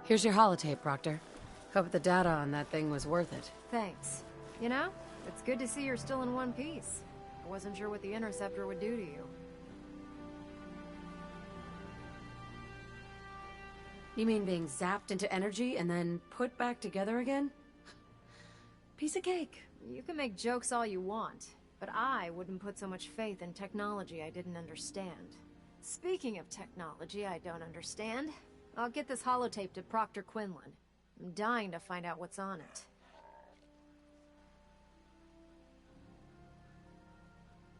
Here's your holotape, Proctor. Hope the data on that thing was worth it. Thanks. You know, it's good to see you're still in one piece. I wasn't sure what the interceptor would do to you. You mean being zapped into energy and then put back together again? Piece of cake. You can make jokes all you want, but I wouldn't put so much faith in technology I didn't understand. Speaking of technology I don't understand, I'll get this holotape to Proctor Quinlan. I'm dying to find out what's on it.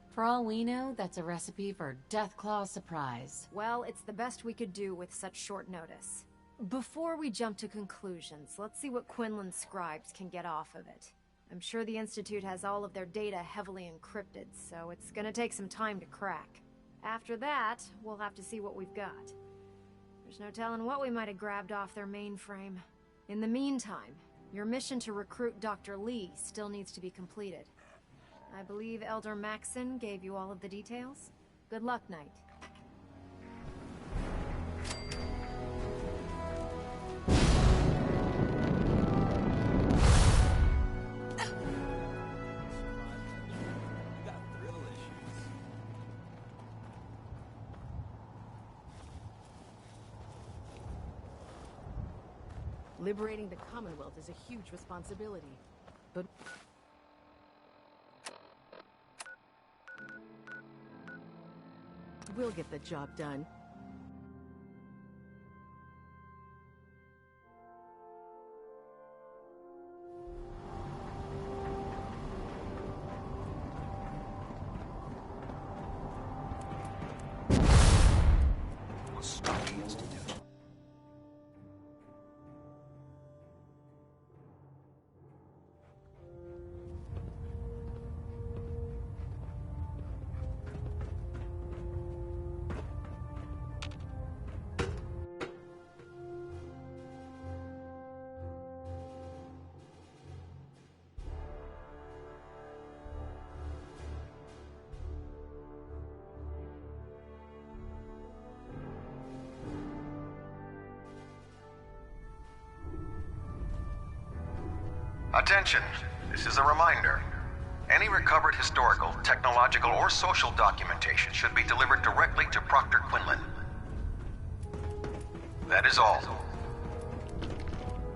For all we know, that's a recipe for Deathclaw surprise. Well, it's the best we could do with such short notice. Before we jump to conclusions, let's see what Quinlan's scribes can get off of it. I'm sure the Institute has all of their data heavily encrypted, so it's gonna take some time to crack. After that, we'll have to see what we've got. There's no telling what we might have grabbed off their mainframe. In the meantime, your mission to recruit Dr. Lee still needs to be completed. I believe Elder Maxson gave you all of the details. Good luck, Knight. Liberating the Commonwealth is a huge responsibility, but... we'll get the job done. Attention, this is a reminder. Any recovered historical, technological, or social documentation should be delivered directly to Proctor Quinlan. That is all.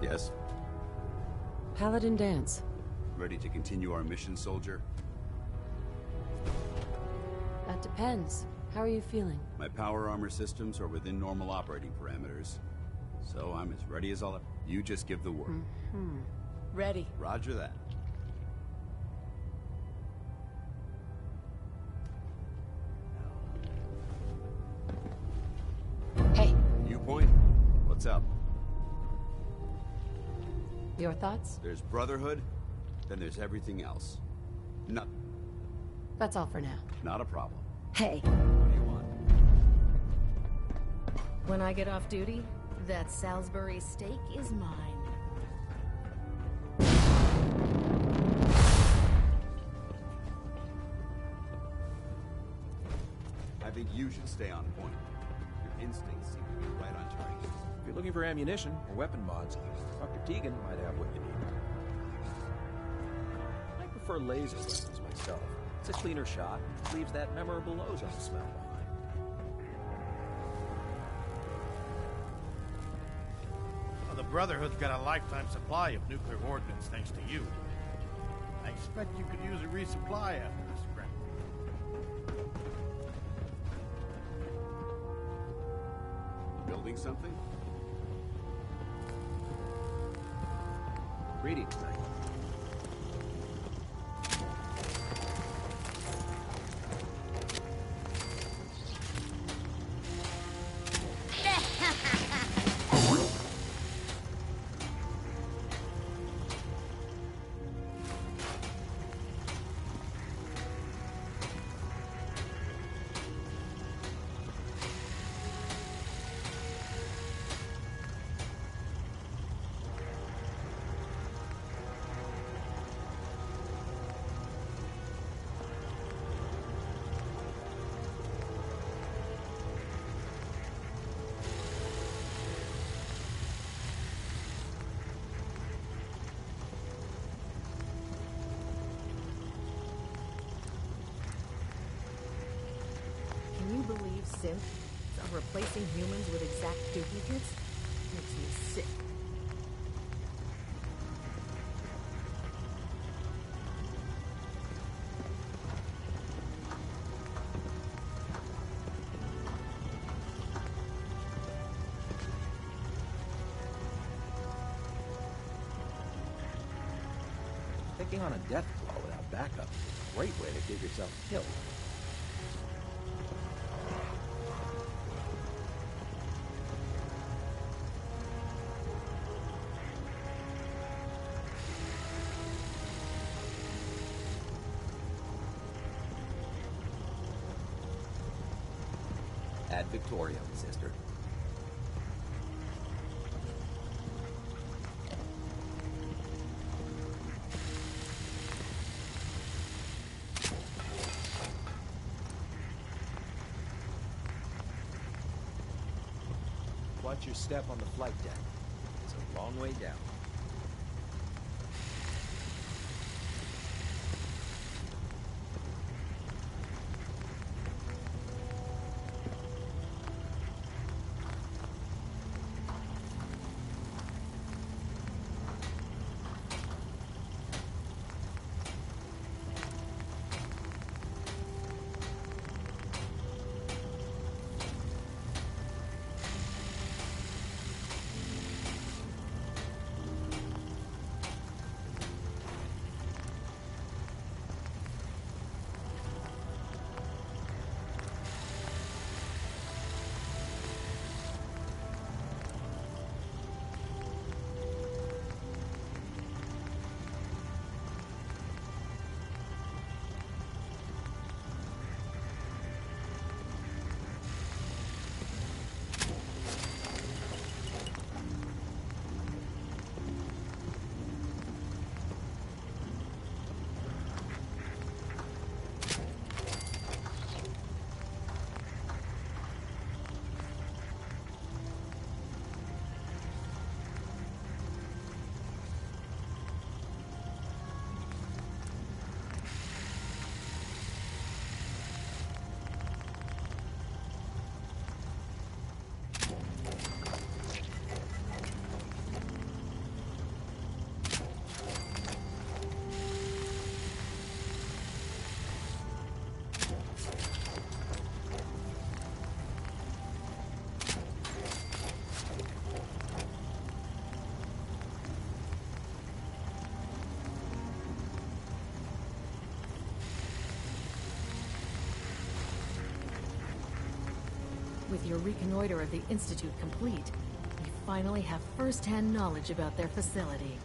Yes? Paladin dance. Ready to continue our mission, soldier? That depends. How are you feeling? My power armor systems are within normal operating parameters. So I'm as ready as I'll ever... You just give the word. Ready. Roger that. Hey. Viewpoint? What's up? Your thoughts? There's Brotherhood, then there's everything else. Nothing. That's all for now. Not a problem. Hey. What do you want? When I get off duty, that Salisbury steak is mine. I think you should stay on point. Your instincts seem to be right on target. If you're looking for ammunition or weapon mods, Dr. Tegan might have what you need. I prefer laser weapons myself. It's a cleaner shot, leaves that memorable ozone smell behind. Well, the Brotherhood's got a lifetime supply of nuclear ordnance thanks to you. I expect you could use a resupply after this scrap. Building something? Greetings, Knight. synth, some replacing humans with exact duplicates, makes me sick. Taking on a death blow without backup is a great way to get yourself killed. Ad Victoriam, sister. Watch your step on the flight deck. It's a long way down. With your reconnoiter of the Institute complete, you finally have first-hand knowledge about their facility.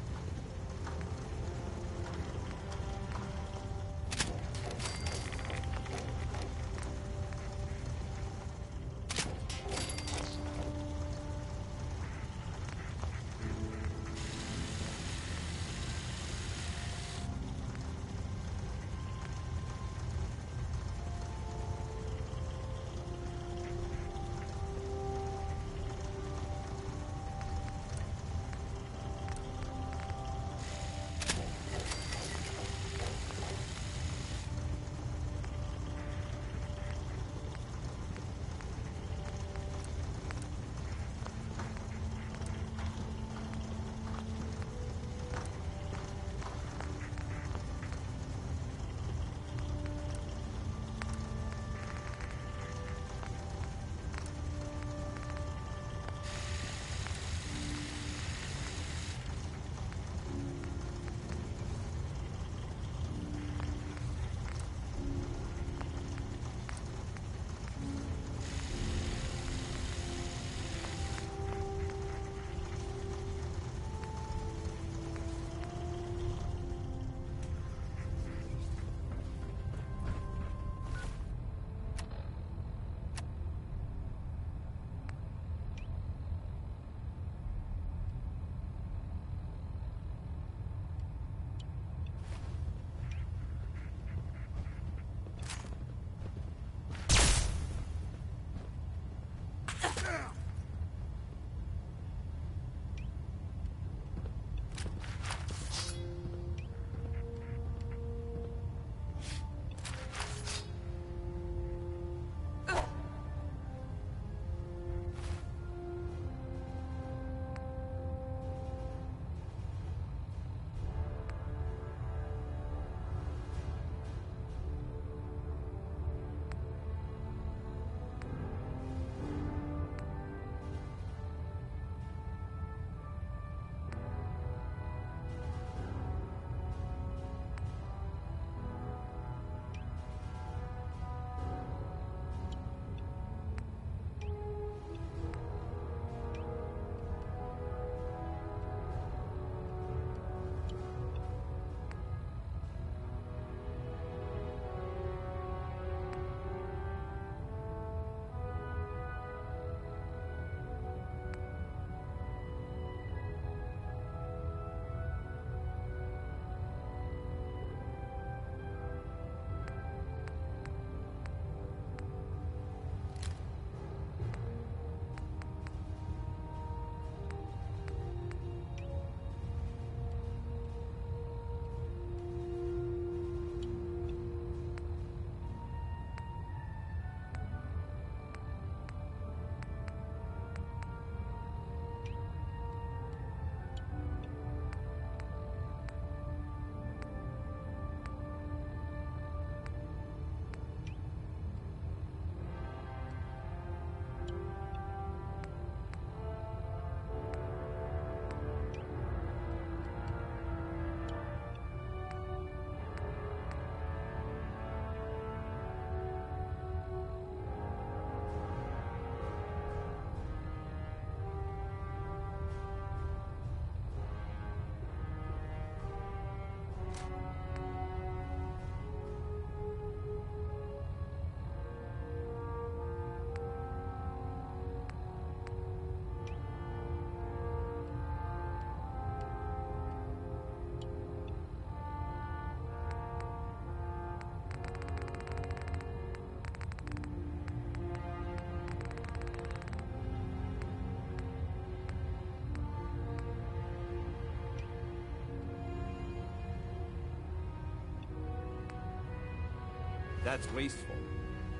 That's wasteful.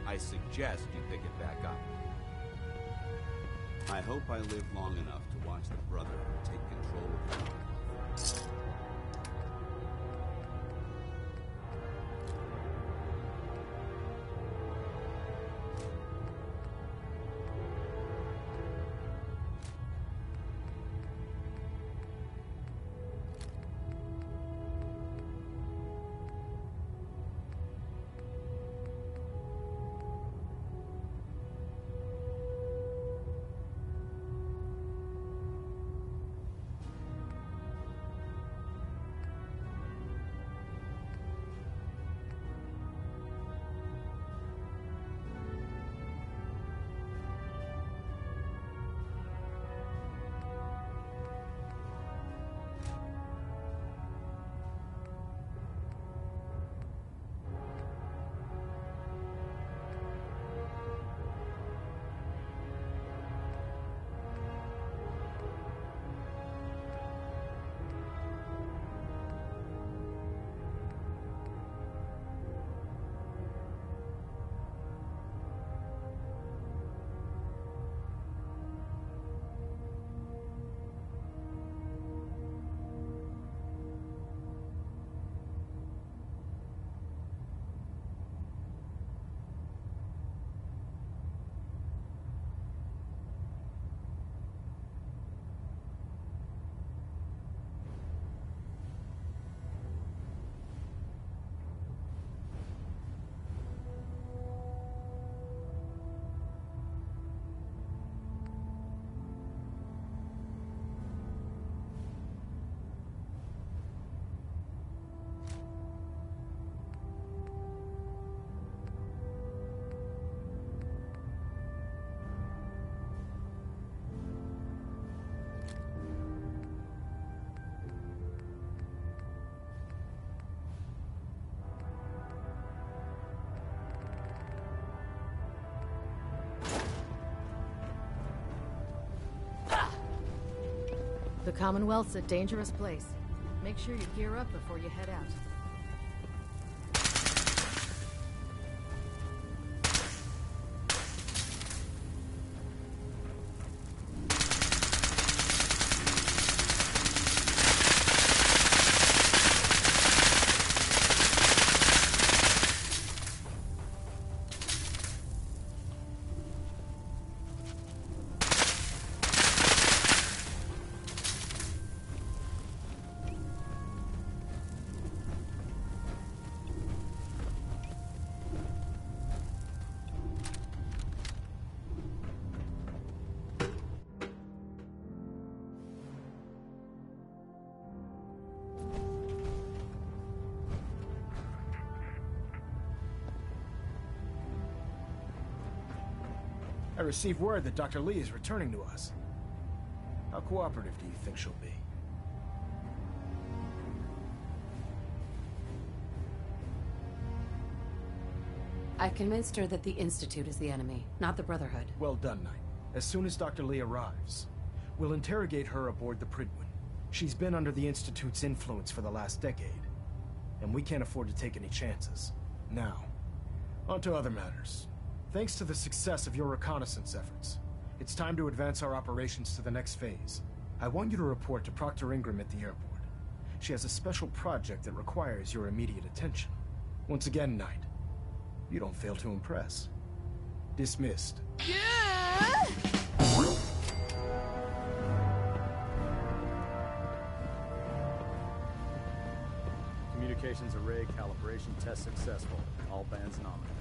I suggest you pick it back up. I hope I live long enough to watch the Brotherhood take control of the Commonwealth. The Commonwealth's a dangerous place. Make sure you gear up before you head out. I received word that Dr. Lee is returning to us. How cooperative do you think she'll be? I've convinced her that the Institute is the enemy, not the Brotherhood. Well done, Knight. As soon as Dr. Lee arrives, we'll interrogate her aboard the Prydwen. She's been under the Institute's influence for the last decade, and we can't afford to take any chances. Now, on to other matters. Thanks to the success of your reconnaissance efforts, it's time to advance our operations to the next phase. I want you to report to Proctor Ingram at the airport. She has a special project that requires your immediate attention. Once again, Knight, you don't fail to impress. Dismissed. Communications array calibration test successful. All bands nominal.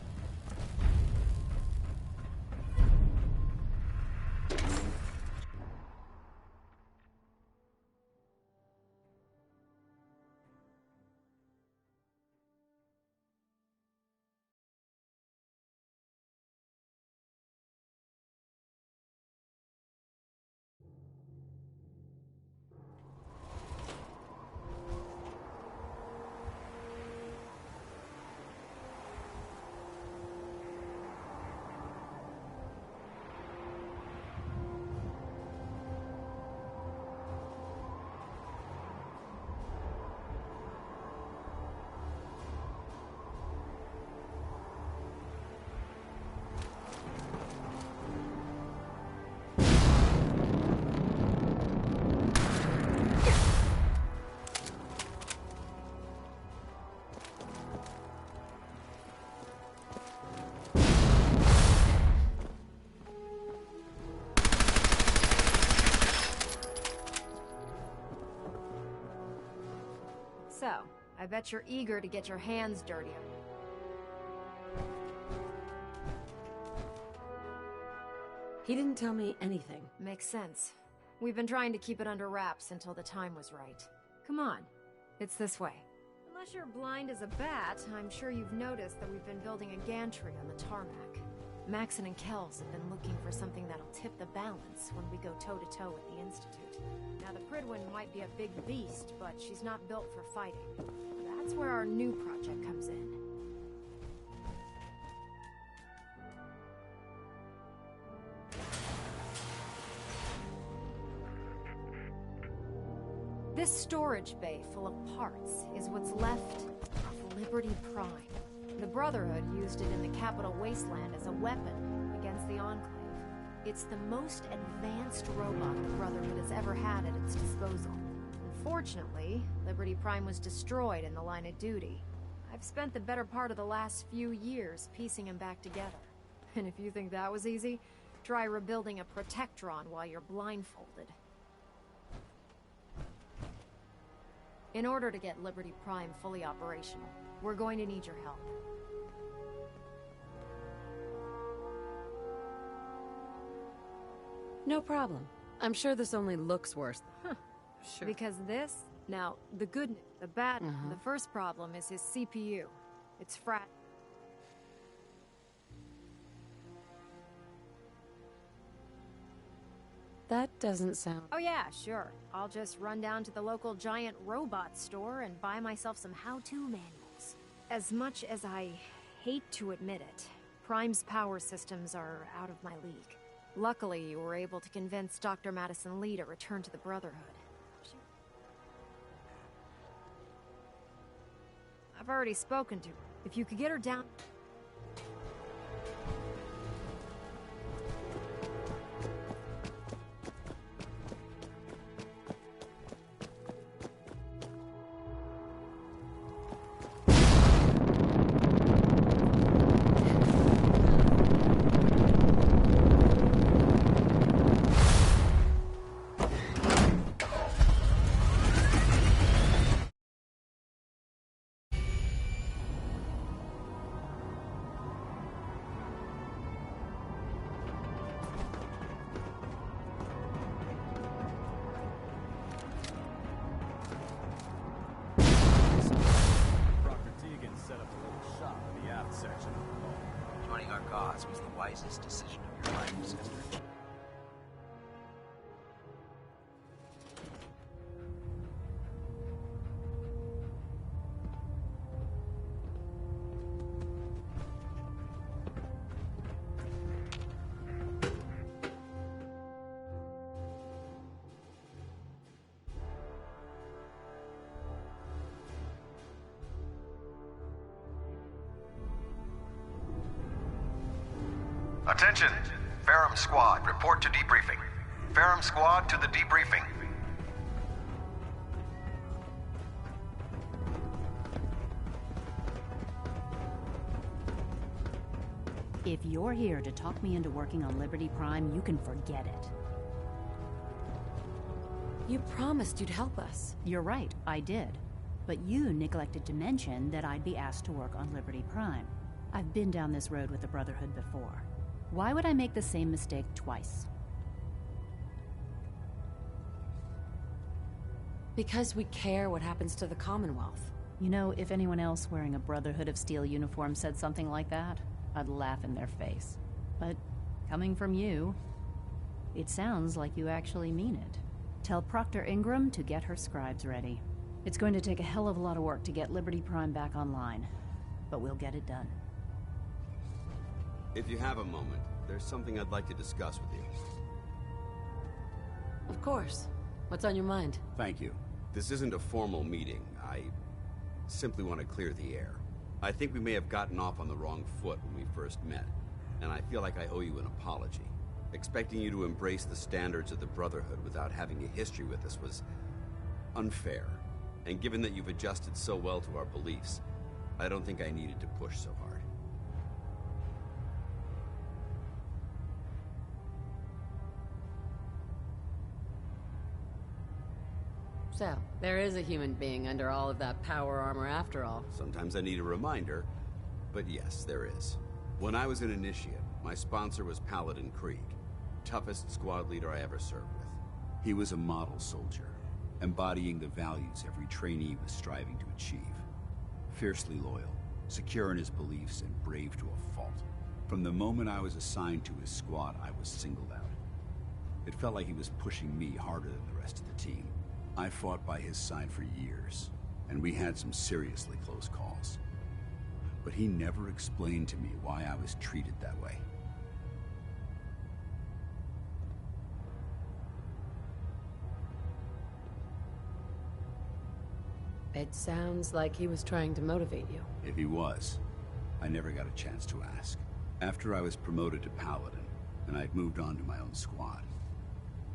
So, I bet you're eager to get your hands dirty. He didn't tell me anything. Makes sense. We've been trying to keep it under wraps until the time was right. Come on. It's this way. Unless you're blind as a bat, I'm sure you've noticed that we've been building a gantry on the tarmac. Maxon and Kells have been looking for something that'll tip the balance when we go toe-to-toe with the Institute. Now, the Pridwin might be a big beast, but she's not built for fighting. That's where our new project comes in. This storage bay full of parts is what's left of Liberty Prime. The Brotherhood used it in the Capital Wasteland as a weapon against the Enclave. It's the most advanced robot the Brotherhood has ever had at its disposal. Unfortunately, Liberty Prime was destroyed in the line of duty. I've spent the better part of the last few years piecing him back together. And if you think that was easy, try rebuilding a Protectron while you're blindfolded. In order to get Liberty Prime fully operational, we're going to need your help. No problem. I'm sure this only looks worse. Sure. Because this... Now, the good news, the bad news, the first problem is his CPU. It's fragile. That doesn't sound... Oh yeah, sure. I'll just run down to the local giant robot store and buy myself some how-to manuals. As much as I hate to admit it, Prime's power systems are out of my league. Luckily, you were able to convince Dr. Madison Lee to return to the Brotherhood. I've already spoken to her. If you could get her down... Joining our cause was the wisest decision of your life, sister. Attention! Ferrum Squad, report to debriefing. Ferrum Squad to the debriefing. If you're here to talk me into working on Liberty Prime, you can forget it. You promised you'd help us. You're right, I did. But you neglected to mention that I'd be asked to work on Liberty Prime. I've been down this road with the Brotherhood before. Why would I make the same mistake twice? Because we care what happens to the Commonwealth. You know, if anyone else wearing a Brotherhood of Steel uniform said something like that, I'd laugh in their face. But coming from you, it sounds like you actually mean it. Tell Proctor Ingram to get her scribes ready. It's going to take a hell of a lot of work to get Liberty Prime back online, but we'll get it done. If you have a moment, there's something I'd like to discuss with you. Of course. What's on your mind? Thank you. This isn't a formal meeting. I simply want to clear the air. I think we may have gotten off on the wrong foot when we first met, and I feel like I owe you an apology. Expecting you to embrace the standards of the Brotherhood without having a history with us was unfair. And given that you've adjusted so well to our beliefs, I don't think I needed to push so hard. So, there is a human being under all of that power armor after all. Sometimes I need a reminder, but yes, there is. When I was an initiate, my sponsor was Paladin Krieg, toughest squad leader I ever served with. He was a model soldier, embodying the values every trainee was striving to achieve. Fiercely loyal, secure in his beliefs, and brave to a fault. From the moment I was assigned to his squad, I was singled out. It felt like he was pushing me harder than the rest of the team. I fought by his side for years, and we had some seriously close calls. But he never explained to me why I was treated that way. It sounds like he was trying to motivate you. If he was, I never got a chance to ask. After I was promoted to Paladin, and I'd moved on to my own squad,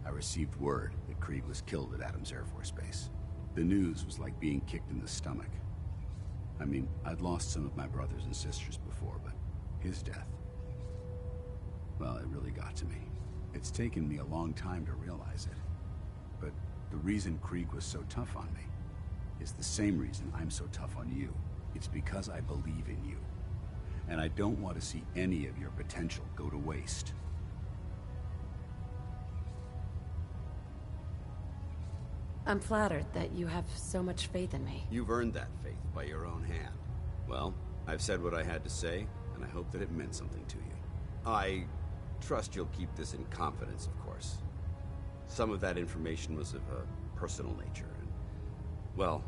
I received word that Krieg was killed at Adams Air Force Base. The news was like being kicked in the stomach. I mean, I'd lost some of my brothers and sisters before, but his death, well, it really got to me. It's taken me a long time to realize it. But the reason Krieg was so tough on me is the same reason I'm so tough on you. It's because I believe in you. And I don't want to see any of your potential go to waste. I'm flattered that you have so much faith in me. You've earned that faith by your own hand. Well, I've said what I had to say, and I hope that it meant something to you. I trust you'll keep this in confidence, of course. Some of that information was of a personal nature, and, well,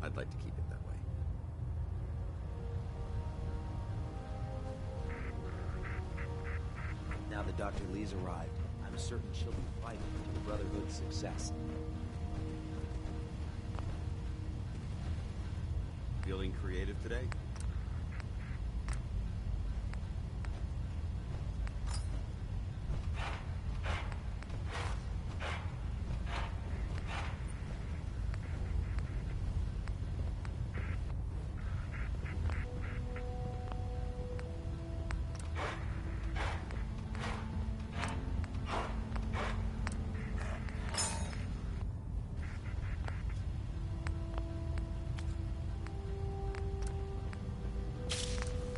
I'd like to keep it that way. Now that Dr. Lee's arrived, I'm certain she'll be vital to the Brotherhood's success. Feeling creative today?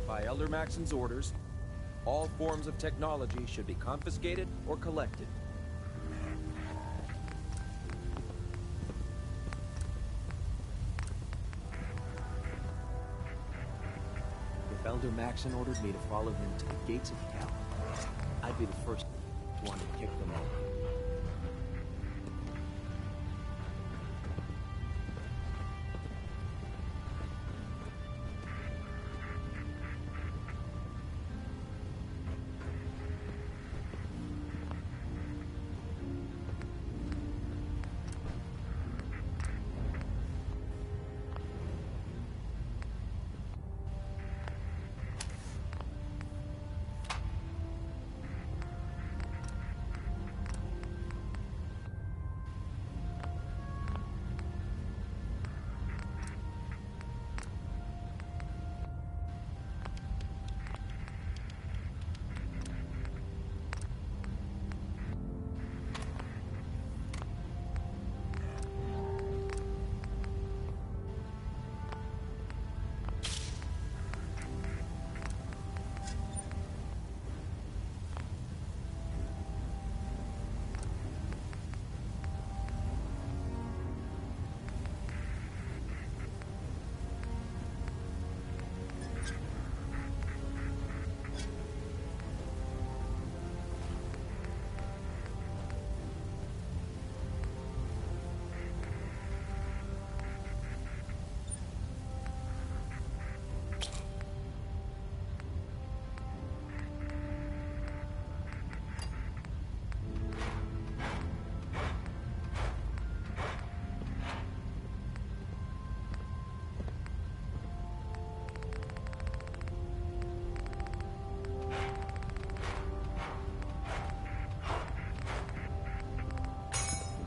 By Elder Maxon's orders, all forms of technology should be confiscated or collected. If Elder Maxon ordered me to follow him to the gates of hell, I'd be the first one to kick them over.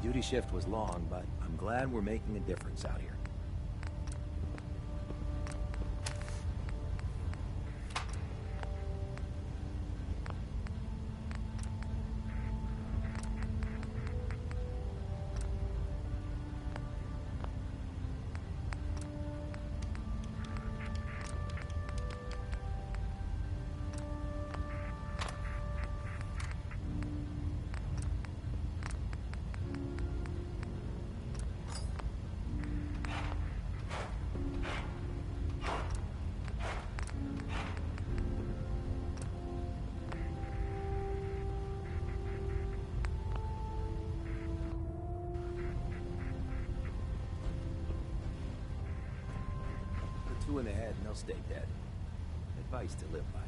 Duty shift was long, but I'm glad we're making a difference out here. two in the head and they'll stay dead. Advice to live by.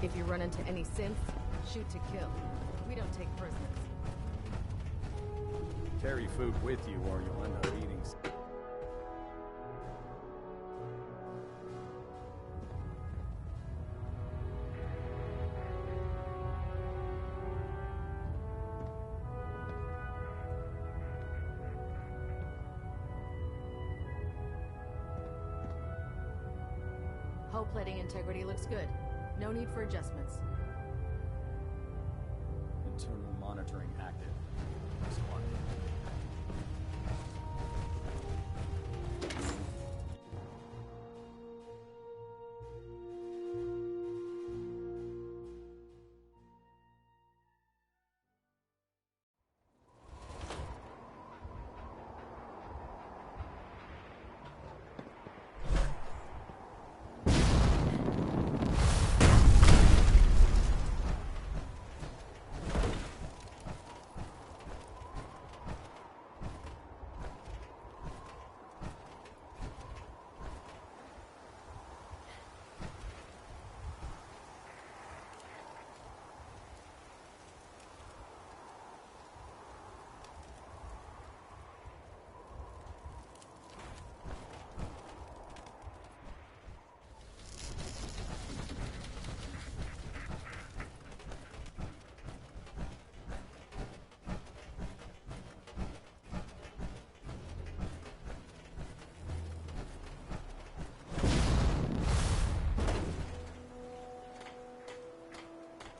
If you run into any synths, shoot to kill. We don't take prisoners. Carry food with you or you'll end up eating. Hull plating integrity looks good. No need for adjustments. Internal monitoring active. Squad.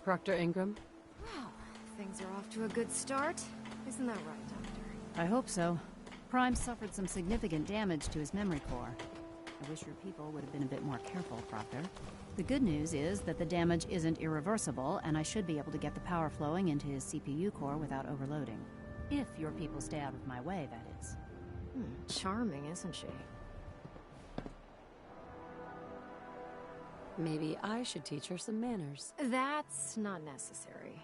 Proctor Ingram? Well, things are off to a good start. Isn't that right, Doctor? I hope so. Prime suffered some significant damage to his memory core. I wish your people would have been a bit more careful, Proctor. The good news is that the damage isn't irreversible, and I should be able to get the power flowing into his CPU core without overloading. If your people stay out of my way, that is. Charming, isn't she? Maybe I should teach her some manners. That's not necessary.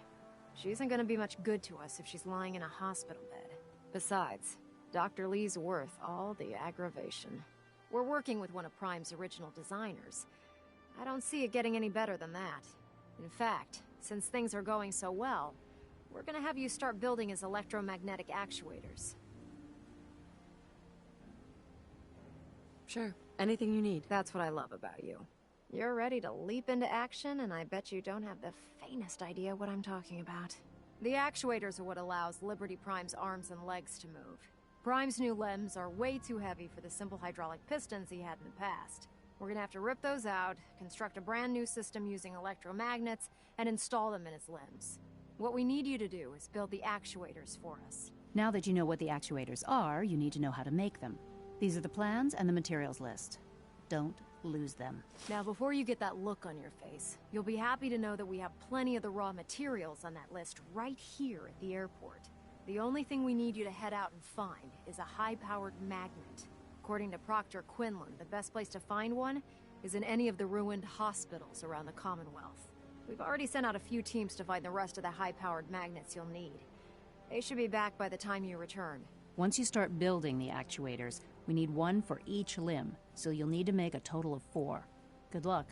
She isn't gonna be much good to us if she's lying in a hospital bed. Besides, Dr. Lee's worth all the aggravation. We're working with one of Prime's original designers. I don't see it getting any better than that. In fact, since things are going so well, we're gonna have you start building his electromagnetic actuators. Sure, anything you need. That's what I love about you. You're ready to leap into action, and I bet you don't have the faintest idea what I'm talking about. The actuators are what allows Liberty Prime's arms and legs to move. Prime's new limbs are way too heavy for the simple hydraulic pistons he had in the past. We're gonna have to rip those out, construct a brand new system using electromagnets, and install them in his limbs. What we need you to do is build the actuators for us. Now that you know what the actuators are, you need to know how to make them. These are the plans and the materials list. Don't lose them. Now, before you get that look on your face, you'll be happy to know that we have plenty of the raw materials on that list right here at the airport. The only thing we need you to head out and find is a high-powered magnet. According to Proctor Quinlan, the best place to find one is in any of the ruined hospitals around the Commonwealth. We've already sent out a few teams to find the rest of the high-powered magnets you'll need. They should be back by the time you return. Once you start building the actuators, we need one for each limb, so you'll need to make a total of 4. Good luck.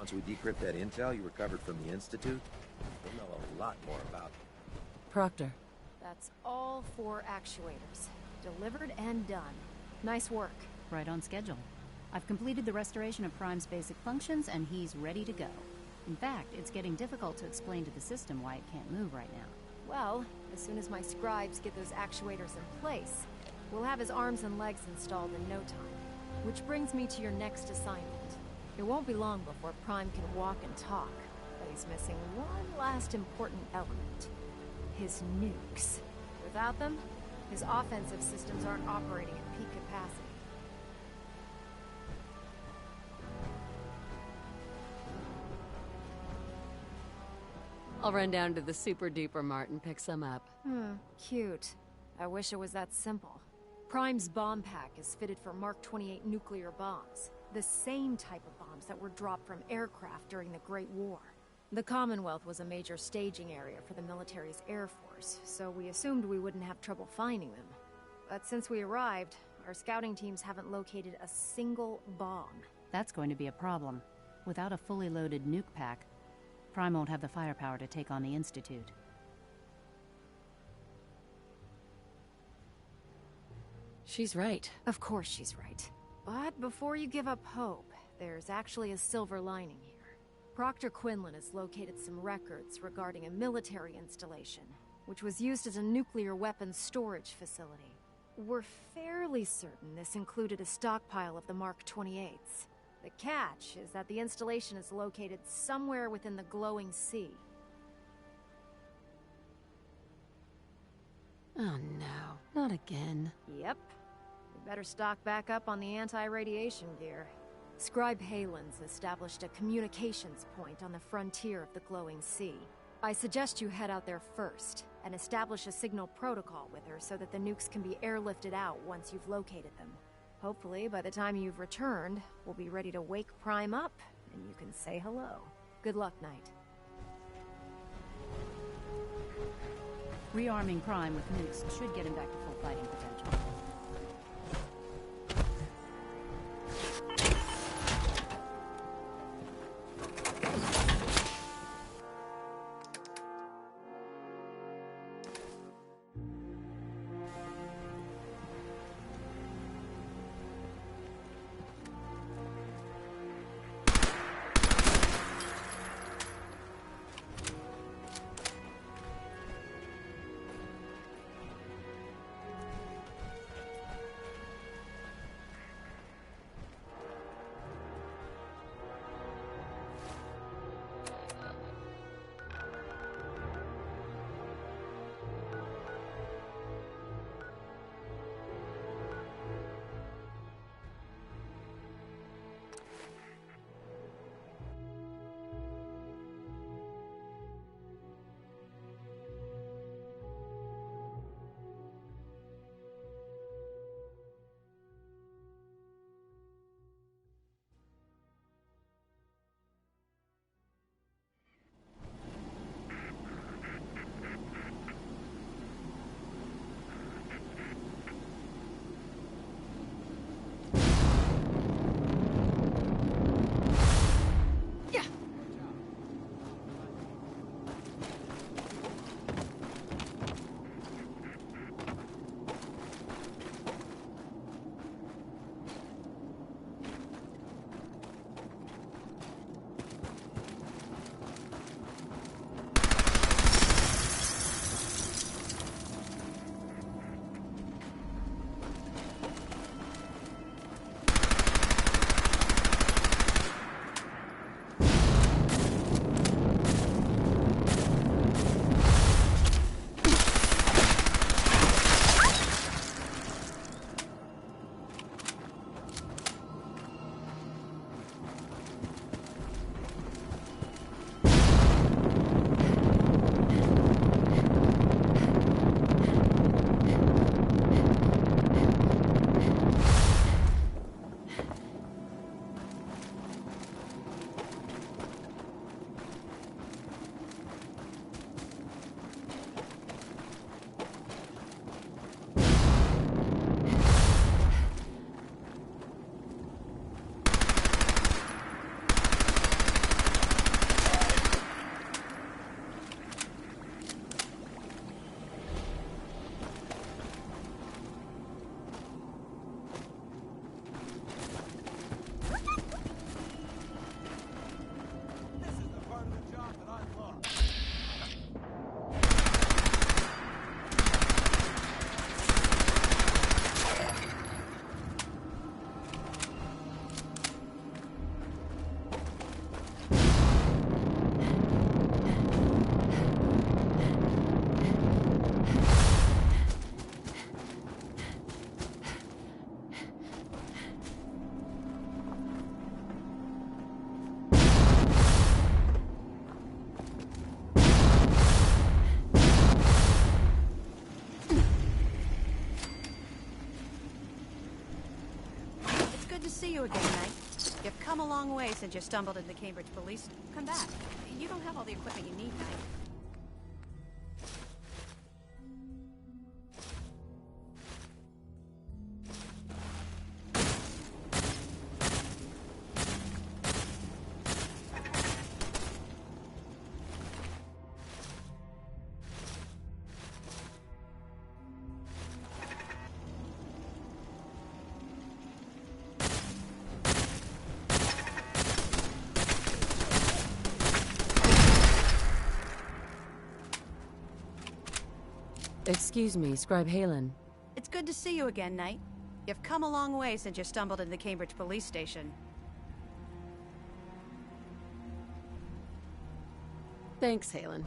Once we decrypt that intel you recovered from the Institute, we'll know a lot more about it. Proctor. That's all 4 actuators. Delivered and done. Nice work. Right on schedule. I've completed the restoration of Prime's basic functions, and he's ready to go. In fact, it's getting difficult to explain to the system why it can't move right now. Well, as soon as my scribes get those actuators in place, we'll have his arms and legs installed in no time. Which brings me to your next assignment. It won't be long before Prime can walk and talk, but he's missing one last important element. His nukes. Without them, his offensive systems aren't operating at peak capacity. I'll run down to the Super Duper Mart and pick some up. Cute. I wish it was that simple. Prime's bomb pack is fitted for Mark 28 nuclear bombs. The same type of bombs that were dropped from aircraft during the Great War. The Commonwealth was a major staging area for the military's air force, so we assumed we wouldn't have trouble finding them. But since we arrived, our scouting teams haven't located a single bomb. That's going to be a problem. Without a fully loaded nuke pack, Prime won't have the firepower to take on the Institute. She's right. Of course she's right. But before you give up hope, there's actually a silver lining here. Proctor Quinlan has located some records regarding a military installation, which was used as a nuclear weapons storage facility. We're fairly certain this included a stockpile of the Mark 28s. The catch is that the installation is located somewhere within the glowing sea. Oh no, not again. Yep. We better stock back up on the anti-radiation gear. Scribe Halen's established a communications point on the frontier of the glowing sea. I suggest you head out there first, and establish a signal protocol with her so that the nukes can be airlifted out once you've located them. Hopefully, by the time you've returned, we'll be ready to wake Prime up, and you can say hello. Good luck, Knight. Rearming Prime with nukes should get him back to full fighting potential. See you again, Knight. You've come a long way since you stumbled into Cambridge Police. Come back. You don't have all the equipment you need, Knight. Excuse me, Scribe Halen. It's good to see you again, Knight. You've come a long way since you stumbled into the Cambridge Police Station. Thanks, Halen.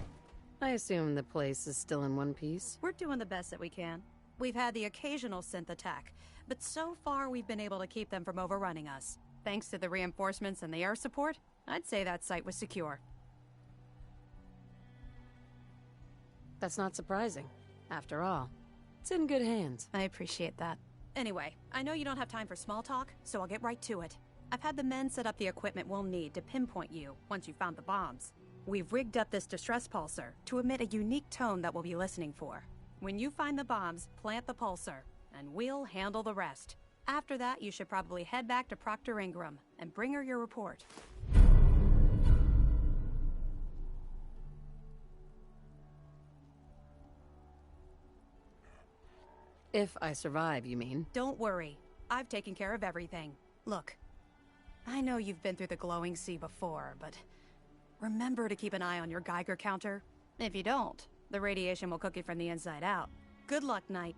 I assume the place is still in one piece? We're doing the best that we can. We've had the occasional synth attack, but so far we've been able to keep them from overrunning us. Thanks to the reinforcements and the air support, I'd say that site was secure. That's not surprising. After all, it's in good hands. I appreciate that. Anyway, I know you don't have time for small talk, so I'll get right to it. I've had the men set up the equipment we'll need to pinpoint you once you found the bombs. We've rigged up this distress pulsar to emit a unique tone that we'll be listening for. When you find the bombs, plant the pulsar, and we'll handle the rest. After that, you should probably head back to Proctor Ingram and bring her your report. If I survive, you mean? Don't worry. I've taken care of everything. Look, I know you've been through the glowing sea before, but remember to keep an eye on your Geiger counter. If you don't, the radiation will cook you from the inside out. Good luck, Knight.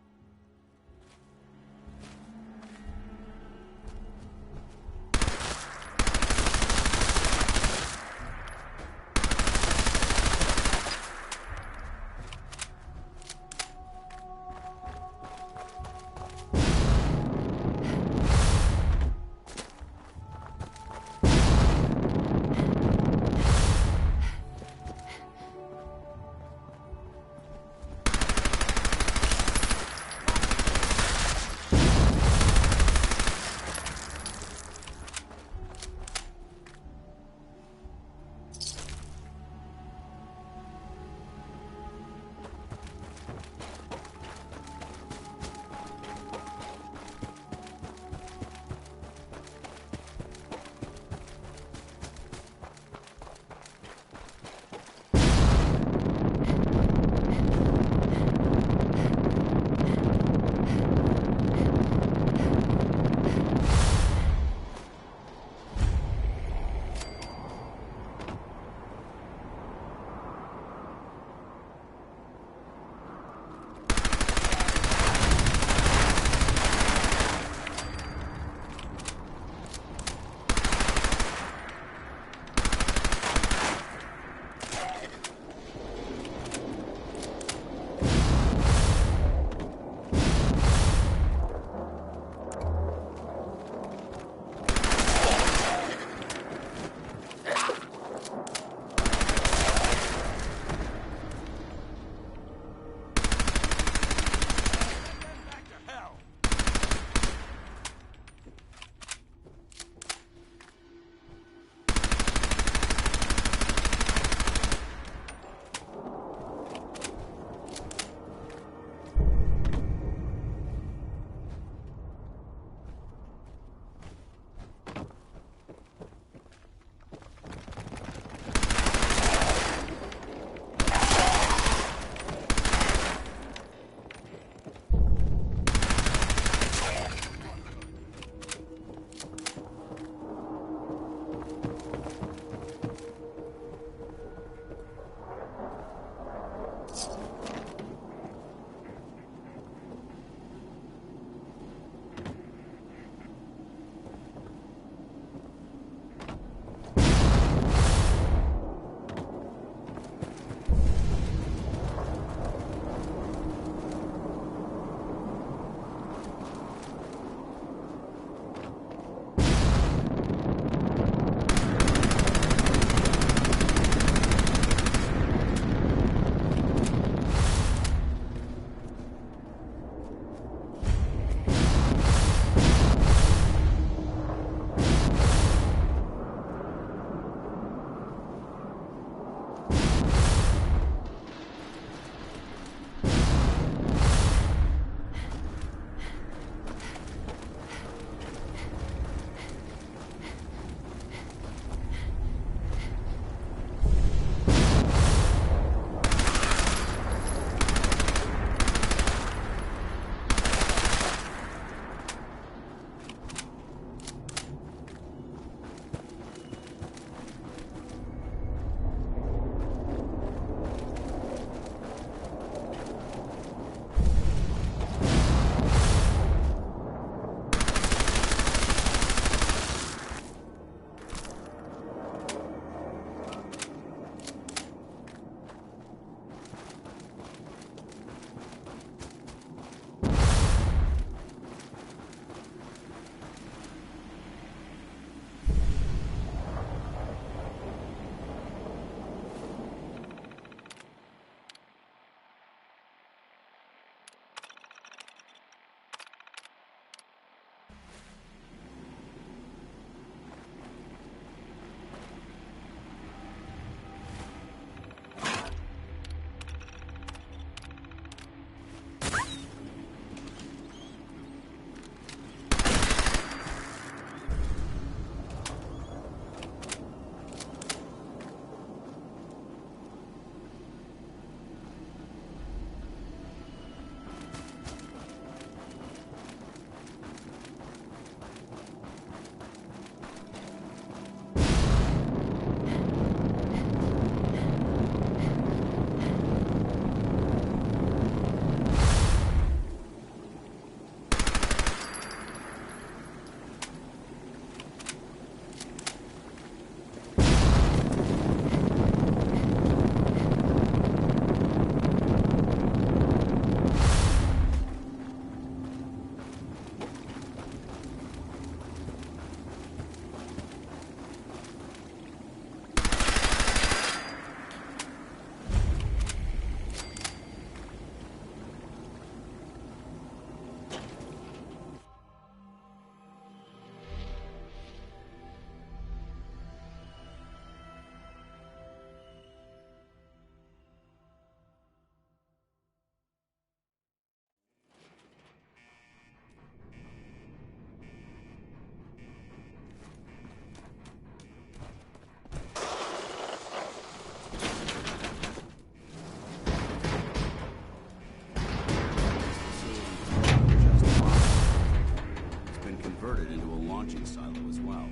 converted into a launching silo as well.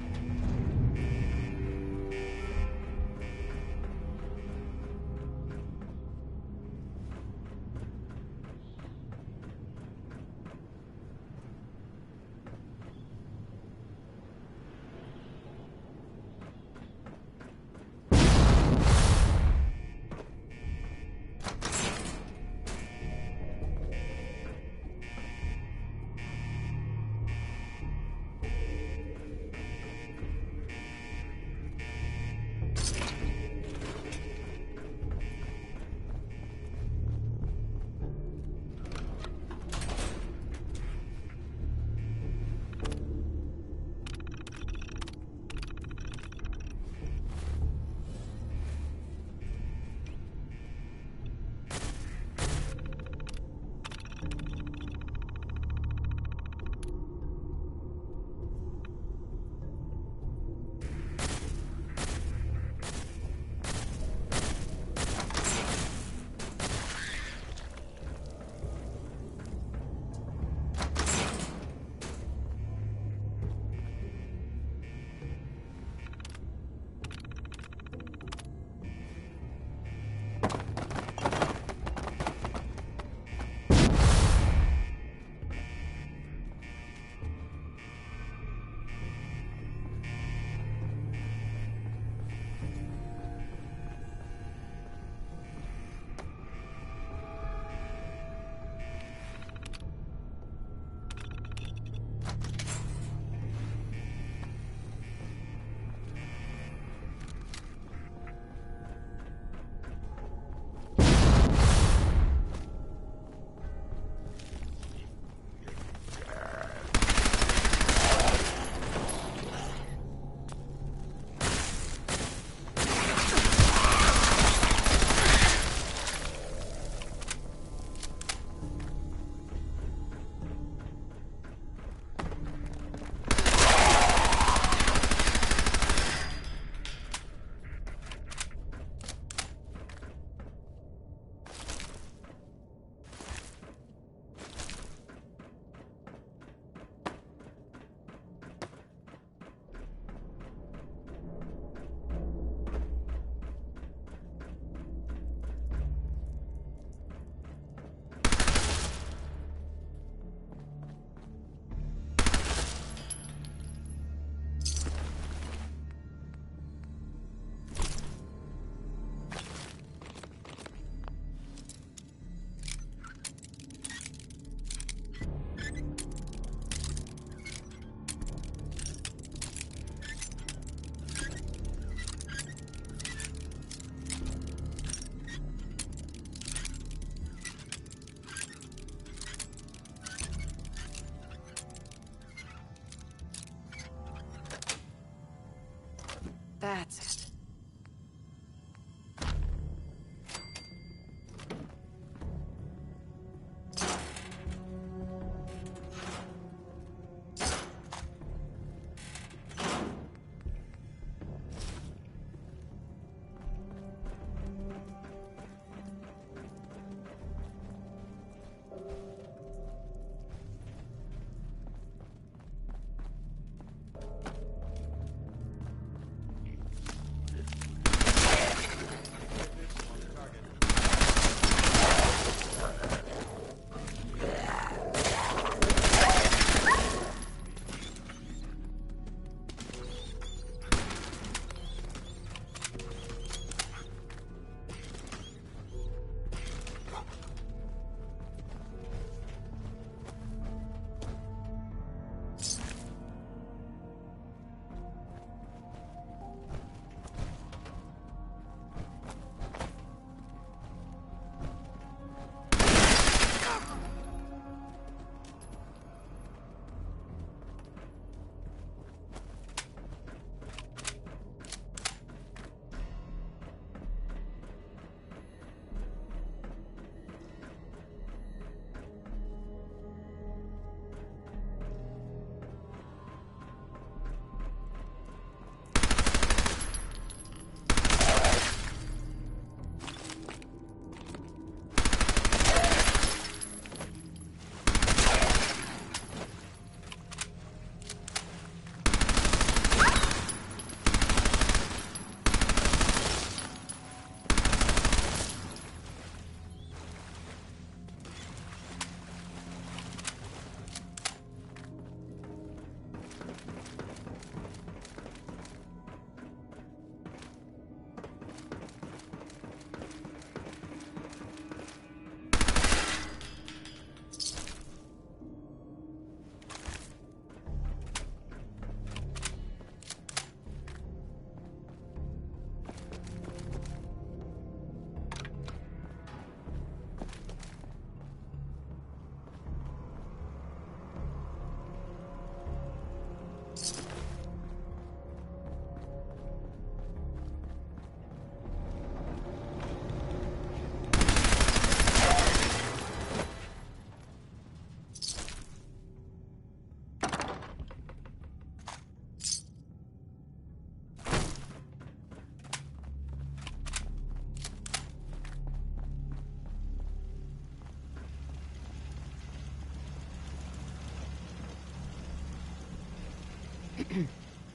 That's it.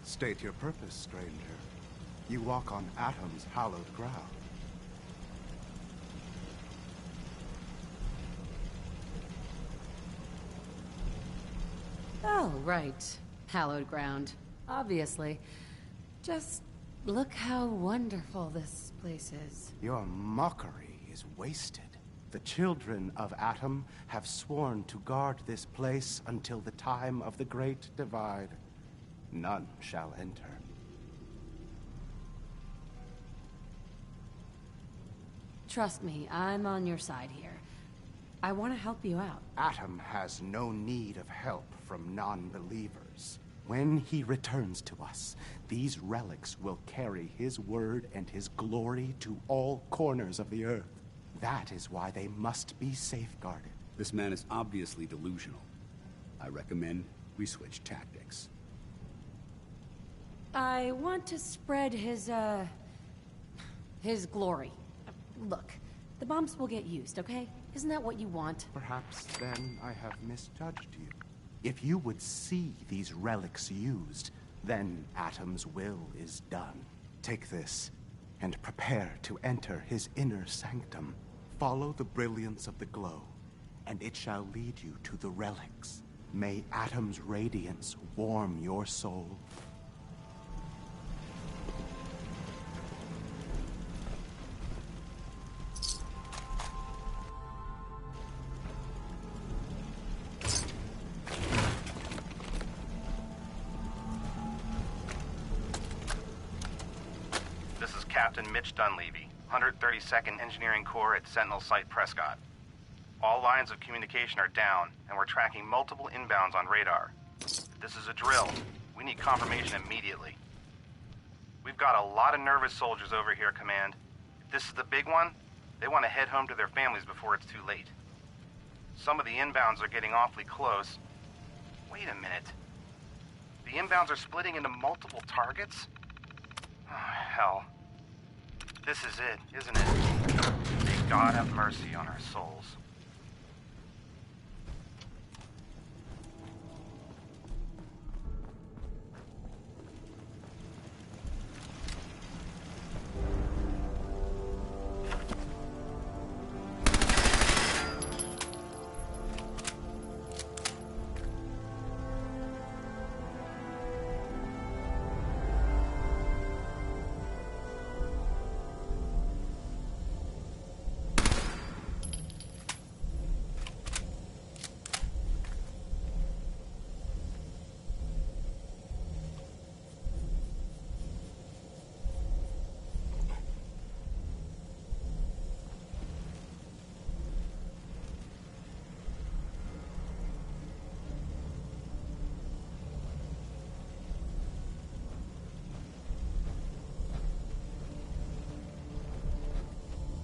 State your purpose, stranger. You walk on Atom's hallowed ground. Oh, right. Hallowed ground. Obviously. Just look how wonderful this place is. Your mockery is wasted. The children of Atom have sworn to guard this place until the time of the Great Divide. None shall enter. Trust me, I'm on your side here. I want to help you out. Atom has no need of help from non-believers. When he returns to us, these relics will carry his word and his glory to all corners of the earth. That is why they must be safeguarded. This man is obviously delusional. I recommend we switch tactics. I want to spread his glory. Look, the bombs will get used, okay? Isn't that what you want? Perhaps then I have misjudged you. If you would see these relics used, then Atom's will is done. Take this, and prepare to enter his inner sanctum. Follow the brilliance of the glow, and it shall lead you to the relics. May Atom's radiance warm your soul. Captain Mitch Dunleavy, 132nd Engineering Corps at Sentinel Site Prescott. All lines of communication are down, and we're tracking multiple inbounds on radar. This is a drill. We need confirmation immediately. We've got a lot of nervous soldiers over here, Command. If this is the big one, they want to head home to their families before it's too late. Some of the inbounds are getting awfully close. Wait a minute. The inbounds are splitting into multiple targets? Oh, hell. This is it, isn't it? May God have mercy on our souls.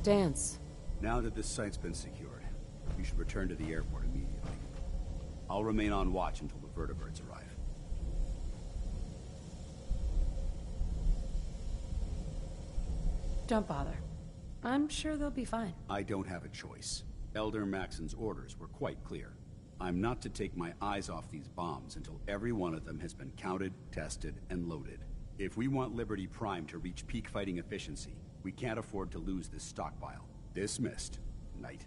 Dance. Now that this site's been secured, you should return to the airport immediately. I'll remain on watch until the vertibirds arrive. Don't bother. I'm sure they'll be fine. I don't have a choice. Elder Maxon's orders were quite clear. I'm not to take my eyes off these bombs until every one of them has been counted, tested, and loaded. If we want Liberty Prime to reach peak fighting efficiency, we can't afford to lose this stockpile. Dismissed. Knight.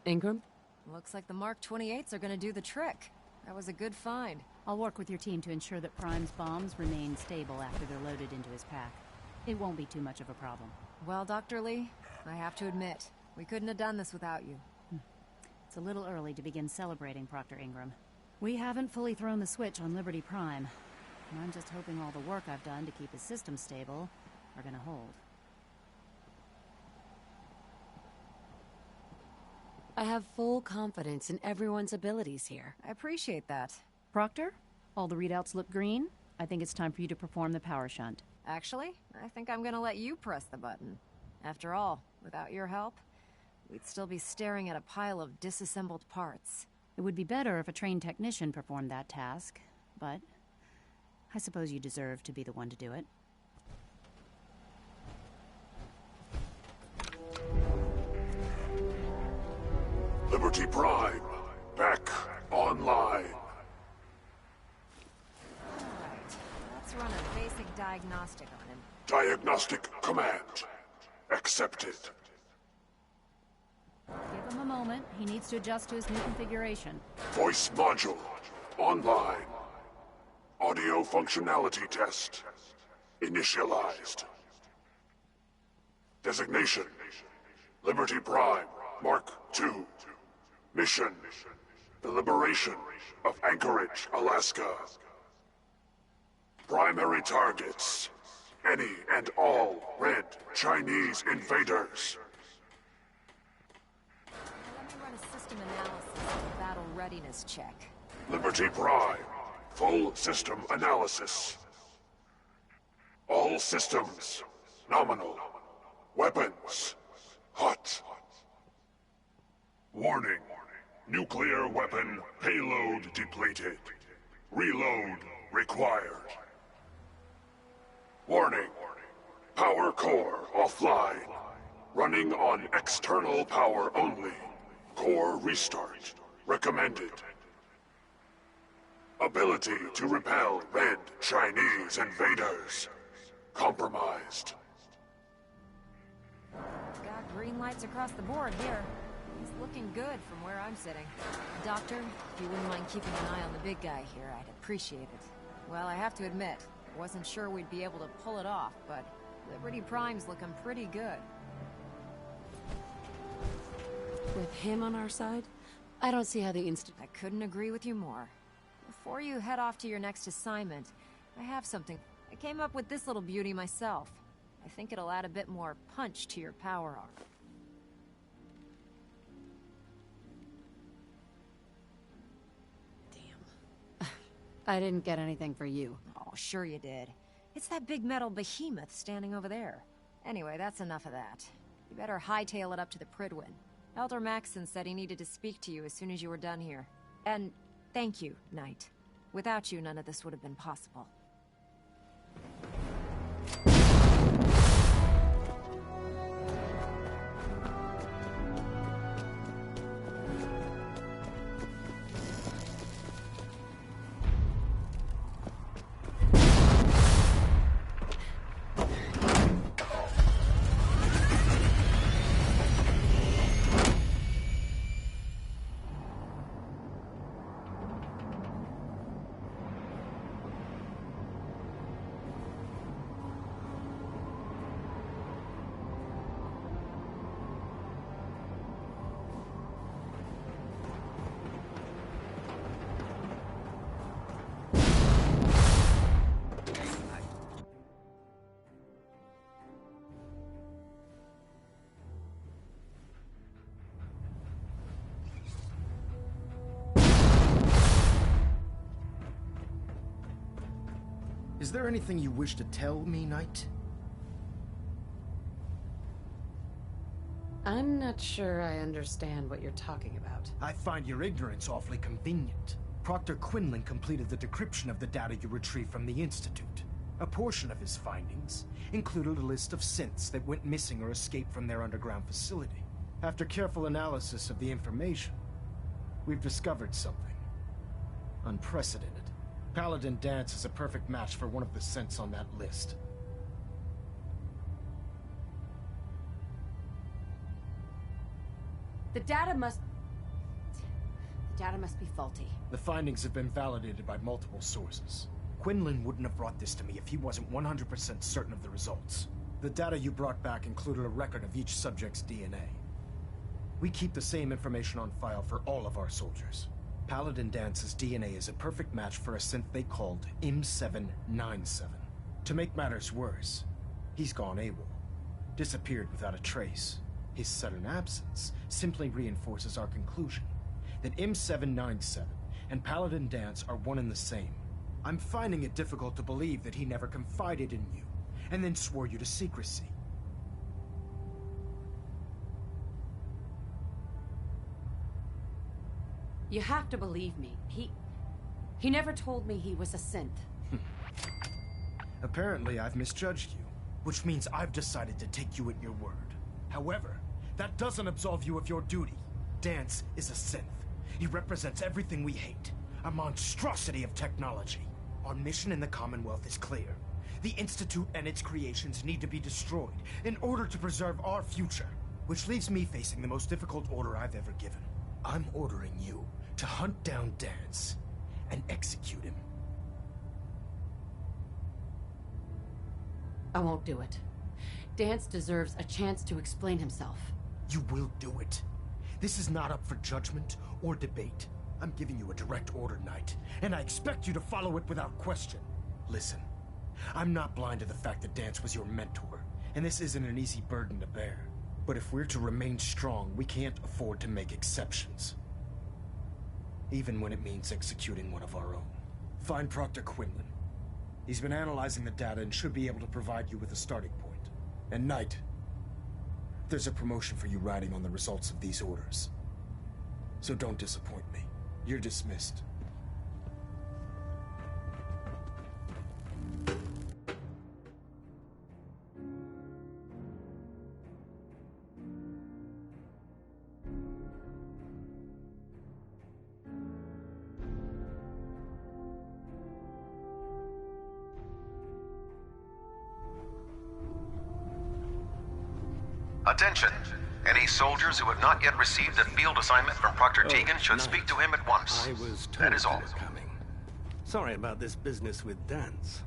Ingram? Looks like the Mark 28s are gonna do the trick. That was a good find. I'll work with your team to ensure that Prime's bombs remain stable after they're loaded into his pack. It won't be too much of a problem. Well, Dr. Lee, I have to admit, we couldn't have done this without you. It's a little early to begin celebrating, Proctor Ingram. We haven't fully thrown the switch on Liberty Prime, and I'm just hoping all the work I've done to keep his system stable are gonna hold. I have full confidence in everyone's abilities here. I appreciate that. Proctor, all the readouts look green. I think it's time for you to perform the power shunt. Actually, I think I'm gonna let you press the button. After all, without your help, we'd still be staring at a pile of disassembled parts. It would be better if a trained technician performed that task, but I suppose you deserve to be the one to do it. Liberty Prime, back online. Alright, let's run a basic diagnostic on him. Diagnostic command accepted. Give him a moment. He needs to adjust to his new configuration. Voice module online. Audio functionality test initialized. Designation: Liberty Prime Mark II. Mission: the liberation of Anchorage, Alaska. Primary targets: any and all red Chinese invaders. Let me run a system analysis and battle readiness check. Liberty Prime, full system analysis. All systems nominal. Weapons hot. Warning: nuclear weapon payload depleted. Reload required. Warning: power core offline. Running on external power only. Core restart recommended. Ability to repel red Chinese invaders compromised. Got green lights across the board here. He's looking good from where I'm sitting. Doctor, if you wouldn't mind keeping an eye on the big guy here, I'd appreciate it. Well, I have to admit, I wasn't sure we'd be able to pull it off, but Liberty Prime's looking pretty good. With him on our side, I don't see how the I couldn't agree with you more. Before you head off to your next assignment, I have something. I came up with this little beauty myself. I think it'll add a bit more punch to your power armor. I didn't get anything for you. Oh, sure you did. It's that big metal behemoth standing over there. Anyway, that's enough of that. You better hightail it up to the Pridwin. Elder Maxson said he needed to speak to you as soon as you were done here. And thank you, Knight. Without you, none of this would have been possible. Is there anything you wish to tell me, Knight? I'm not sure I understand what you're talking about. I find your ignorance awfully convenient. Proctor Quinlan completed the decryption of the data you retrieved from the Institute. A portion of his findings included a list of synths that went missing or escaped from their underground facility. After careful analysis of the information, we've discovered something unprecedented. Paladin Dance is a perfect match for one of the synths on that list. The data must... data must be faulty. The findings have been validated by multiple sources. Quinlan wouldn't have brought this to me if he wasn't 100% certain of the results. The data you brought back included a record of each subject's DNA. We keep the same information on file for all of our soldiers. Paladin Dance's DNA is a perfect match for a synth they called ep5. To make matters worse, he's gone AWOL. Disappeared without a trace. His sudden absence simply reinforces our conclusion that ep5 and Paladin Dance are one and the same. I'm finding it difficult to believe that he never confided in you, and then swore you to secrecy. You have to believe me. He never told me he was a synth. Apparently, I've misjudged you, which means I've decided to take you at your word. However, that doesn't absolve you of your duty. Dance is a synth. He represents everything we hate. A monstrosity of technology. Our mission in the Commonwealth is clear. The Institute and its creations need to be destroyed in order to preserve our future. Which leaves me facing the most difficult order I've ever given. I'm ordering you to hunt down Dance and execute him. I won't do it. Dance deserves a chance to explain himself. You will do it. This is not up for judgment or debate. I'm giving you a direct order, Knight, and I expect you to follow it without question. Listen, I'm not blind to the fact that Dance was your mentor, and this isn't an easy burden to bear. But if we're to remain strong, we can't afford to make exceptions. Even when it means executing one of our own. Find Proctor Quinlan. He's been analyzing the data and should be able to provide you with a starting point. And Knight, there's a promotion for you riding on the results of these orders. So don't disappoint me. You're dismissed. Attention! Any soldiers who have not yet received a field assignment from Proctor Tegan should speak to him at once. I was told that is all. Coming. Sorry about this business with Dance.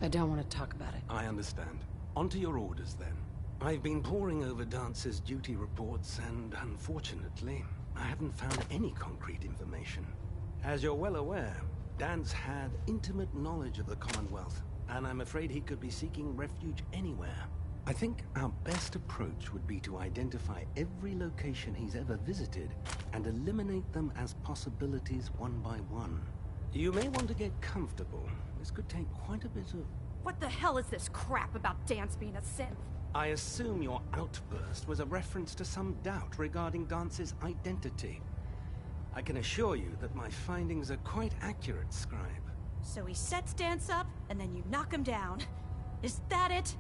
I don't want to talk about it. I understand. On to your orders, then. I've been poring over Dance's duty reports, and unfortunately, I haven't found any concrete information. As you're well aware, Dance had intimate knowledge of the Commonwealth, and I'm afraid he could be seeking refuge anywhere. I think our best approach would be to identify every location he's ever visited and eliminate them as possibilities one by one. You may want to get comfortable. This could take quite a bit of... What the hell is this crap about Dance being a synth? I assume your outburst was a reference to some doubt regarding Dance's identity. I can assure you that my findings are quite accurate, Scribe. So he sets Dance up, and then you knock him down. Is that it?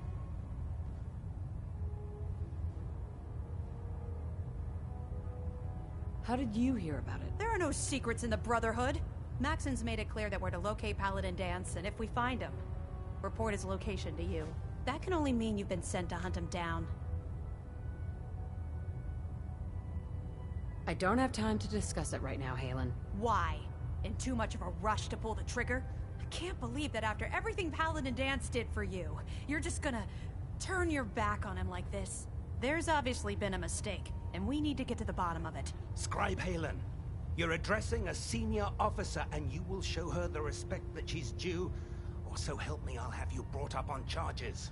How did you hear about it? There are no secrets in the Brotherhood. Maxon's made it clear that we're to locate Paladin Dance, and if we find him, report his location to you. That can only mean you've been sent to hunt him down. I don't have time to discuss it right now, Halen. Why? In too much of a rush to pull the trigger? I can't believe that after everything Paladin Dance did for you, you're just gonna turn your back on him like this. There's obviously been a mistake, and we need to get to the bottom of it. Scribe Halen, you're addressing a senior officer, and you will show her the respect that she's due, or so help me, I'll have you brought up on charges.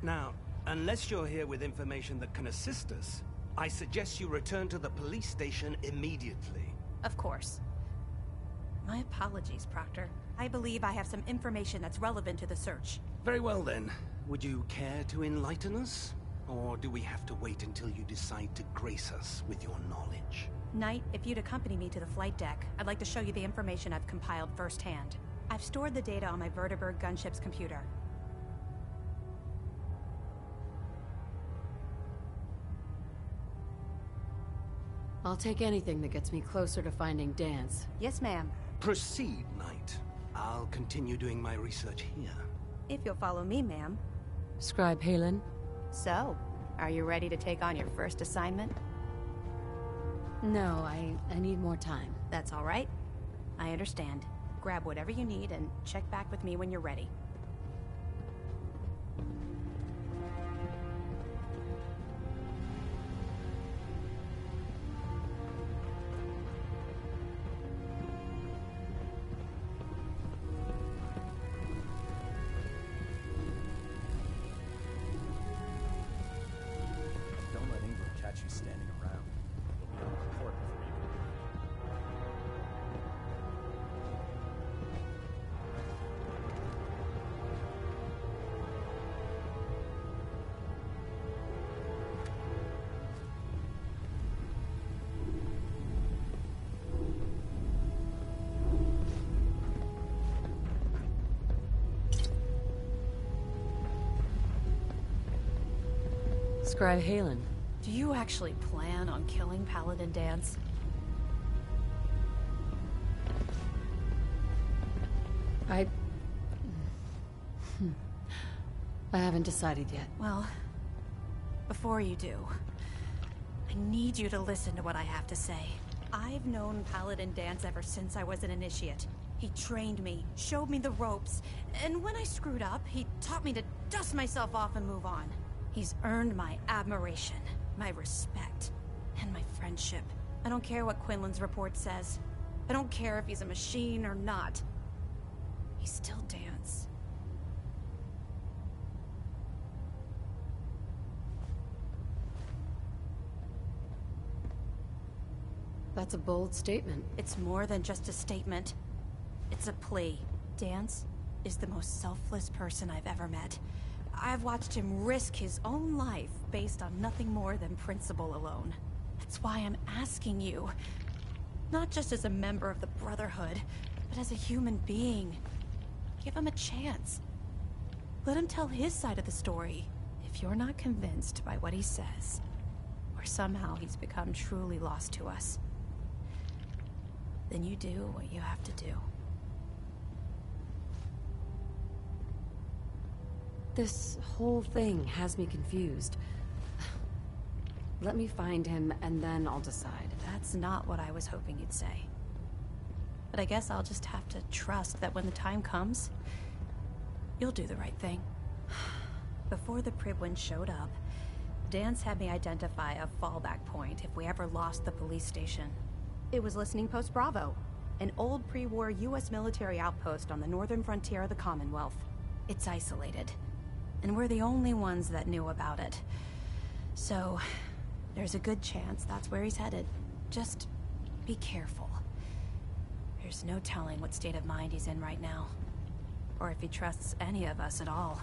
Now, unless you're here with information that can assist us, I suggest you return to the police station immediately. Of course. My apologies, Proctor. I believe I have some information that's relevant to the search. Very well then. Would you care to enlighten us? Or do we have to wait until you decide to grace us with your knowledge? Knight, if you'd accompany me to the flight deck, I'd like to show you the information I've compiled firsthand. I've stored the data on my Vertibird gunship's computer. I'll take anything that gets me closer to finding Dance. Yes, ma'am. Proceed, Knight. I'll continue doing my research here. If you'll follow me, ma'am. Scribe Halen? So, are you ready to take on your first assignment? No, I need more time. That's all right. I understand. Grab whatever you need and check back with me when you're ready. Don't let Ingram catch you standing around. You'll be on the report before you can do Scribe Halen. Do you actually plan on killing Paladin Dance? I haven't decided yet. Well, before you do, I need you to listen to what I have to say. I've known Paladin Dance ever since I was an initiate. He trained me, showed me the ropes, and when I screwed up, he taught me to dust myself off and move on. He's earned my admiration, my respect, and my friendship. I don't care what Quinlan's report says. I don't care if he's a machine or not. He's still Dance. That's a bold statement. It's more than just a statement. It's a plea. Dance is the most selfless person I've ever met. I've watched him risk his own life based on nothing more than principle alone. That's why I'm asking you. Not just as a member of the Brotherhood, but as a human being. Give him a chance. Let him tell his side of the story. If you're not convinced by what he says, or somehow he's become truly lost to us, then you do what you have to do. This whole thing has me confused. Let me find him, and then I'll decide. That's not what I was hoping you'd say. But I guess I'll just have to trust that when the time comes, you'll do the right thing. Before the Pribwin showed up, Dance had me identify a fallback point if we ever lost the police station. It was Listening Post Bravo, an old pre-war US military outpost on the northern frontier of the Commonwealth. It's isolated, and we're the only ones that knew about it. So, there's a good chance that's where he's headed. Just be careful. There's no telling what state of mind he's in right now, or if he trusts any of us at all.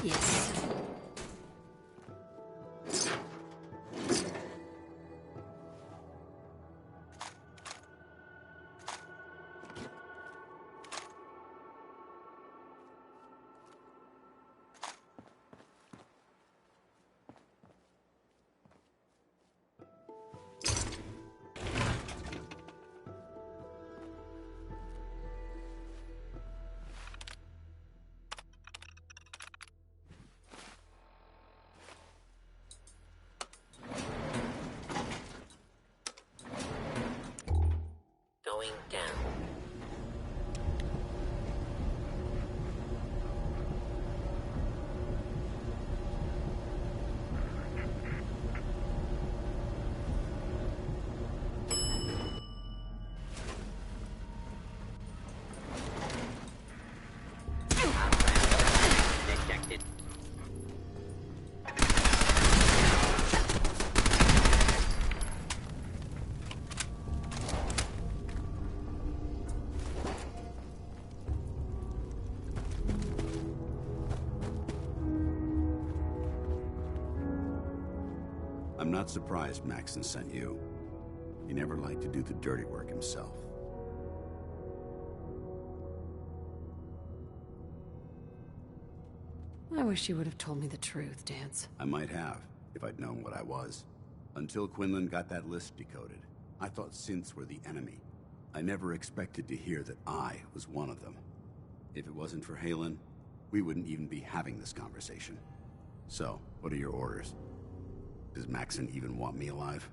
Yes. Going down. Detected. I'm not surprised Maxon sent you. He never liked to do the dirty work himself. I wish you would have told me the truth, Dance. I might have, if I'd known what I was. Until Quinlan got that list decoded, I thought synths were the enemy. I never expected to hear that I was one of them. If it wasn't for Halen, we wouldn't even be having this conversation. So, what are your orders? Does Maxon even want me alive?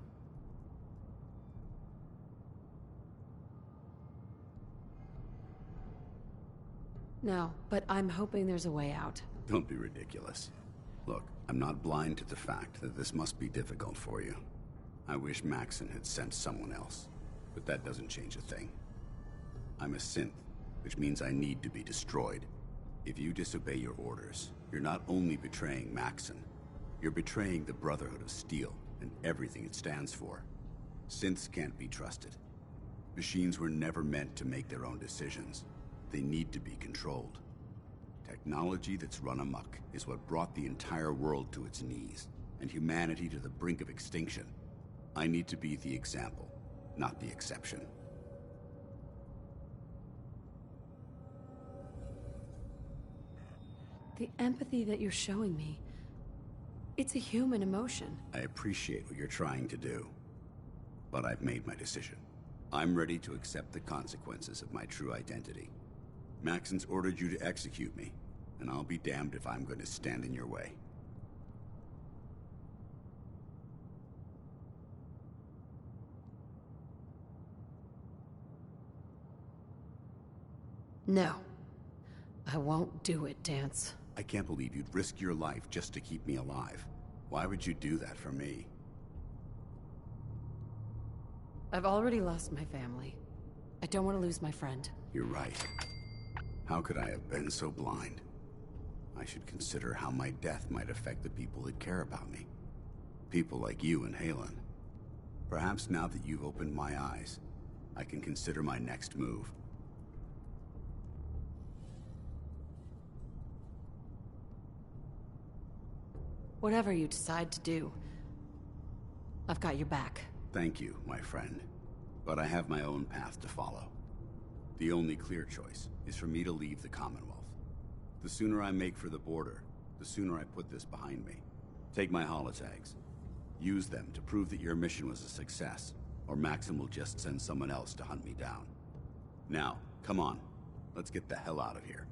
No, but I'm hoping there's a way out. Don't be ridiculous. Look, I'm not blind to the fact that this must be difficult for you. I wish Maxon had sent someone else, but that doesn't change a thing. I'm a synth, which means I need to be destroyed. If you disobey your orders, you're not only betraying Maxon, you're betraying the Brotherhood of Steel and everything it stands for. Synths can't be trusted. Machines were never meant to make their own decisions. They need to be controlled. Technology that's run amok is what brought the entire world to its knees, and humanity to the brink of extinction. I need to be the example, not the exception. The empathy that you're showing me, it's a human emotion. I appreciate what you're trying to do, but I've made my decision. I'm ready to accept the consequences of my true identity. Maxon's ordered you to execute me, and I'll be damned if I'm going to stand in your way. No. I won't do it, Dance. I can't believe you'd risk your life just to keep me alive. Why would you do that for me? I've already lost my family. I don't want to lose my friend. You're right. How could I have been so blind? I should consider how my death might affect the people that care about me. People like you and Halen. Perhaps now that you've opened my eyes, I can consider my next move. Whatever you decide to do, I've got your back. Thank you, my friend. But I have my own path to follow. The only clear choice is for me to leave the Commonwealth. The sooner I make for the border, the sooner I put this behind me. Take my holotags. Use them to prove that your mission was a success, or Maxim will just send someone else to hunt me down. Now, come on. Let's get the hell out of here.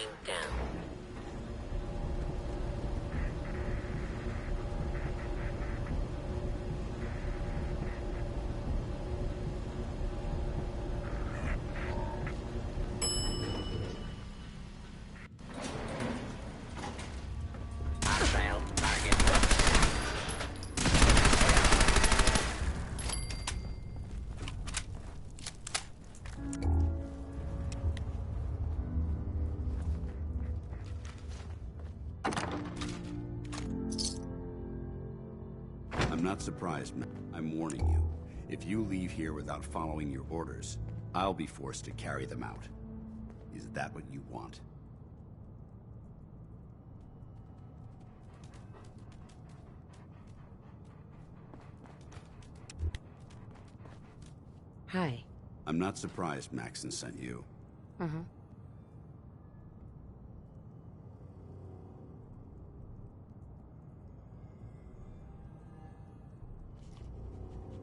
going down. Failed target. I'm not surprised, man. I'm warning you. If you leave here without following your orders, I'll be forced to carry them out. Is that what you want? Hi. I'm not surprised Maxon sent you. Uh-huh.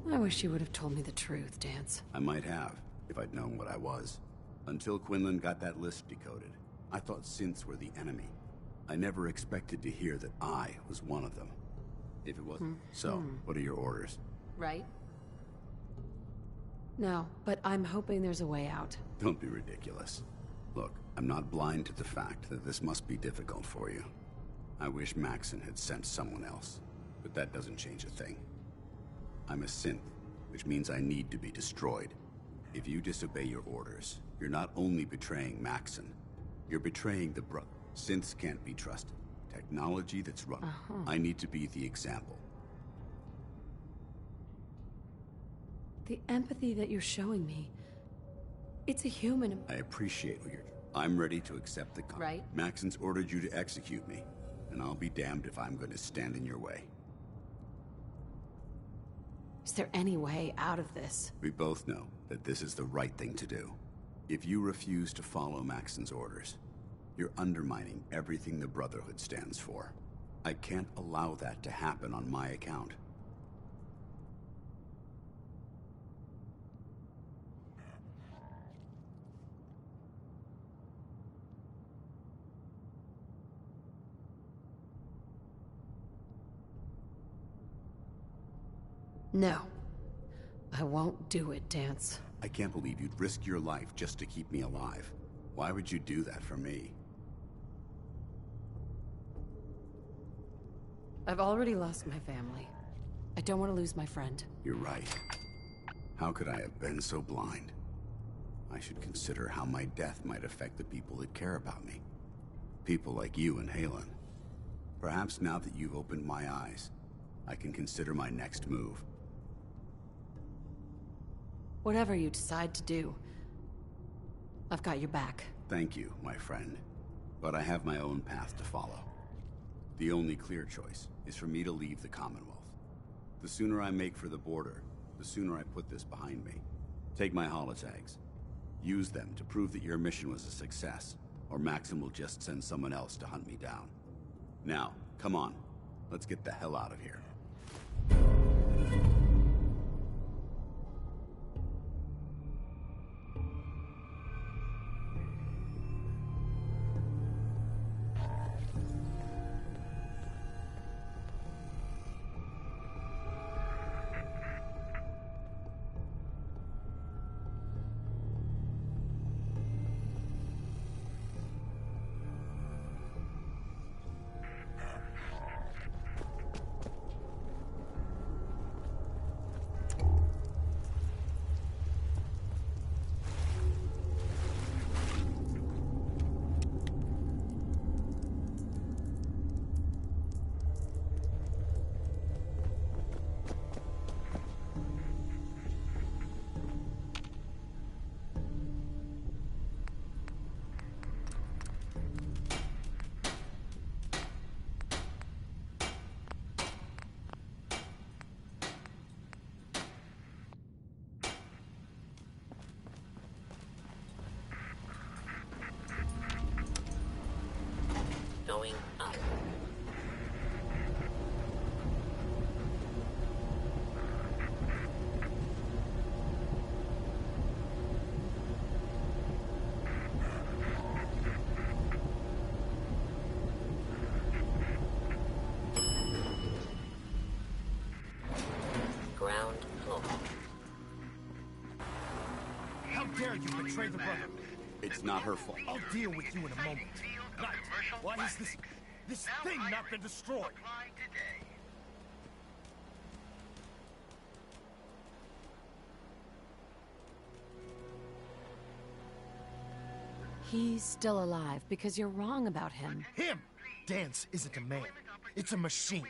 I wish you would have told me the truth, Dance. I might have, if I'd known what I was. Until Quinlan got that list decoded, I thought synths were the enemy. I never expected to hear that I was one of them. If it wasn't. So, what are your orders? Right? No, but I'm hoping there's a way out. Don't be ridiculous. Look, I'm not blind to the fact that this must be difficult for you. I wish Maxon had sent someone else, but that doesn't change a thing. I'm a synth, which means I need to be destroyed. If you disobey your orders, you're not only betraying Maxon, you're betraying the brother. Synths can't be trusted. Technology that's run. I need to be the example. The empathy that you're showing me, it's a human. I appreciate what you're... I'm ready to accept the Right. Maxon's ordered you to execute me, and I'll be damned if I'm going to stand in your way. Is there any way out of this? We both know that this is the right thing to do. If you refuse to follow Maxon's orders, you're undermining everything the Brotherhood stands for. I can't allow that to happen on my account. No. I won't do it, Dance. I can't believe you'd risk your life just to keep me alive. Why would you do that for me? I've already lost my family. I don't want to lose my friend. You're right. How could I have been so blind? I should consider how my death might affect the people that care about me. People like you and Halen. Perhaps now that you've opened my eyes, I can consider my next move. Whatever you decide to do, I've got your back. Thank you, my friend. But I have my own path to follow. The only clear choice is for me to leave the Commonwealth. The sooner I make for the border, the sooner I put this behind me. Take my holotags. Use them to prove that your mission was a success, or Maxon will just send someone else to hunt me down. Now, come on. Let's get the hell out of here. betray the Brotherhood. It's not her fault. I'll deal with you in a moment. Knight, why has this thing not been destroyed? He's still alive because you're wrong about him. Him! Dance isn't a man. It's a machine.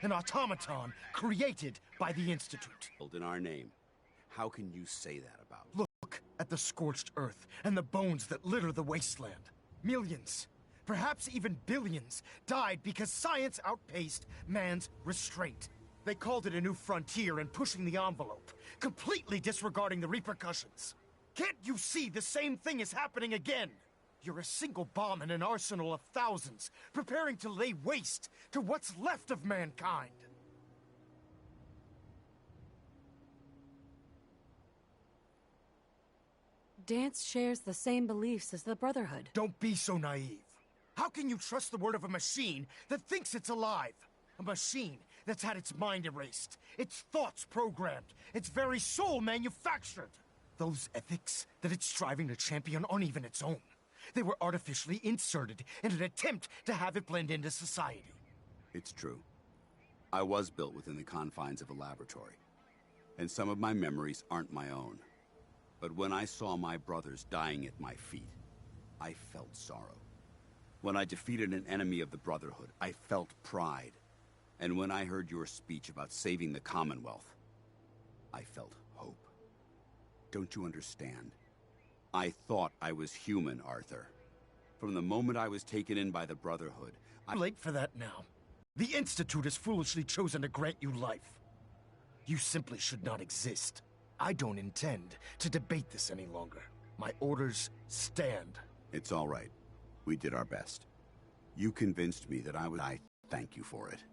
An automaton created by the Institute. In our name. How can you say that about? Look at the scorched earth and the bones that litter the wasteland. Millions, perhaps even billions, died because science outpaced man's restraint. They called it a new frontier and pushing the envelope, completely disregarding the repercussions. Can't you see the same thing is happening again? You're a single bomb in an arsenal of thousands, preparing to lay waste to what's left of mankind. Dance shares the same beliefs as the Brotherhood. Don't be so naive. How can you trust the word of a machine that thinks it's alive? A machine that's had its mind erased, its thoughts programmed, its very soul manufactured. Those ethics that it's striving to champion aren't even its own. They were artificially inserted in an attempt to have it blend into society. It's true. I was built within the confines of a laboratory, and some of my memories aren't my own. But when I saw my brothers dying at my feet, I felt sorrow. When I defeated an enemy of the Brotherhood, I felt pride. And when I heard your speech about saving the Commonwealth, I felt hope. Don't you understand? I thought I was human, Arthur. From the moment I was taken in by the Brotherhood, I'm late for that now. The Institute has foolishly chosen to grant you life. You simply should not exist. I don't intend to debate this any longer. My orders stand. It's all right. We did our best. You convinced me that I thank you for it.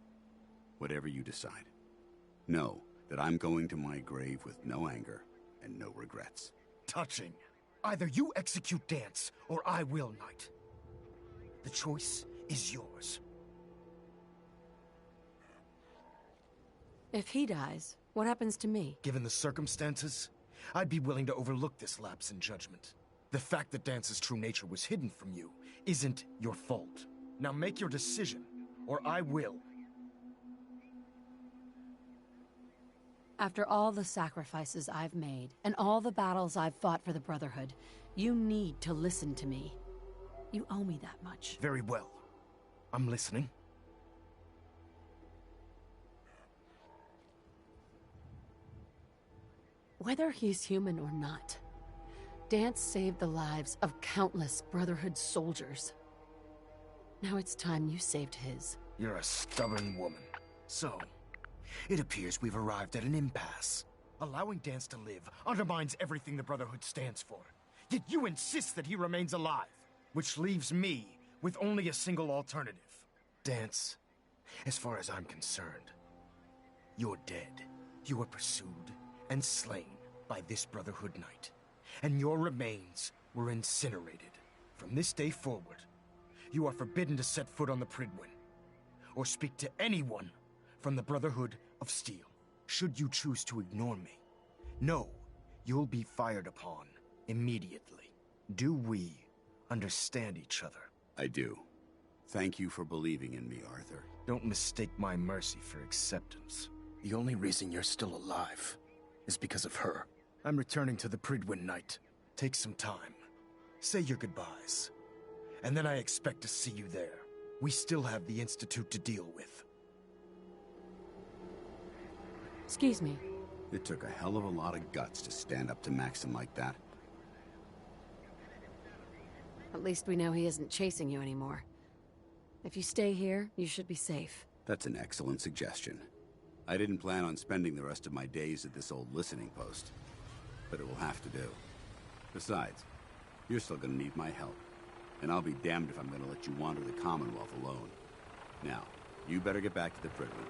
Whatever you decide. Know that I'm going to my grave with no anger and no regrets. Touching. Either you execute Dance, or I will, Knight. The choice is yours. If he dies, what happens to me? Given the circumstances, I'd be willing to overlook this lapse in judgment. The fact that Dance's true nature was hidden from you isn't your fault. Now make your decision, or I will. After all the sacrifices I've made, and all the battles I've fought for the Brotherhood, you need to listen to me. You owe me that much. Very well. I'm listening. Whether he's human or not, Dance saved the lives of countless Brotherhood soldiers. Now it's time you saved his. You're a stubborn woman. So, it appears we've arrived at an impasse. Allowing Dance to live undermines everything the Brotherhood stands for. Yet you insist that he remains alive, which leaves me with only a single alternative. Dance, as far as I'm concerned, you're dead. You were pursued and slain by this Brotherhood Knight, and your remains were incinerated. From this day forward, you are forbidden to set foot on the Pridwin, or speak to anyone from the Brotherhood of Steel. Should you choose to ignore me, know you'll be fired upon immediately. Do we understand each other? I do. Thank you for believing in me, Arthur. Don't mistake my mercy for acceptance. The only reason you're still alive is because of her. I'm returning to the Pridwin Knight. Take some time. Say your goodbyes. And then I expect to see you there. We still have the Institute to deal with. Excuse me. It took a hell of a lot of guts to stand up to Maxim like that. At least we know he isn't chasing you anymore. If you stay here, you should be safe. That's an excellent suggestion. I didn't plan on spending the rest of my days at this old listening post, but it will have to do. Besides, you're still gonna need my help, and I'll be damned if I'm gonna let you wander the Commonwealth alone. Now, you better get back to the Pridwin.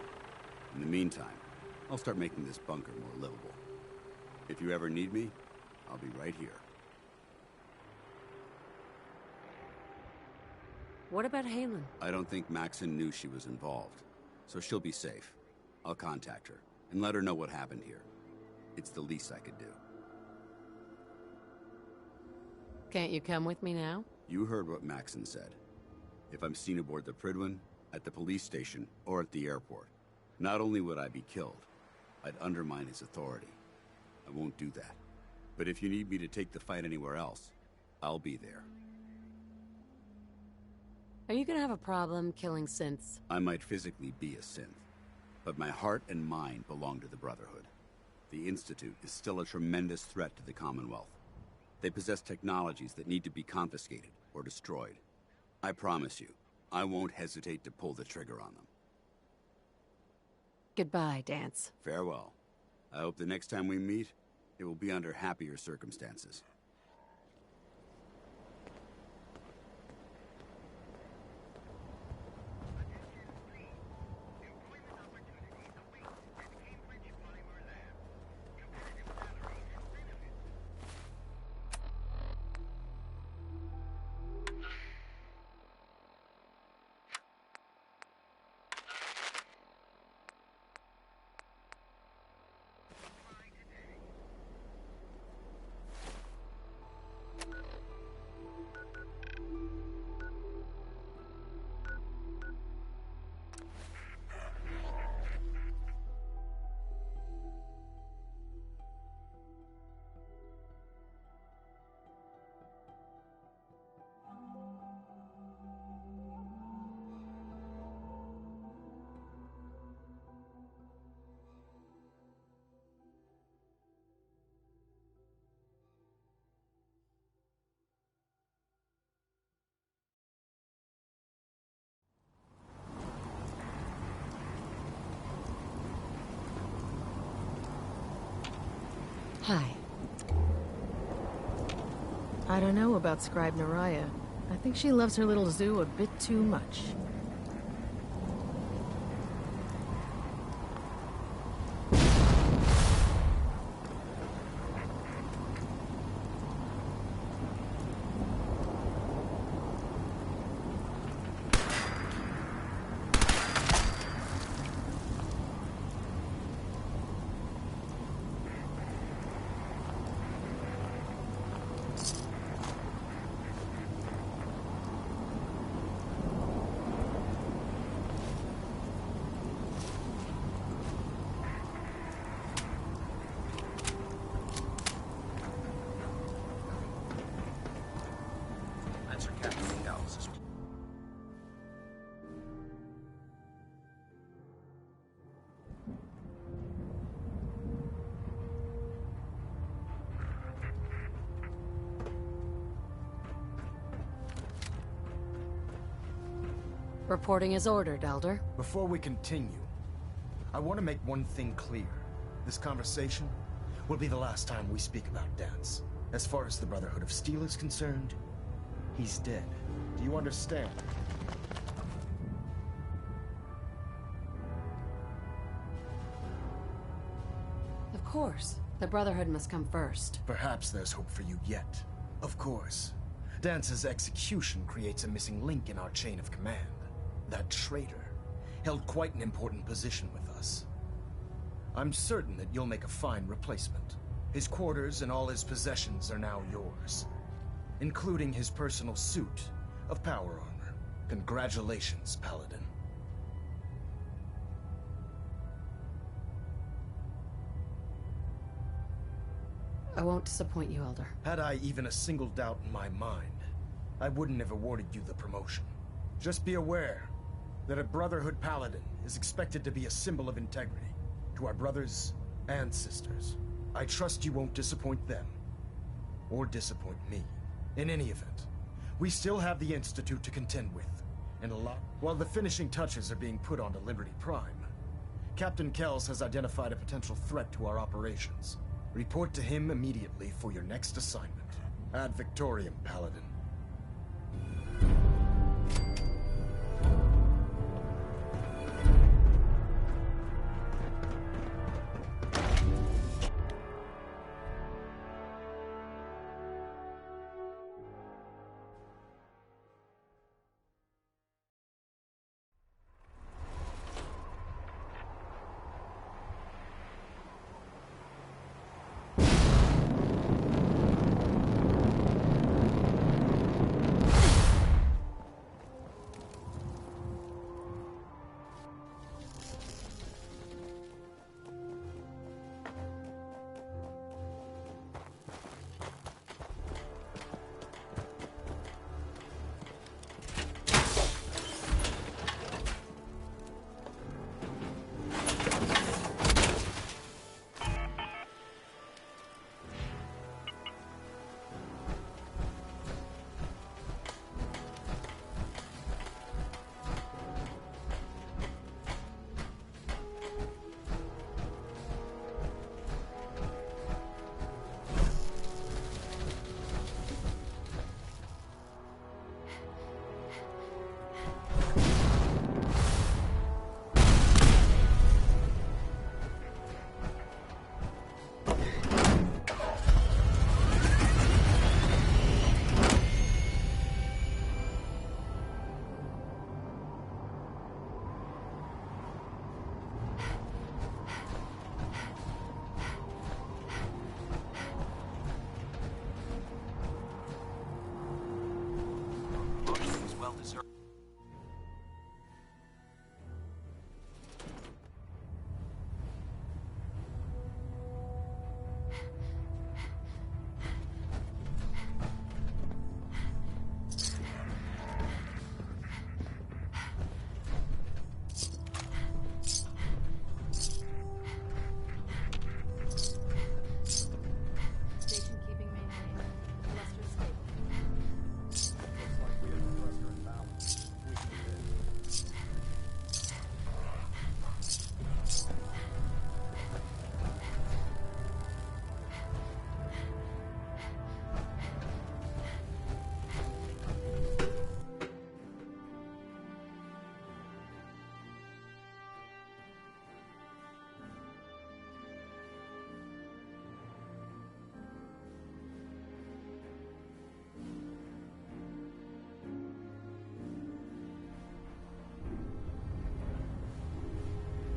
In the meantime, I'll start making this bunker more livable. If you ever need me, I'll be right here. What about Halen? I don't think Maxon knew she was involved, so she'll be safe. I'll contact her, and let her know what happened here. It's the least I could do. Can't you come with me now? You heard what Maxon said. If I'm seen aboard the Prydwen, at the police station, or at the airport, not only would I be killed, I'd undermine his authority. I won't do that. But if you need me to take the fight anywhere else, I'll be there. Are you gonna have a problem killing synths? I might physically be a synth, but my heart and mind belong to the Brotherhood. The Institute is still a tremendous threat to the Commonwealth. They possess technologies that need to be confiscated or destroyed. I promise you, I won't hesitate to pull the trigger on them. Goodbye, Dance. Farewell. I hope the next time we meet, it will be under happier circumstances. Hi. I don't know about Scribe Naraya. I think she loves her little zoo a bit too much. Answer Captain Kells. Reporting as ordered, Elder. Before we continue, I want to make one thing clear. This conversation will be the last time we speak about Dance. As far as the Brotherhood of Steel is concerned, he's dead. Do you understand? Of course. The Brotherhood must come first. Perhaps there's hope for you yet. Of course. Dance's execution creates a missing link in our chain of command. That traitor held quite an important position with us. I'm certain that you'll make a fine replacement. His quarters and all his possessions are now yours, including his personal suit of power armor. Congratulations, Paladin. I won't disappoint you, Elder. Had I even a single doubt in my mind, I wouldn't have awarded you the promotion. Just be aware that a Brotherhood Paladin is expected to be a symbol of integrity to our brothers and sisters. I trust you won't disappoint them, or disappoint me. In any event, we still have the Institute to contend with, and a lot. While the finishing touches are being put onto Liberty Prime, Captain Kells has identified a potential threat to our operations. Report to him immediately for your next assignment. Ad Victoriam, Paladin.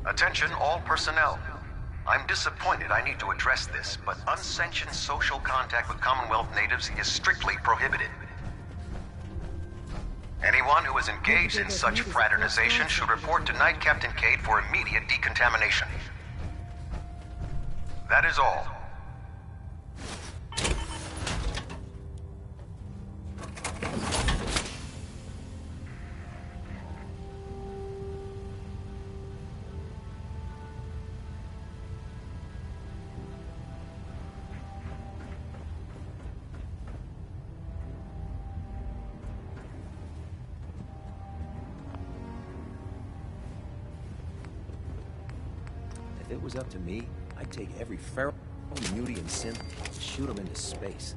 Attention all personnel. I'm disappointed I need to address this, but unsanctioned social contact with Commonwealth natives is strictly prohibited. Anyone who is engaged in such fraternization should report to Knight Captain Cade for immediate decontamination. That is all. If it was up to me, I'd take every feral, mutie, and synth and shoot them into space.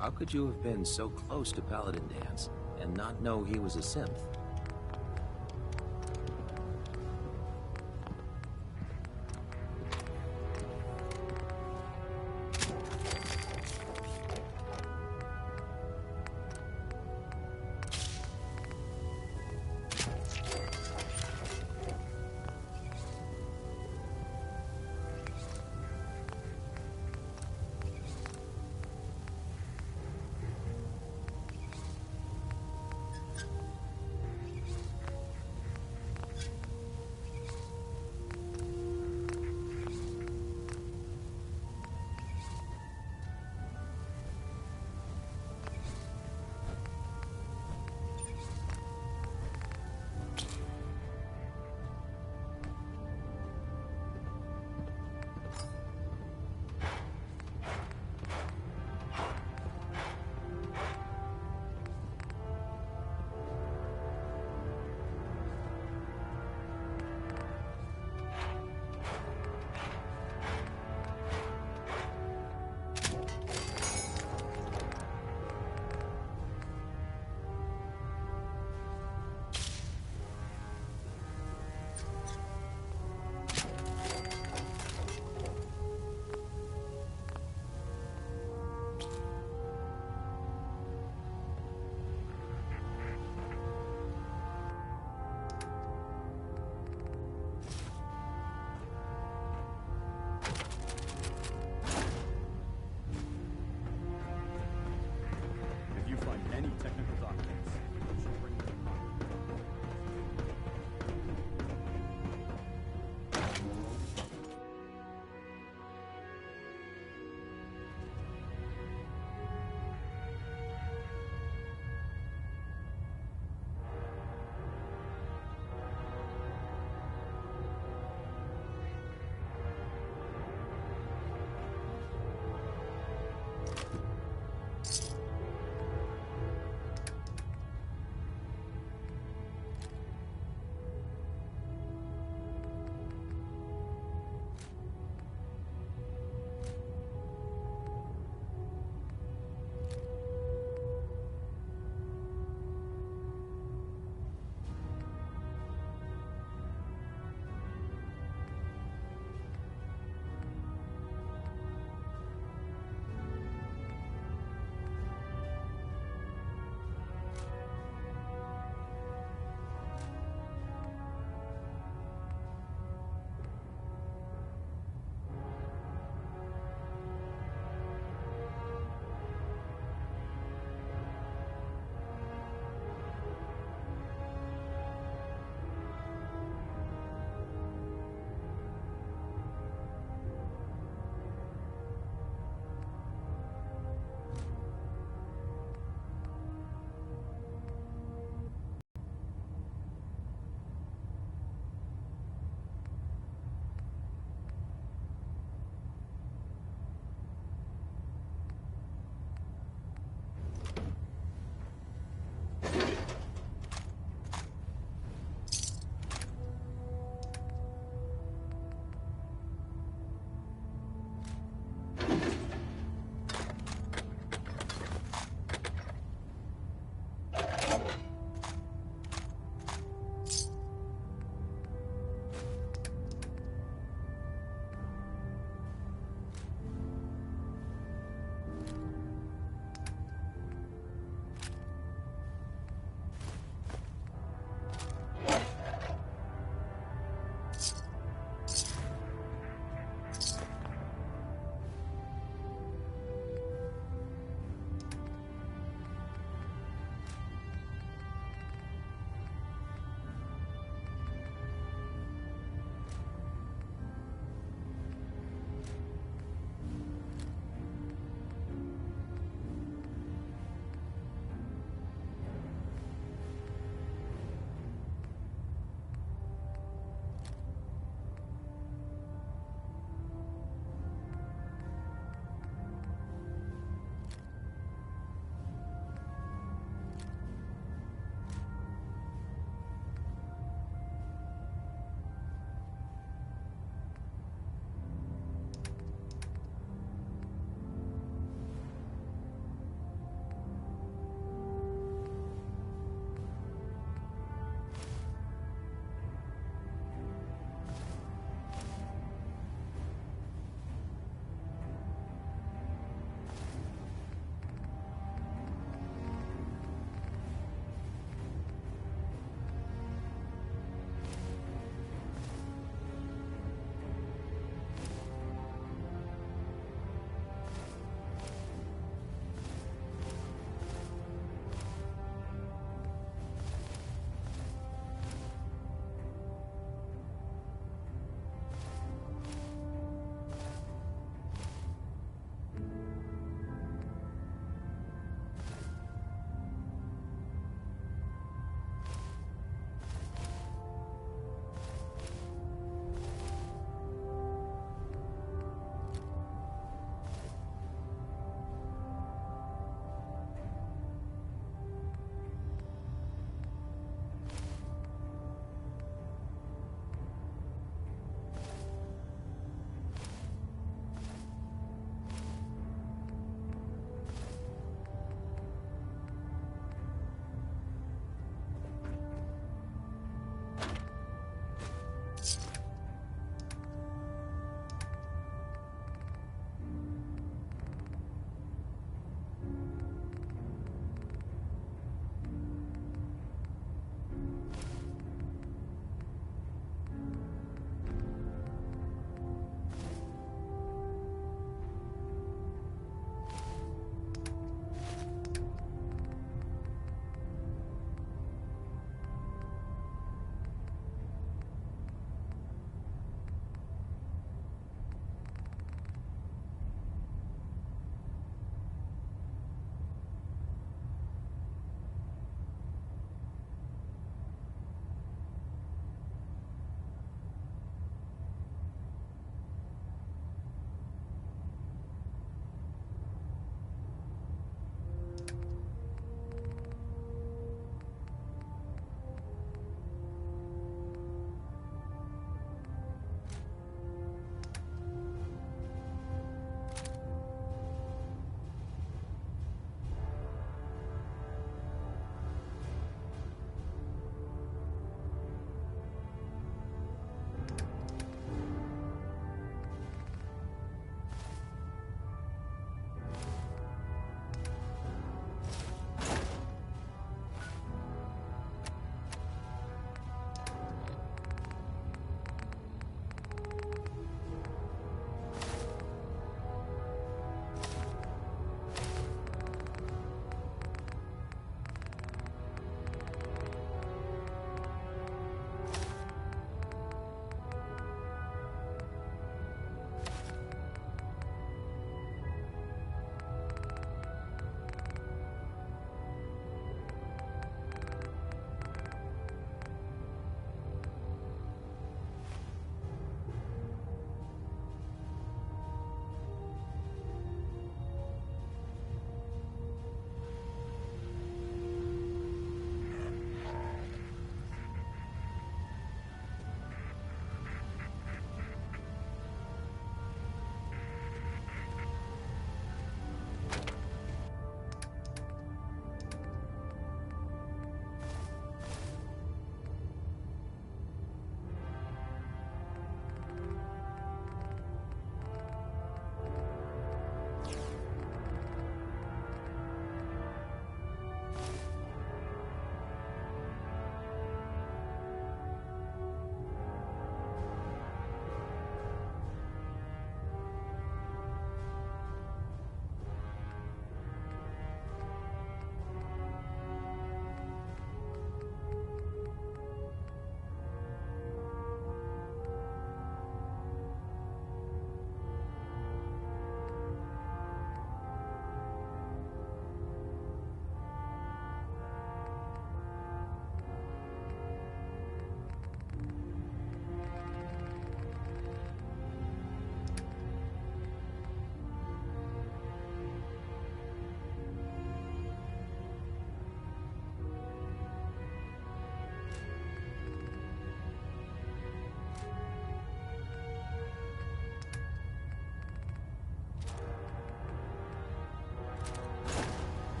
How could you have been so close to Paladin Dance and not know he was a synth?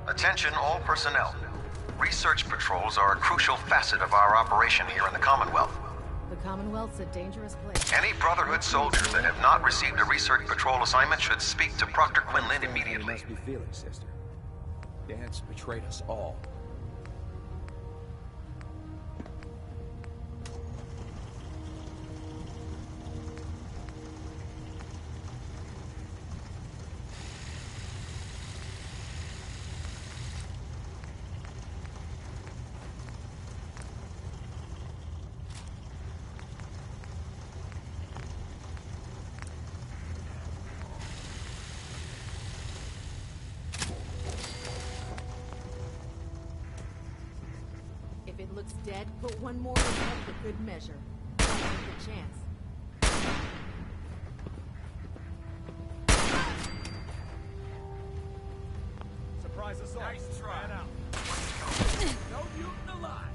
Attention all personnel. Research patrols are a crucial facet of our operation here in the Commonwealth. The Commonwealth's a dangerous place. Any Brotherhood soldiers that have not received a research patrol assignment should speak to Proctor Quinlan immediately. You must be feeling, sister. Dance betrayed us all. If it looks dead, put one more in it for good measure. Don't take a chance. Surprise us all. Nice try. Man out. No mutant alive.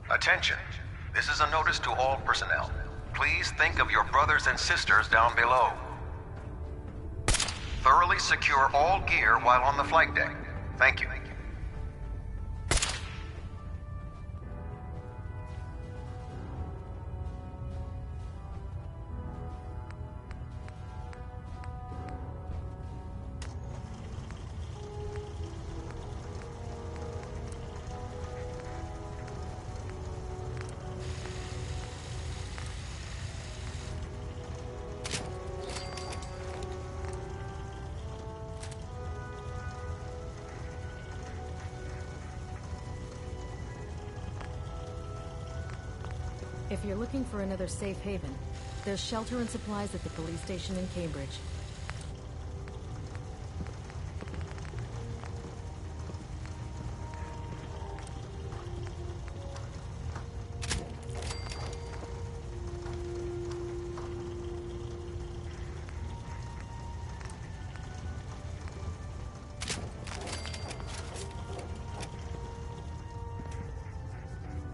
Attention. This is a notice to all personnel. Please think of your brothers and sisters down below. Thoroughly secure all gear while on the flight deck. Thank you. If you're looking for another safe haven, there's shelter and supplies at the police station in Cambridge.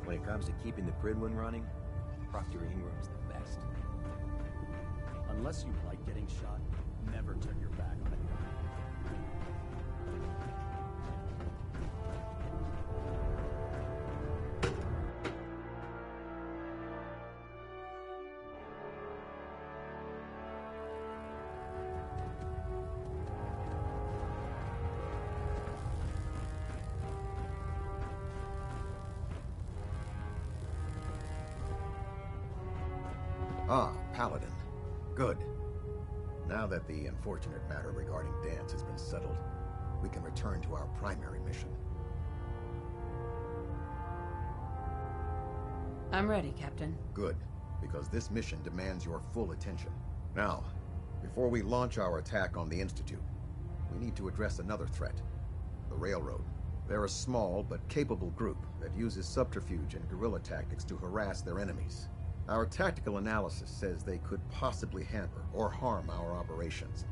When it comes to keeping the Pridwin running, Proctor Ingram's the best. Unless you like getting shot, never turn your back on it. Ah, Paladin. Good. Now that the unfortunate matter regarding Dance has been settled, we can return to our primary mission. I'm ready, Captain. Good, because this mission demands your full attention. Now, before we launch our attack on the Institute, we need to address another threat. The Railroad. They're a small but capable group that uses subterfuge and guerrilla tactics to harass their enemies. Our tactical analysis says they could possibly hamper or harm our operations,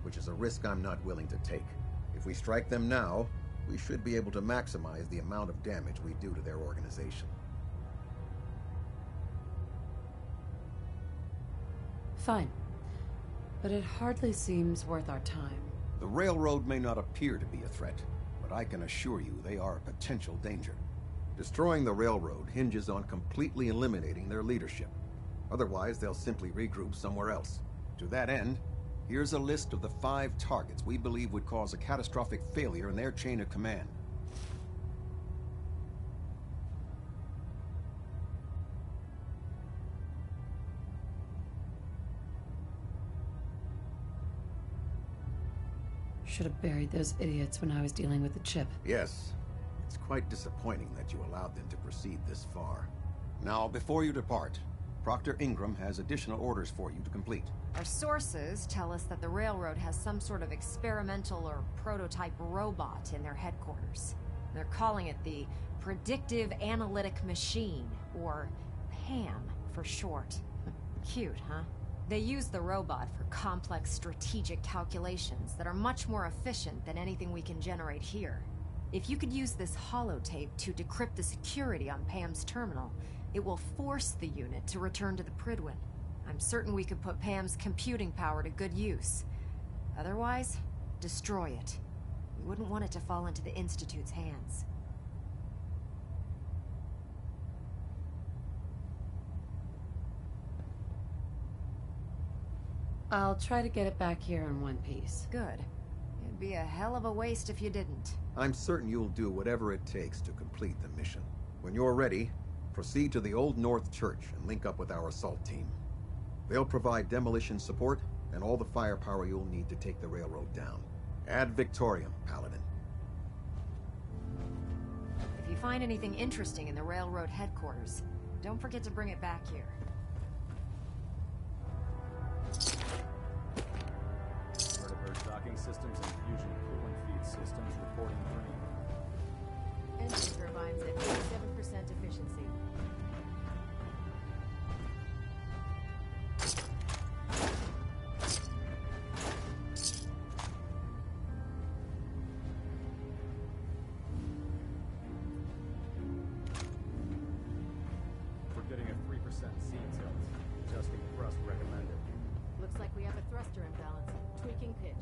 which is a risk I'm not willing to take. If we strike them now, we should be able to maximize the amount of damage we do to their organization. Fine. But it hardly seems worth our time. The Railroad may not appear to be a threat, but I can assure you they are a potential danger. Destroying the Railroad hinges on completely eliminating their leadership. Otherwise, they'll simply regroup somewhere else. To that end, here's a list of the 5 targets we believe would cause a catastrophic failure in their chain of command. Should have buried those idiots when I was dealing with the chip. Yes. It's quite disappointing that you allowed them to proceed this far. Now, before you depart, Proctor Ingram has additional orders for you to complete. Our sources tell us that the Railroad has some sort of experimental or prototype robot in their headquarters. They're calling it the Predictive Analytic Machine, or PAM for short. Cute, huh? They use the robot for complex strategic calculations that are much more efficient than anything we can generate here. If you could use this holotape to decrypt the security on Pam's terminal, it will force the unit to return to the Prydwen. I'm certain we could put Pam's computing power to good use. Otherwise, destroy it. We wouldn't want it to fall into the Institute's hands. I'll try to get it back here in one piece. Good. It'd be a hell of a waste if you didn't. I'm certain you'll do whatever it takes to complete the mission. When you're ready, proceed to the Old North Church and link up with our assault team. They'll provide demolition support and all the firepower you'll need to take the railroad down. Ad Victoriam, Paladin. If you find anything interesting in the Railroad headquarters, don't forget to bring it back here. Vertibird docking systems and fusion coolant feed systems reporting green. Engine turbines at 87% efficiency. We're getting a 3% seat tilt. Adjusting thrust recommended. Looks like we have a thruster imbalance. Tweaking pitch.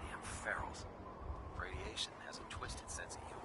Damn ferals. Radiation has a twisted sense of humor.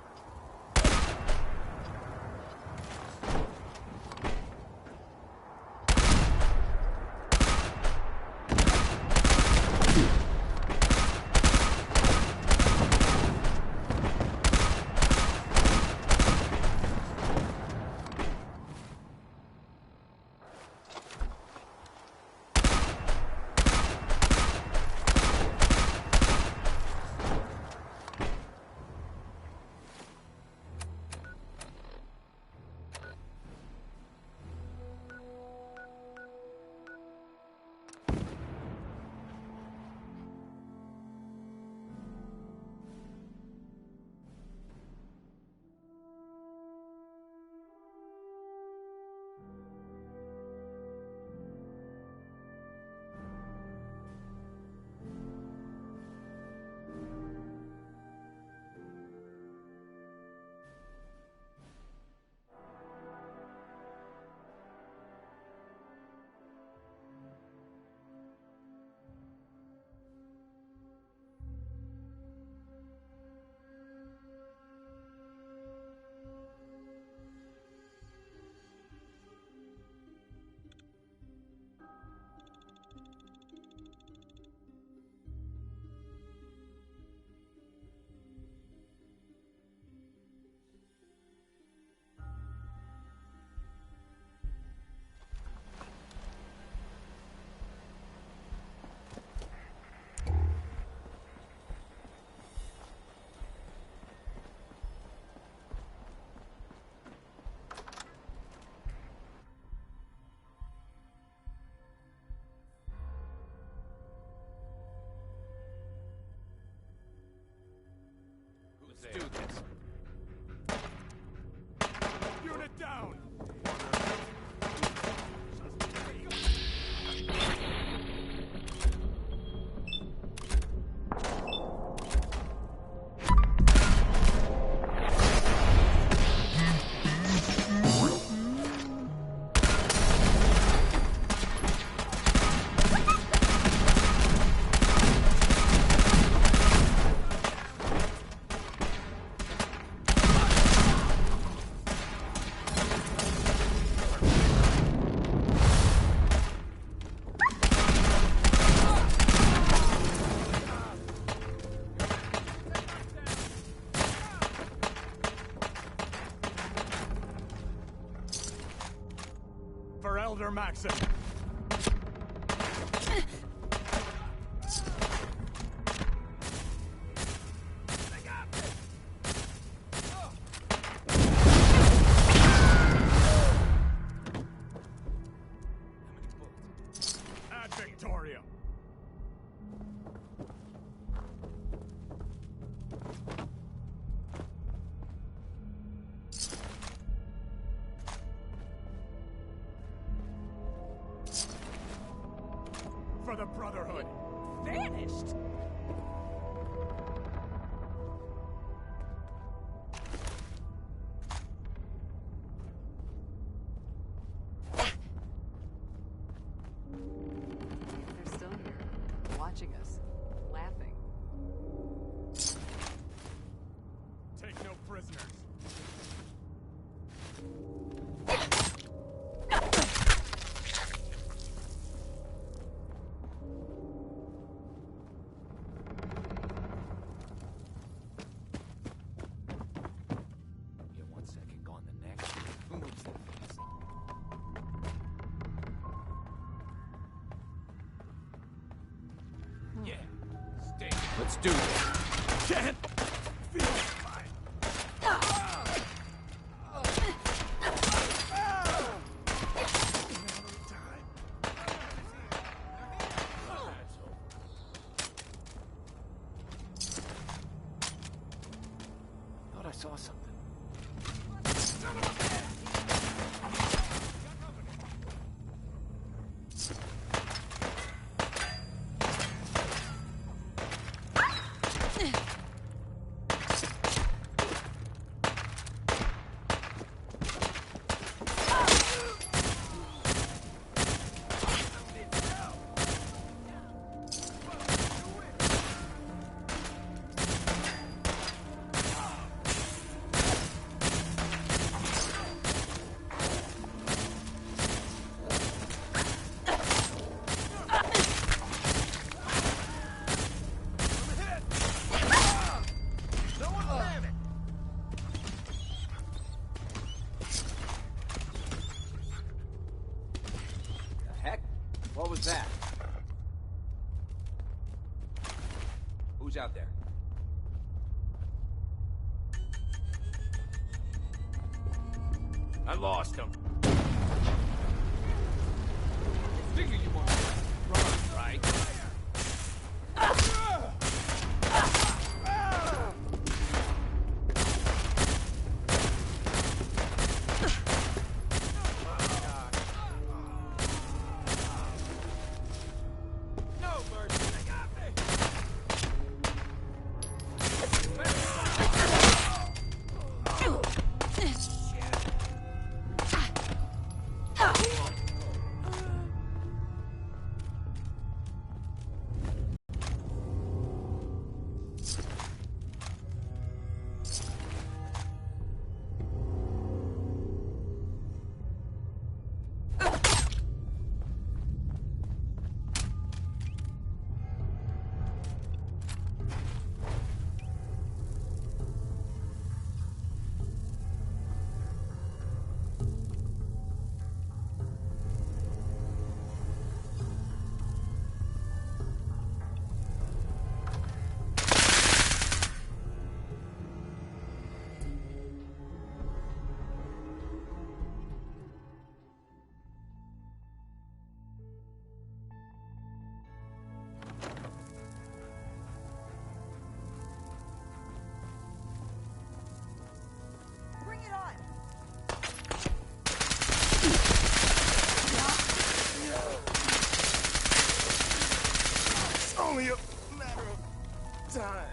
Elder Maxim! Ad Victoriam! For the Brotherhood! Vanished! They're still here, watching us, laughing. Take no prisoners. Here one second, gone the next. Who moves that fast? Yeah, stay. Let's do this. Can't feel fine. Thought I saw something. What was that? Who's out there? I lost him. Figure you want to run, right? Bring it on! It's only a matter of time.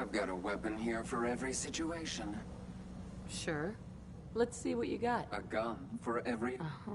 I've got a weapon here for every situation. Sure. Let's see what you got. A gun for every... Uh-huh.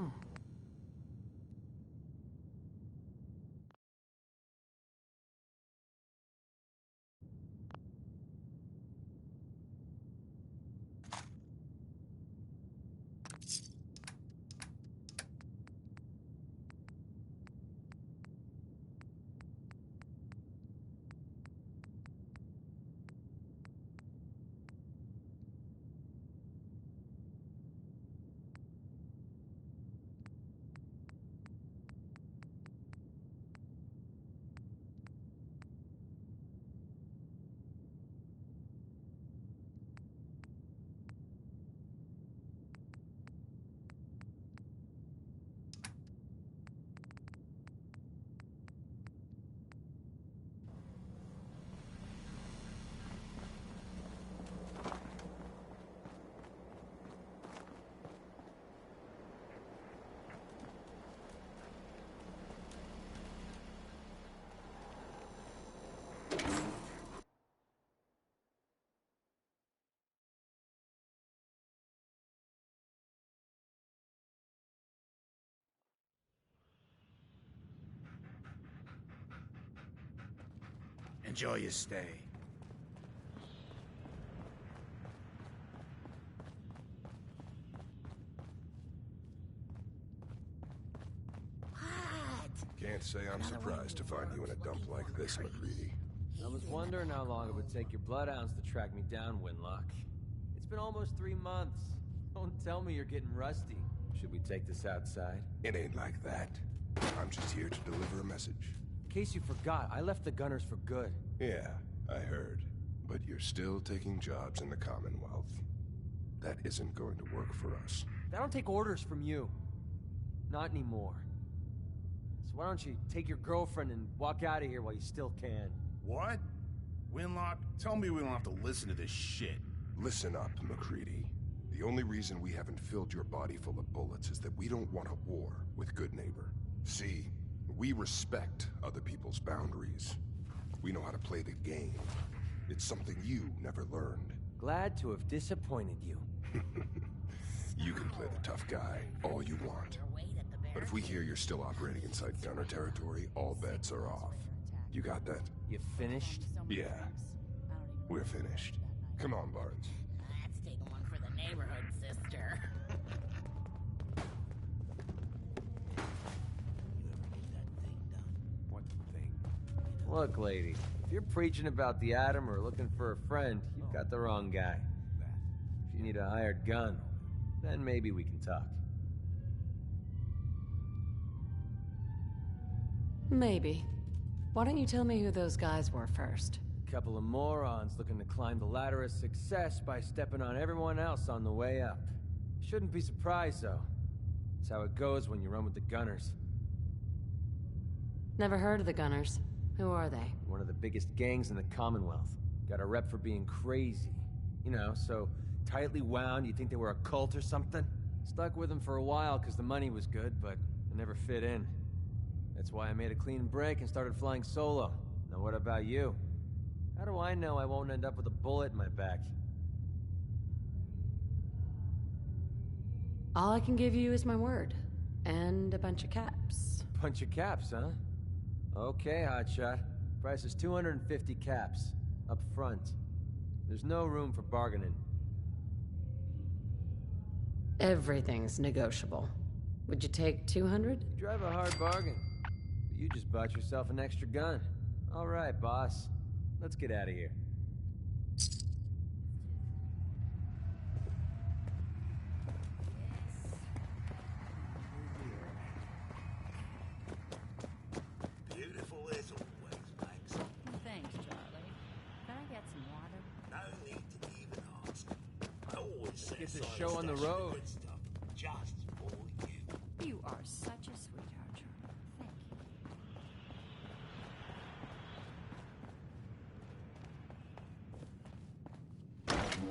Enjoy your stay. Can't say I'm surprised to find you in a dump like this, McCready. I was wondering how long it would take your bloodhounds to track me down, Winlock. It's been almost 3 months. Don't tell me you're getting rusty. Should we take this outside? It ain't like that. I'm just here to deliver a message. In case you forgot, I left the Gunners for good. Yeah, I heard. But you're still taking jobs in the Commonwealth. That isn't going to work for us. I don't take orders from you. Not anymore. So why don't you take your girlfriend and walk out of here while you still can? What? Winlock, tell me we don't have to listen to this shit. Listen up, McCready. The only reason we haven't filled your body full of bullets is that we don't want a war with Good Neighbor. See, we respect other people's boundaries. We know how to play the game. It's something you never learned. Glad to have disappointed you. You can play the tough guy all you want. But if we hear you're still operating inside Gunner territory, all bets are off. You got that? You finished? Yeah. We're finished. Come on, Barnes. Let's take one for the neighborhood, sister. What thing? Look, lady, if you're preaching about the atom or looking for a friend, you've got the wrong guy. If you need a hired gun, then maybe we can talk. Maybe. Why don't you tell me who those guys were first? Couple of morons looking to climb the ladder of success by stepping on everyone else on the way up. Shouldn't be surprised, though. It's how it goes when you run with the Gunners. Never heard of the Gunners. Who are they? One of the biggest gangs in the Commonwealth. Got a rep for being crazy. You know, so tightly wound you'd think they were a cult or something. Stuck with them for a while because the money was good, but it never fit in. That's why I made a clean break and started flying solo. Now what about you? How do I know I won't end up with a bullet in my back? All I can give you is my word. And a bunch of caps. Bunch of caps, huh? Okay, hotshot. Price is 250 caps. Up front. There's no room for bargaining. Everything's negotiable. Would you take 200? You drive a hard bargain. But you just bought yourself an extra gun. All right, boss. Let's get out of here. Beautiful as always, Max. Thanks, Charlie. Can I get some water? No need to even ask. I always set Get the aside show on the stash of road. good stuff just for you. You are such a sweetheart, Charlie. Thank you.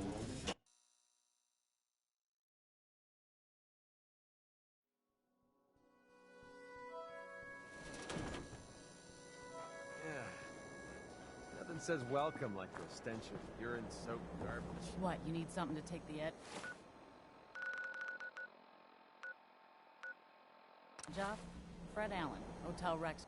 Yeah. Nothing says welcome like the stench of urine-soaked garbage. What, you need something to take the edge off? Fred Allen, Hotel Rex.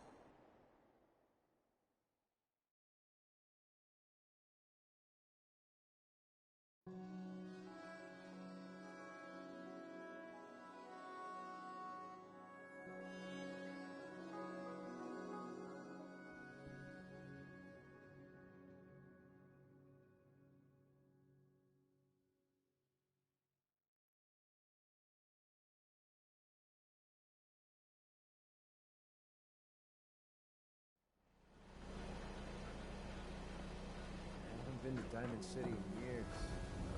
I haven't been to Diamond City in years.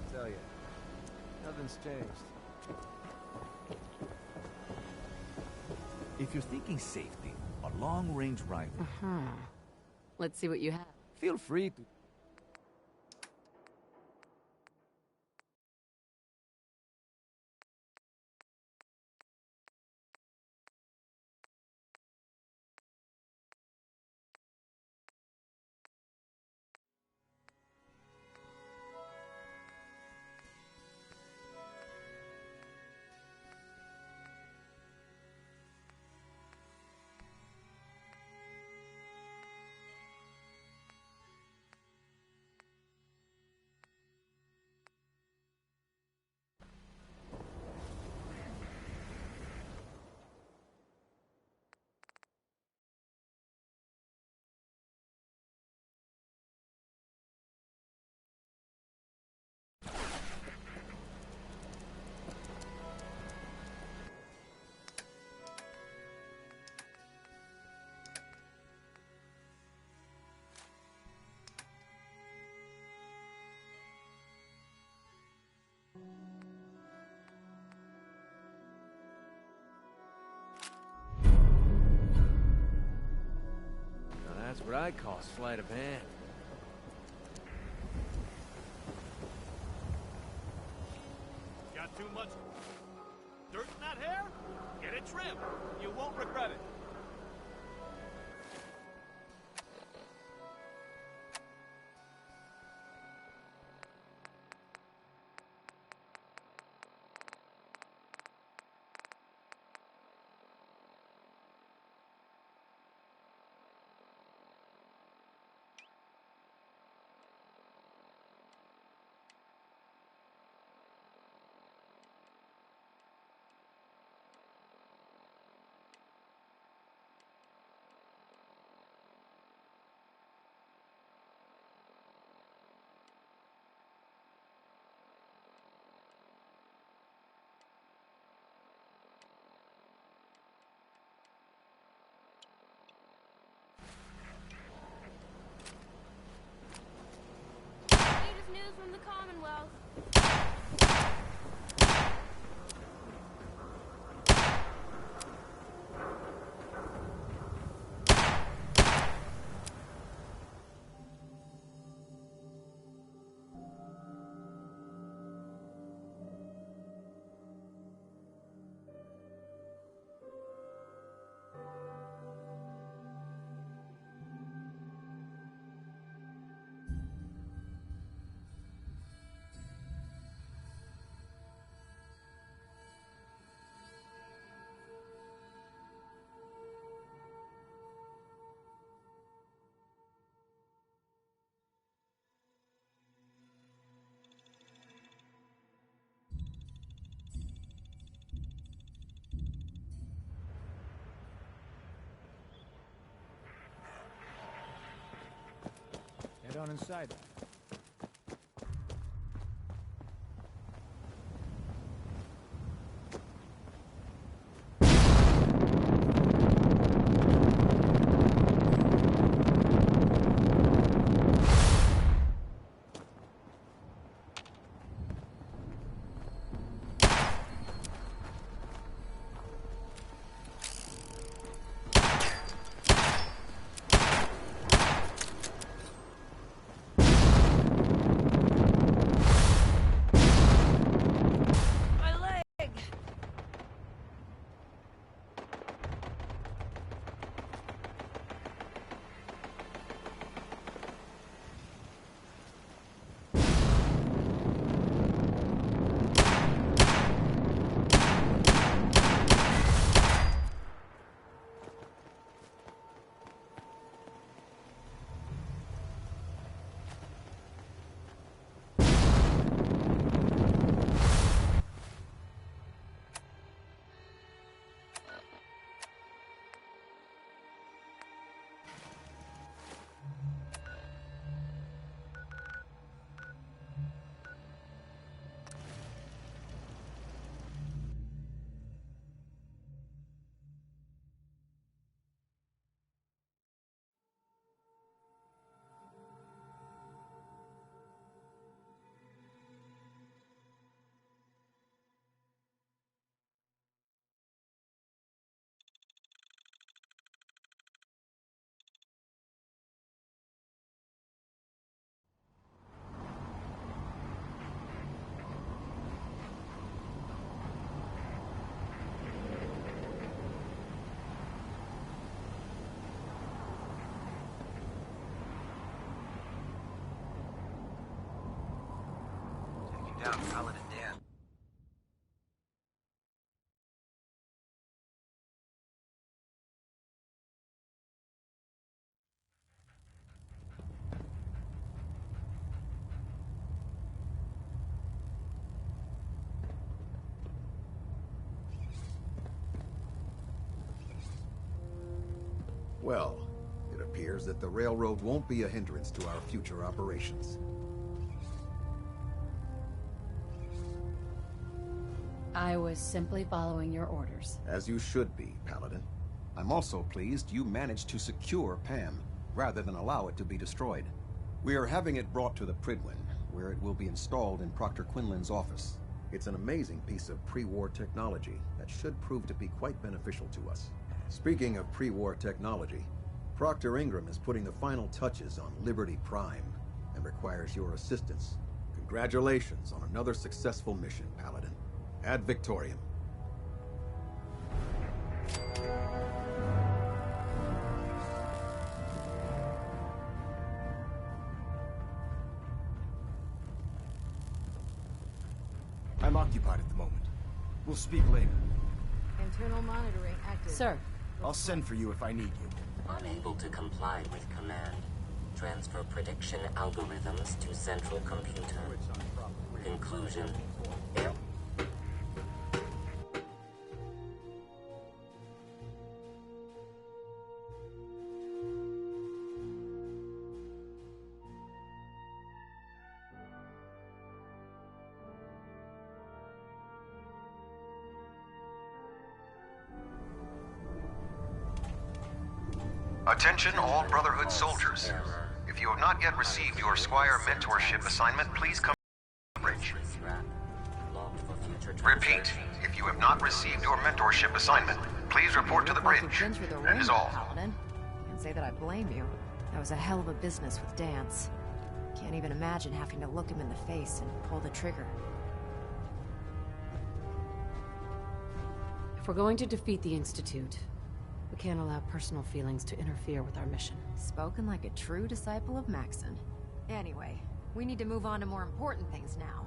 I'll tell you, nothing's changed. If you're thinking safety, a long-range rifle... Let's see what you have. Feel free to... Now that's what I call sleight of hand. Got too much dirt in that hair? Get it trimmed. You won't regret it. Latest news from the Commonwealth. Head on inside. out Paladin Dan. Well, it appears that the railroad won't be a hindrance to our future operations. I was simply following your orders. As you should be, Paladin. I'm also pleased you managed to secure Pam, rather than allow it to be destroyed. We are having it brought to the Pridwin, where it will be installed in Proctor Quinlan's office. It's an amazing piece of pre-war technology that should prove to be quite beneficial to us. Speaking of pre-war technology, Proctor Ingram is putting the final touches on Liberty Prime and requires your assistance. Congratulations on another successful mission, Paladin. Ad Victoriam. I'm occupied at the moment. We'll speak later. Internal monitoring active. Sir. I'll send for you if I need you. Unable to comply with command. Transfer prediction algorithms to central computer. Conclusion. Attention all Brotherhood soldiers. If you have not yet received your Squire mentorship assignment, please come to the bridge. Repeat, if you have not received your mentorship assignment, please report to the bridge. That is all. Paladin. Can't say that I blame you. That was a hell of a business with Dance. Can't even imagine having to look him in the face and pull the trigger. If we're going to defeat the Institute, we can't allow personal feelings to interfere with our mission. Spoken like a true disciple of Maxon. Anyway, we need to move on to more important things now.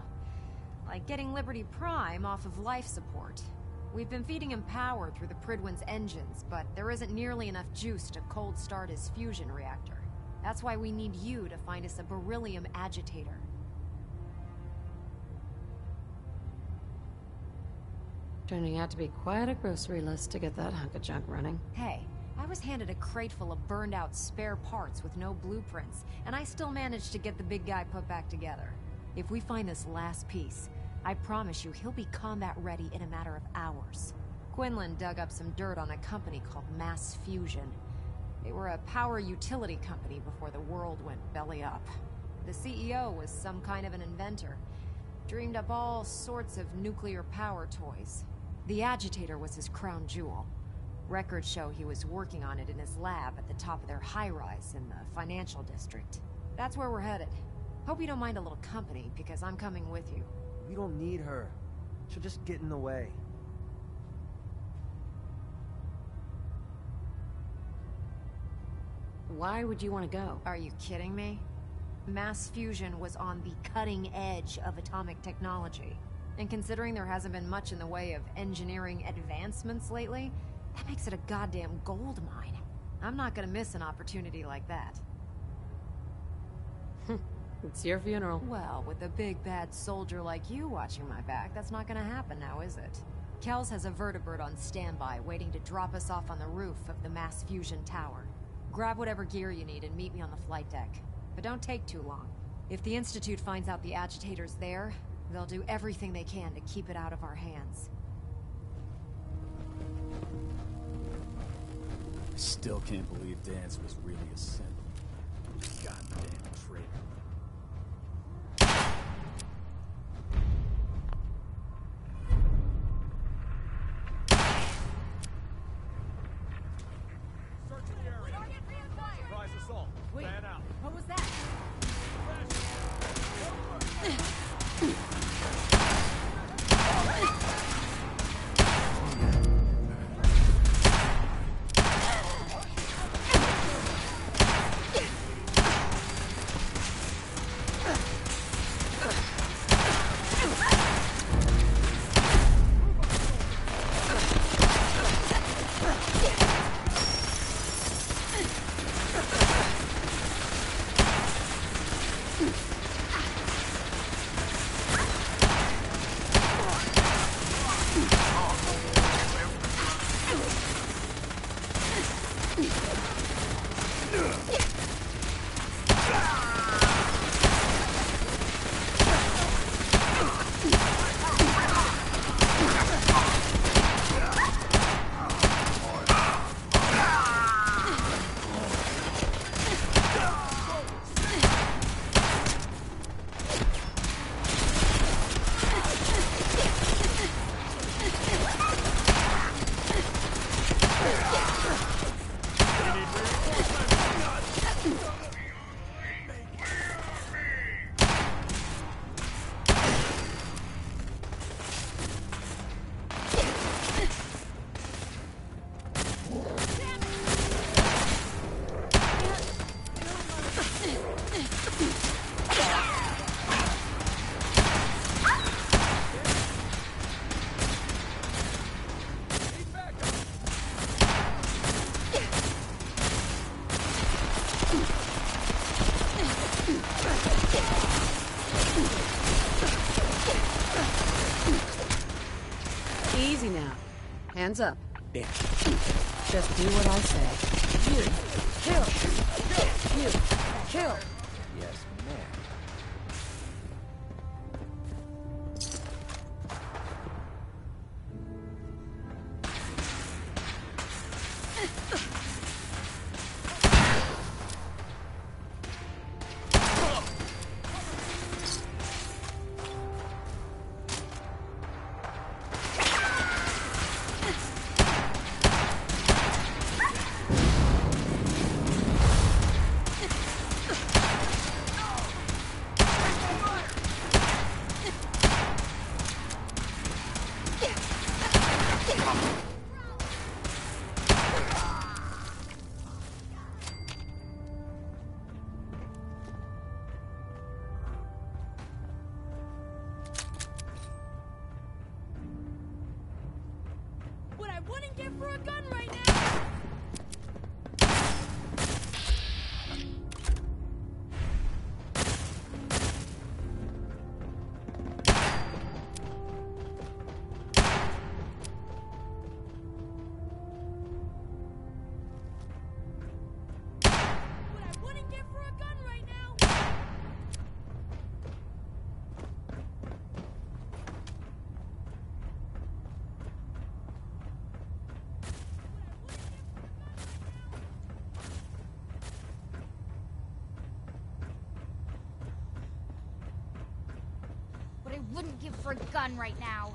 Like getting Liberty Prime off of life support. We've been feeding him power through the Pridwin's engines, but there isn't nearly enough juice to cold start his fusion reactor. That's why we need you to find us a beryllium agitator. Turning out to be quite a grocery list to get that hunk of junk running. Hey, I was handed a crate full of burned out spare parts with no blueprints, and I still managed to get the big guy put back together. If we find this last piece, I promise you he'll be combat ready in a matter of hours. Quinlan dug up some dirt on a company called Mass Fusion. They were a power utility company before the world went belly up. The CEO was some kind of an inventor. Dreamed up all sorts of nuclear power toys. The agitator was his crown jewel. Records show he was working on it in his lab at the top of their high-rise in the financial district. That's where we're headed. Hope you don't mind a little company, because I'm coming with you. We don't need her. She'll just get in the way. Why would you want to go? Are you kidding me? Mass fusion was on the cutting edge of atomic technology. And considering there hasn't been much in the way of engineering advancements lately, that makes it a goddamn gold mine. I'm not gonna miss an opportunity like that. It's your funeral. Well, with a big bad soldier like you watching my back, that's not gonna happen now, is it? Kells has a vertibird on standby, waiting to drop us off on the roof of the mass fusion tower. Grab whatever gear you need and meet me on the flight deck. But don't take too long. If the Institute finds out the agitator's there, they'll do everything they can to keep it out of our hands. I still can't believe Dance was really a simp. Goddamn traitor. Surprise assault. Wait, Fan out. what was that? Hands up. Damn. Just do what I say. You. Kill. You. Kill. Yes, ma'am. What I wouldn't give for a gun right now! What I wouldn't give for a gun right now! What I wouldn't give for a gun right now.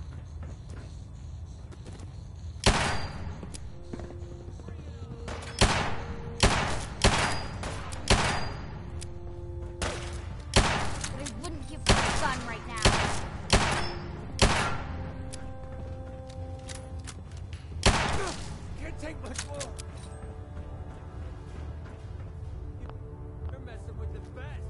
What I wouldn't give for a gun right now. Can't take much more. You're messing with the best.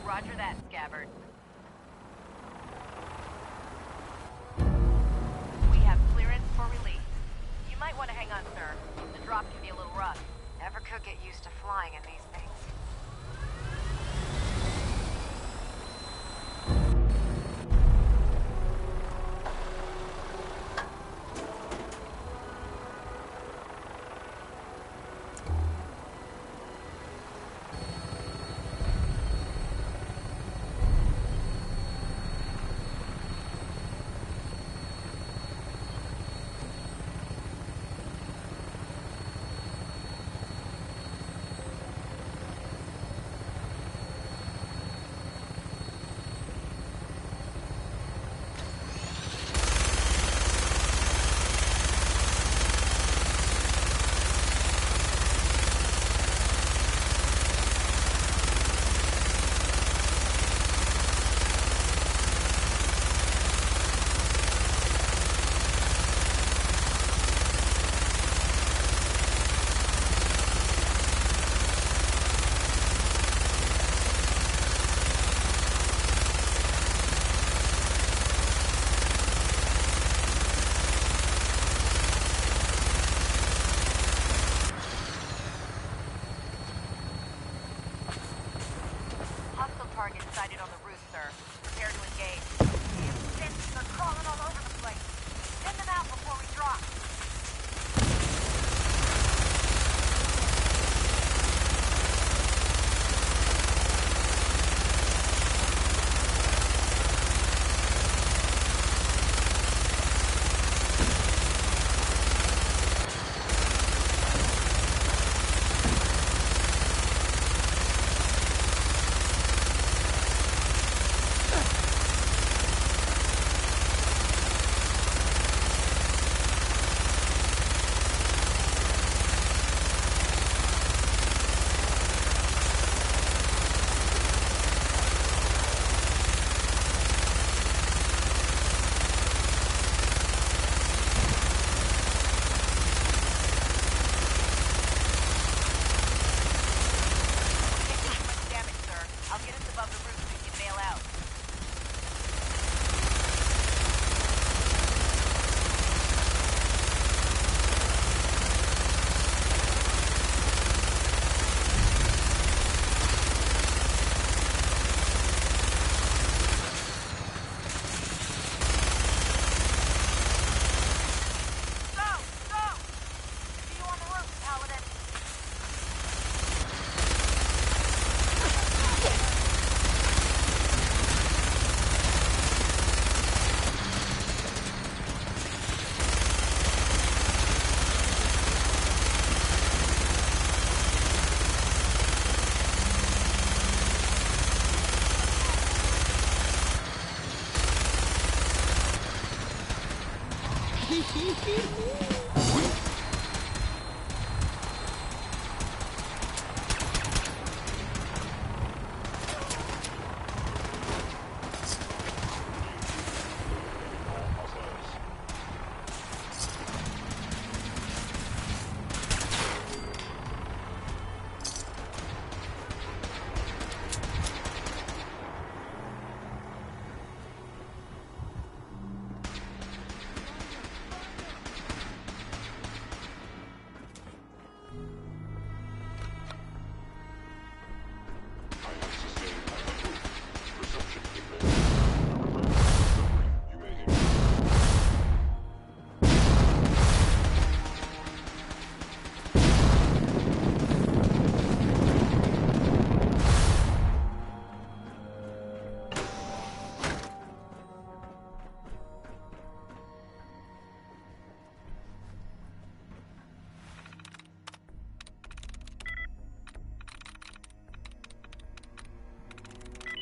Roger that, Scabbard. We have clearance for release. You might want to hang on, sir. The drop can be a little rough. Never could get used to flying in these things. sighted on the roof, sir. Prepare to engage. Damn fists are crawling all over the place. Send them out before we drop.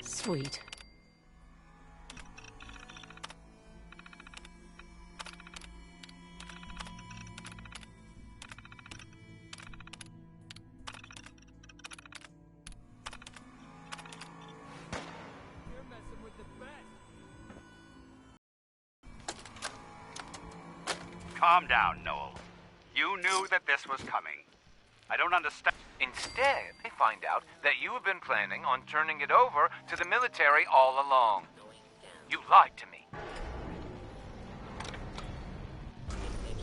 Sweet. Calm down, Noel. You knew that this was coming. I don't understand. Instead, I find out that you have been planning on turning it over to the military all along. You lied to me.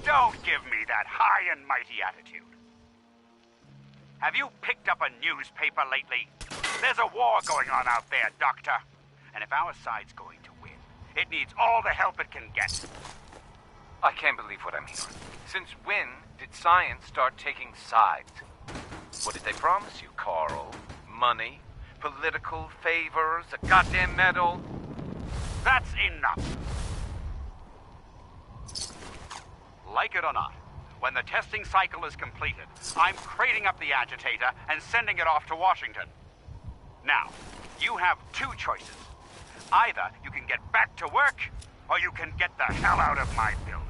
Don't give me that high and mighty attitude. Have you picked up a newspaper lately? There's a war going on out there, Doctor. And if our side's going to win, it needs all the help it can get. I can't believe what I'm hearing. Since when did science start taking sides? What did they promise you, Carl? Money? Political favors? A goddamn medal? That's enough. Like it or not, when the testing cycle is completed, I'm crating up the agitator and sending it off to Washington. Now, you have two choices. Either you can get back to work, or you can get the hell out of my building.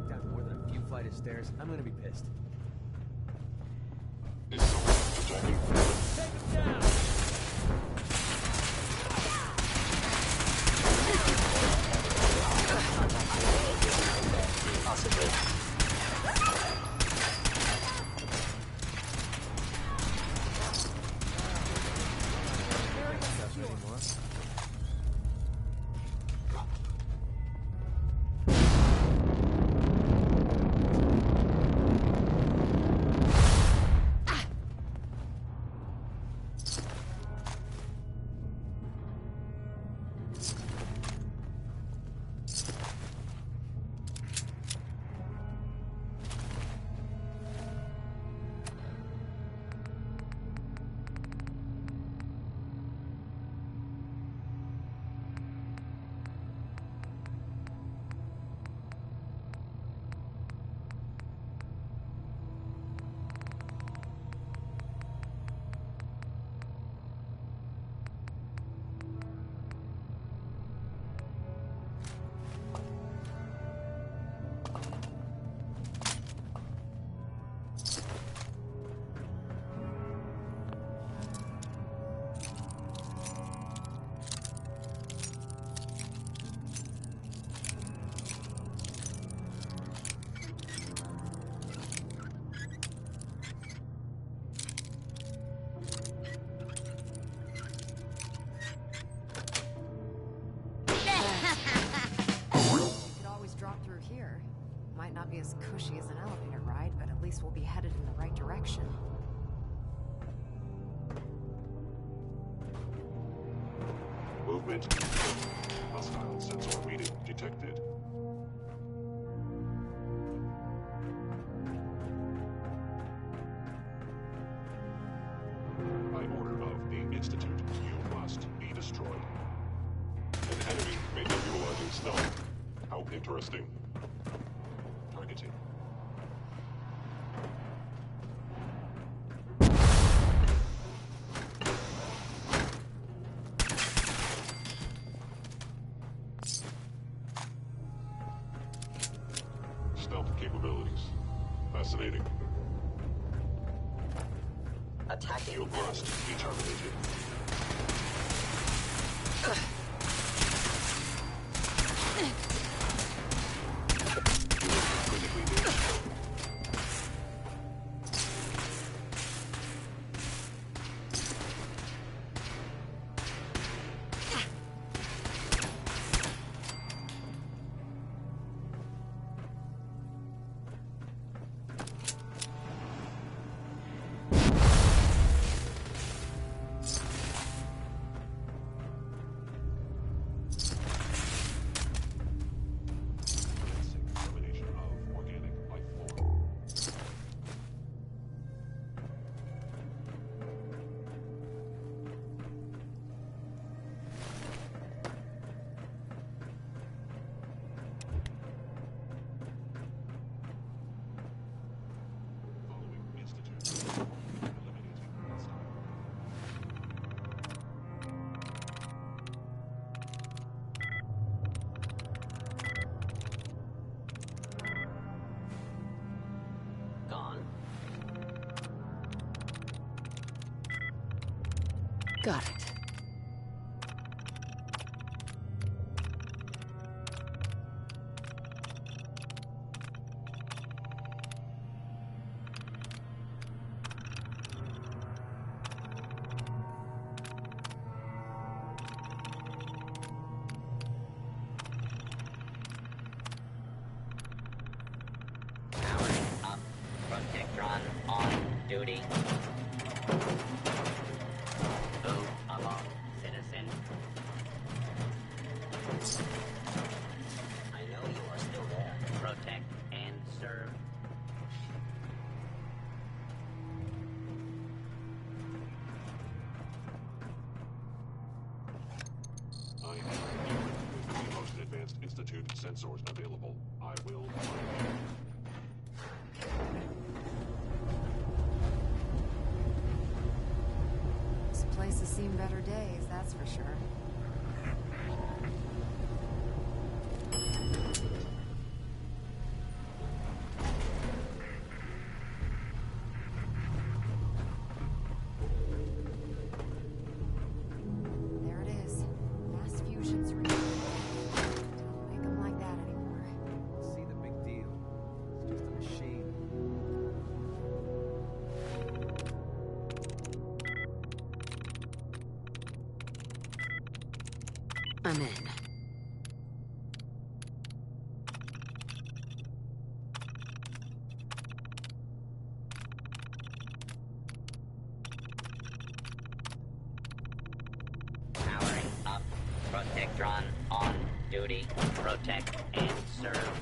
walk down more than a few flights of stairs, I'm gonna be pissed. Might not be as cushy as an elevator ride, but at least we'll be headed in the right direction. Movement. Hostile sensor reading detected. By order of the Institute, you must be destroyed. An enemy may be utilizing stealth. How interesting. Targeting. Stealth capabilities. Fascinating. Attacking. You must be terminated. Got it. Powering up. Protectron on duty. Move along, citizen. I know you are still there. Protect and serve. I am with the most advanced Institute sensors available. I will find you. This place has seen better days, that's for sure. vermin. Powering up. Protectron on duty. Protect and serve.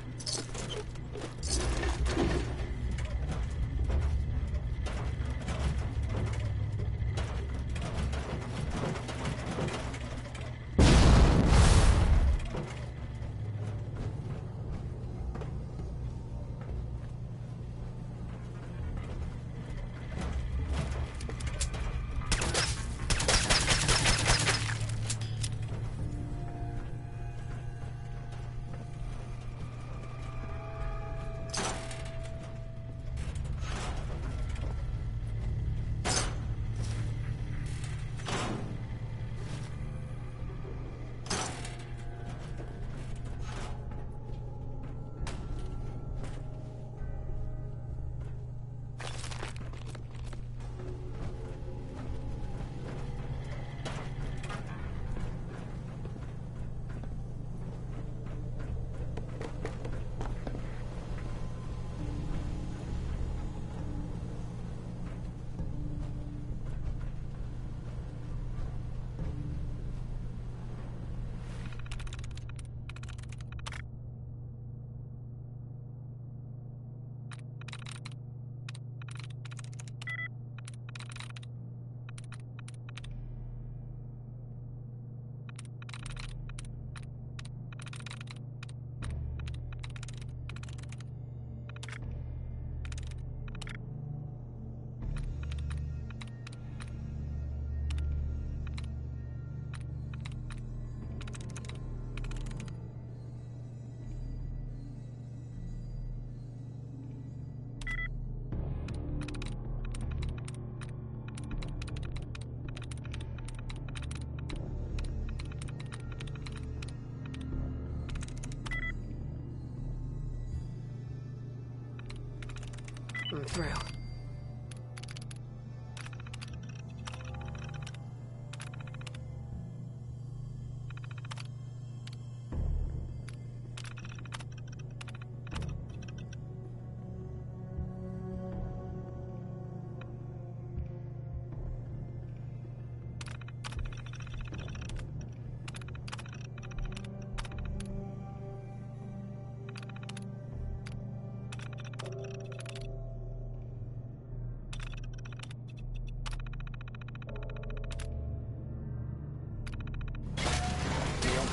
I'm through.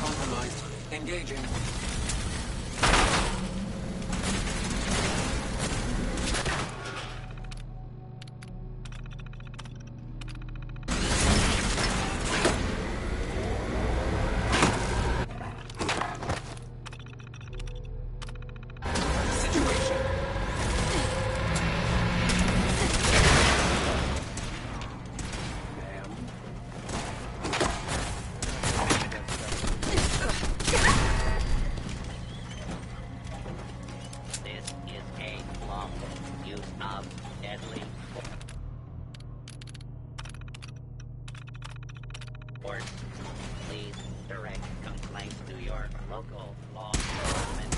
Compromised. Engaging. Please direct complaints to your local law enforcement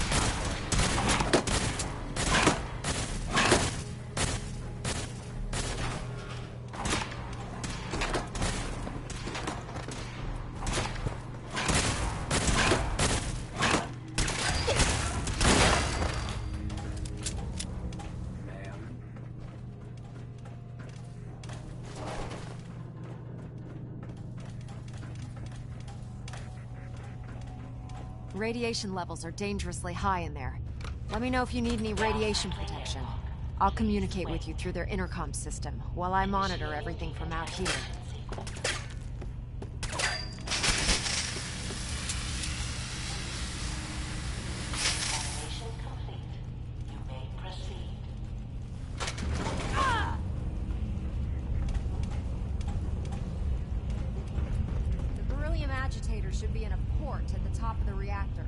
Radiation levels are dangerously high in there. Let me know if you need any radiation protection. I'll communicate with you through their intercom system while I monitor everything from out here. The beryllium agitator should be in a port at the top of the reactor.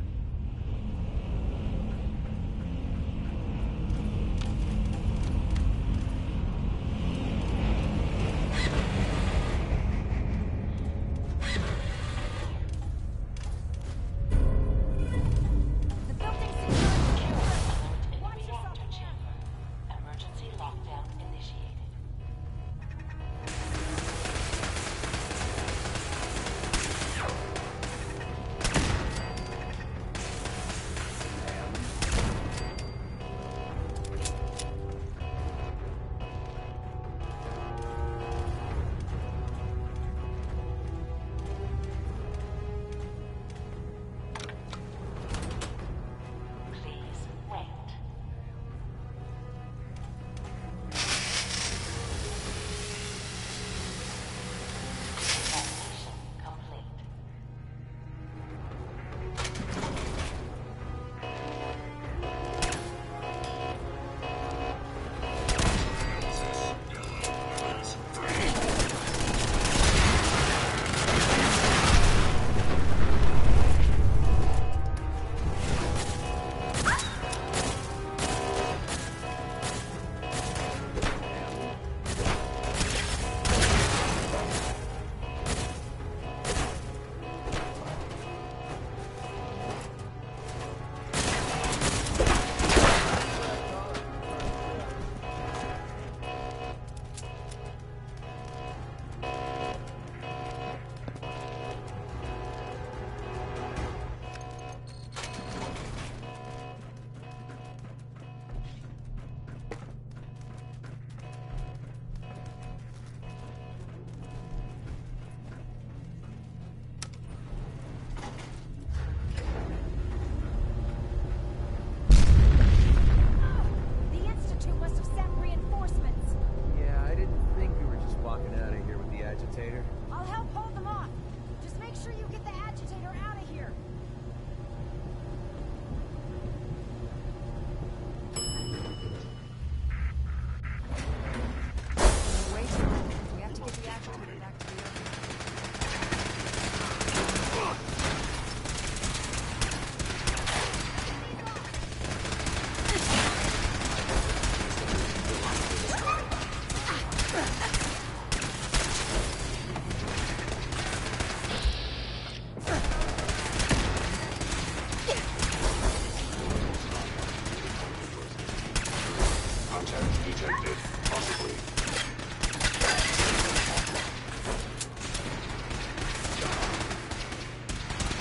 Contact detected. Possibly.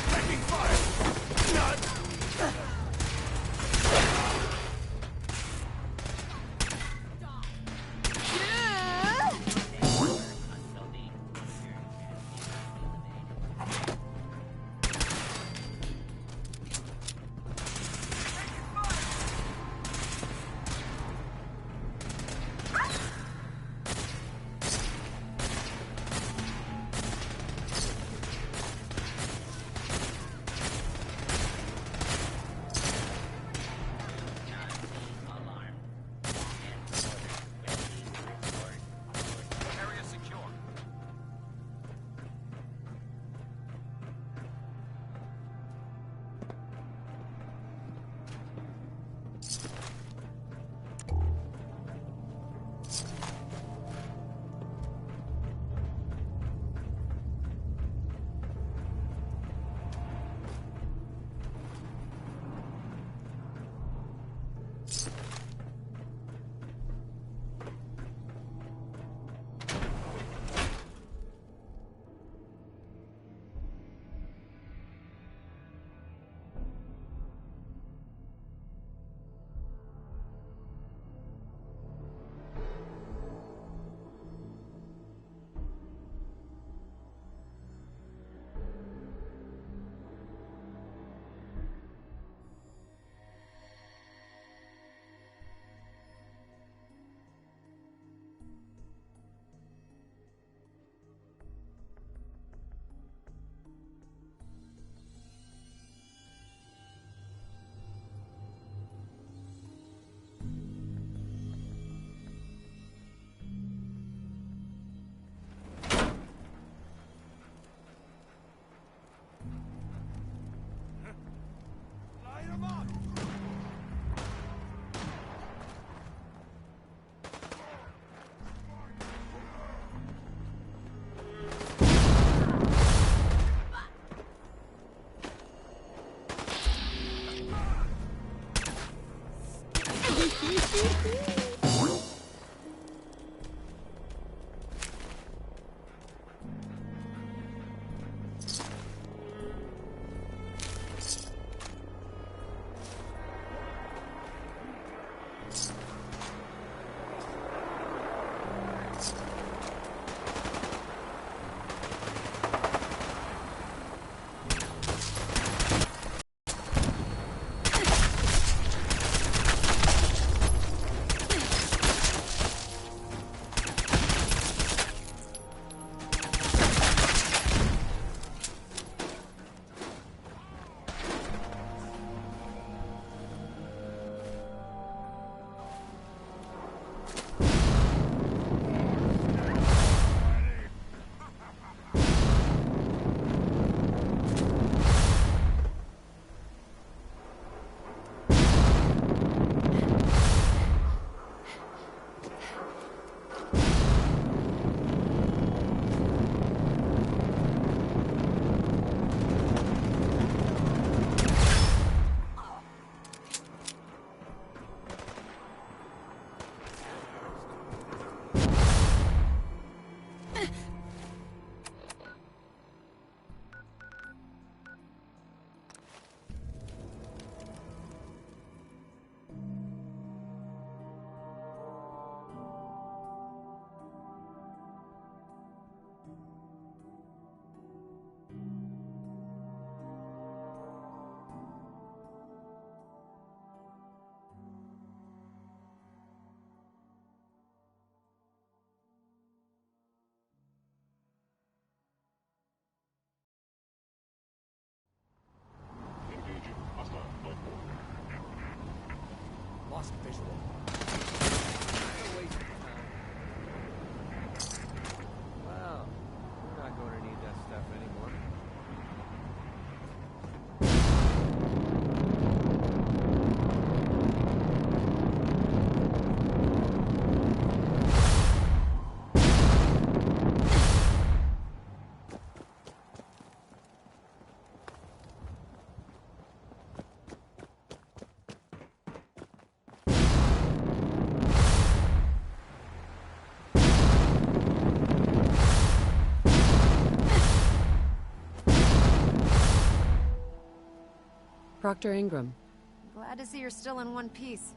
Taking fire! Not! Lost visual. Well, we're not going to need that stuff anymore. Proctor Ingram. Glad to see you're still in one piece.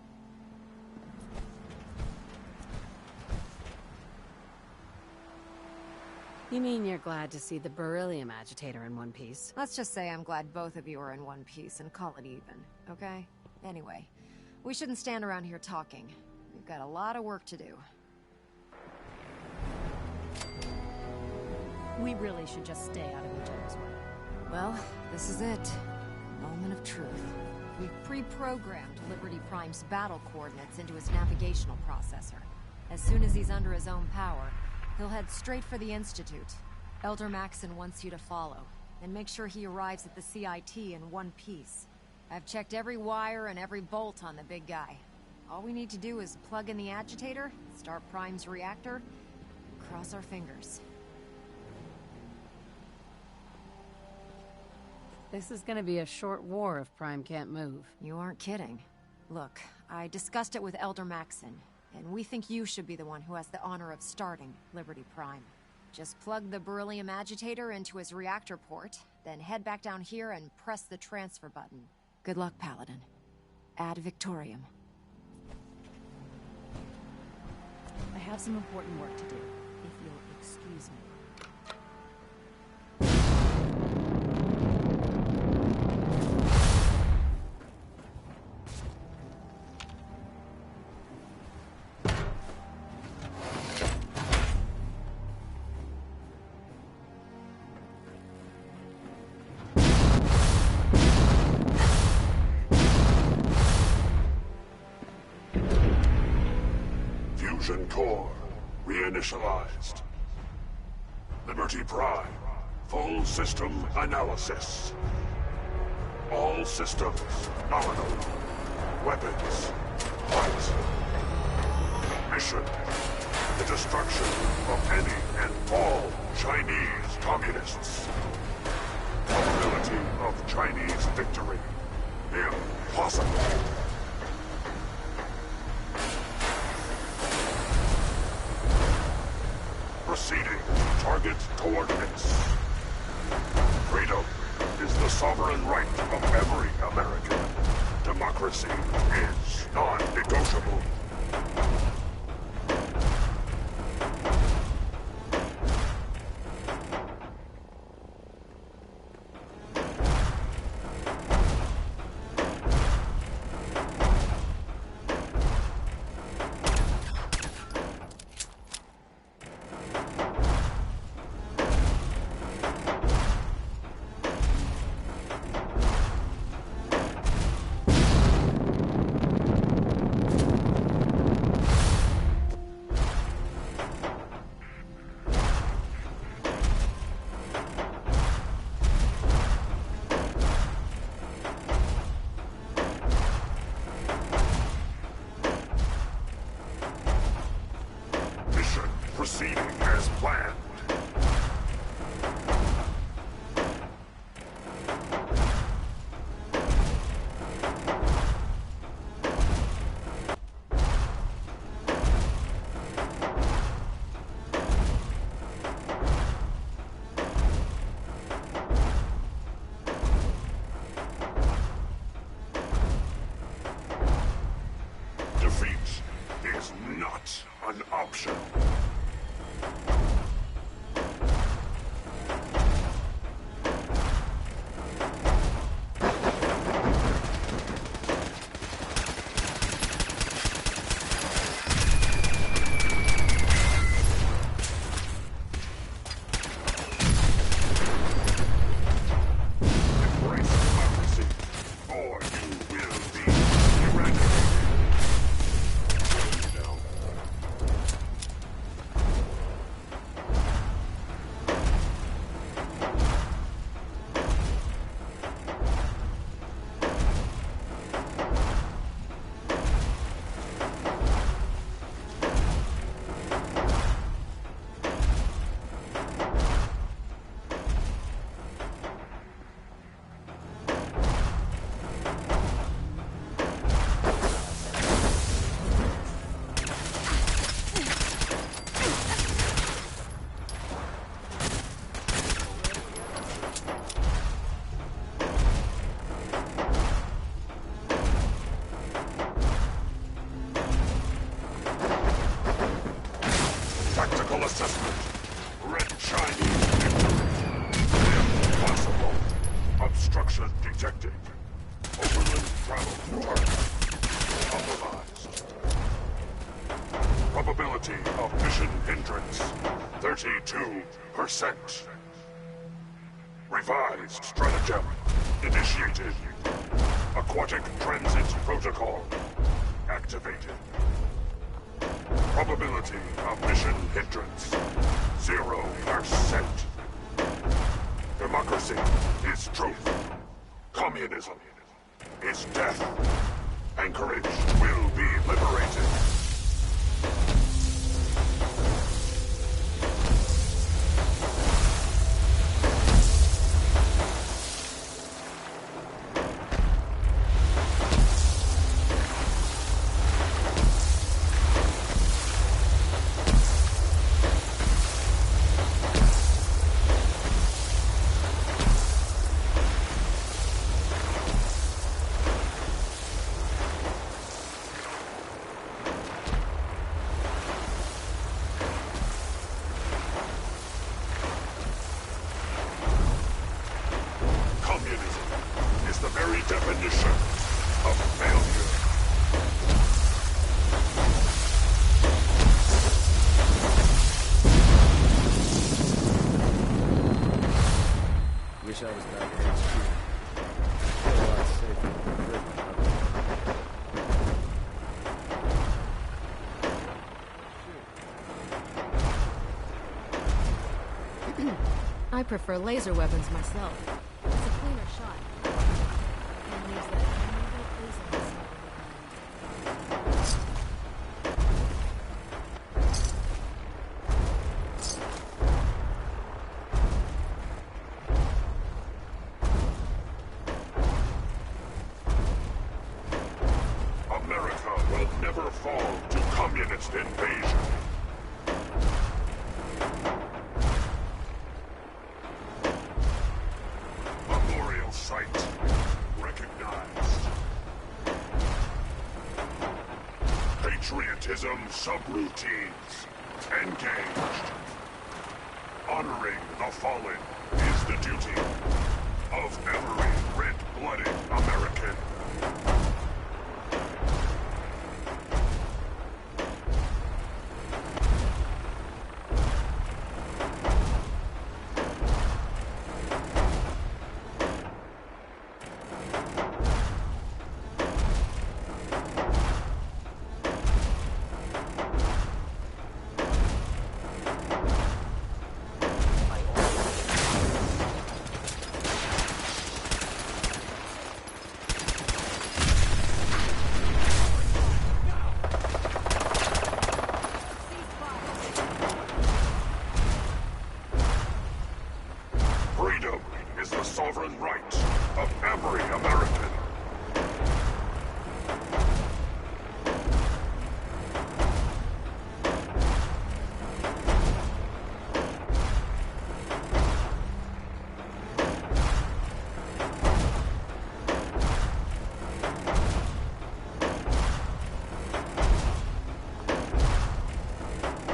You mean you're glad to see the beryllium agitator in one piece? Let's just say I'm glad both of you are in one piece and call it even, okay? Anyway, we shouldn't stand around here talking. We've got a lot of work to do. We really should just stay out of each other's way. Well, this is it. Moment of truth. We've pre-programmed Liberty Prime's battle coordinates into his navigational processor. As soon as he's under his own power, he'll head straight for the Institute. Elder Maxon wants you to follow, and make sure he arrives at the CIT in one piece. I've checked every wire and every bolt on the big guy. All we need to do is plug in the agitator, start Prime's reactor, and cross our fingers. This is gonna be a short war if Prime can't move. You aren't kidding. Look, I discussed it with Elder Maxon, and we think you should be the one who has the honor of starting Liberty Prime. Just plug the beryllium agitator into his reactor port, then head back down here and press the transfer button. Good luck, Paladin. Ad Victoriam. I have some important work to do, if you'll excuse me. Fusion core reinitialized. Liberty Prime, full system analysis. All systems nominal. Weapons hot. Mission: the destruction of any and all Chinese communists. Probability of Chinese victory: impossible. Proceeding to target coordinates. Freedom is the sovereign right of every American. Democracy is non-negotiable. Proceeding as planned. Defeat is not an option. assessment. Red shiny. Impossible. Obstruction detected. Overland travel retarded. Compromised. Probability of mission hindrance. 32%. Revised stratagem. Initiated. Aquatic transit protocol. Activated. Probability of mission hindrance. 0%. Democracy is truth. Communism is death. Anchorage will be liberated. Definition of failure. Wish I was back at HQ. A lot safer. I prefer laser weapons myself. It's a cleaner shot. And leaves that horrible poison inside America will never fall to communist invasion. Memorial site recognized. Patriotism subroutines engaged. Honoring the fallen is the duty of every red-blooded American. Freedom is the sovereign right of every American.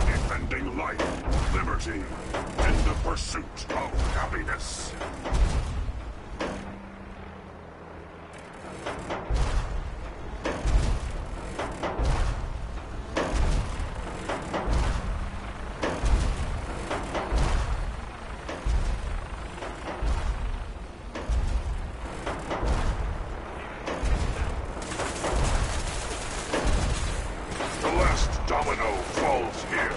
Defending life, liberty, and the pursuit of happiness. The last domino falls here.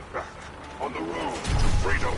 Get back on the road to freedom.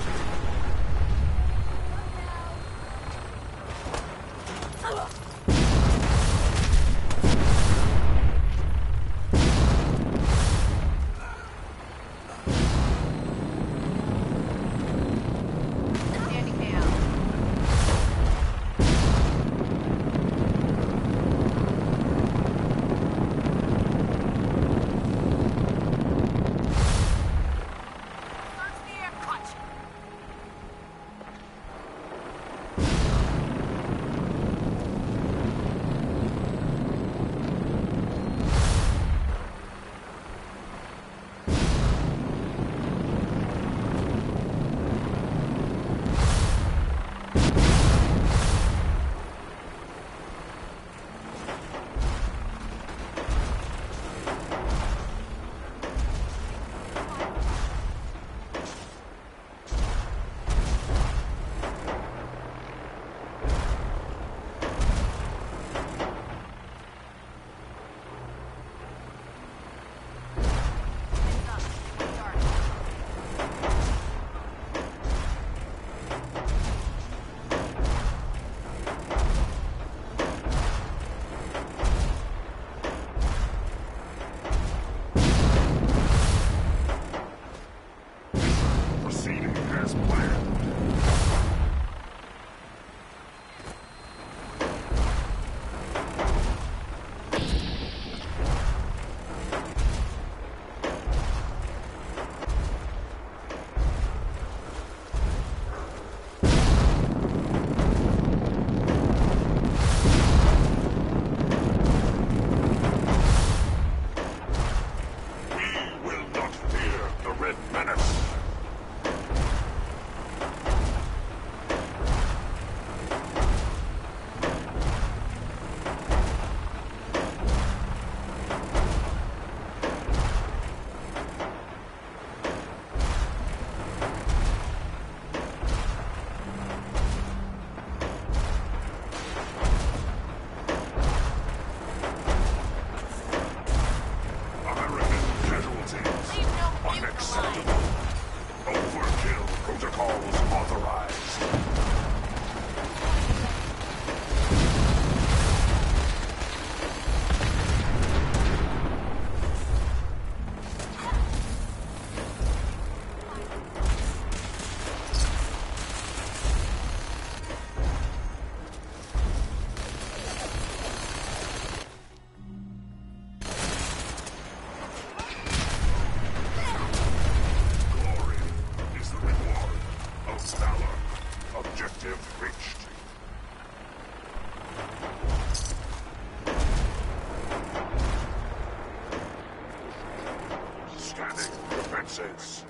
Defenses.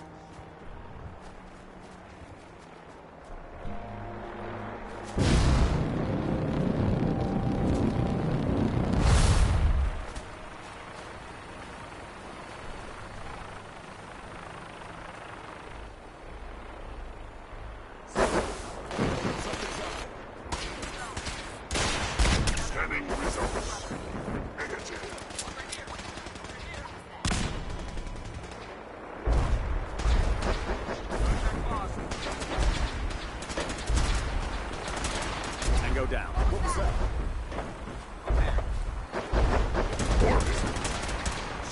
Scanning results. Negative. Go down. What was that? Warning.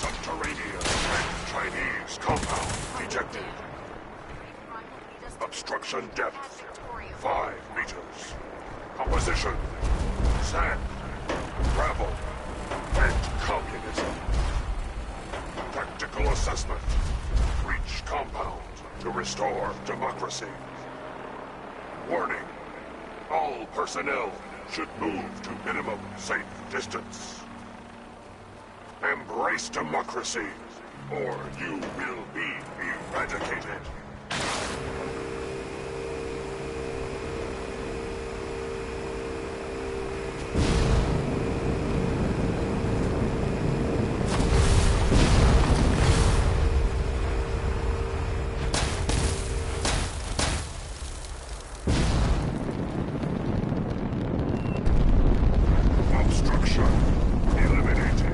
Subterranean and Chinese compound detected. Obstruction depth 5 meters. Composition: sand, gravel, and communism. Tactical assessment: breach compound to restore democracy. Warning. All personnel should move to minimum safe distance. Embrace democracy, or you will be eradicated. Eliminated.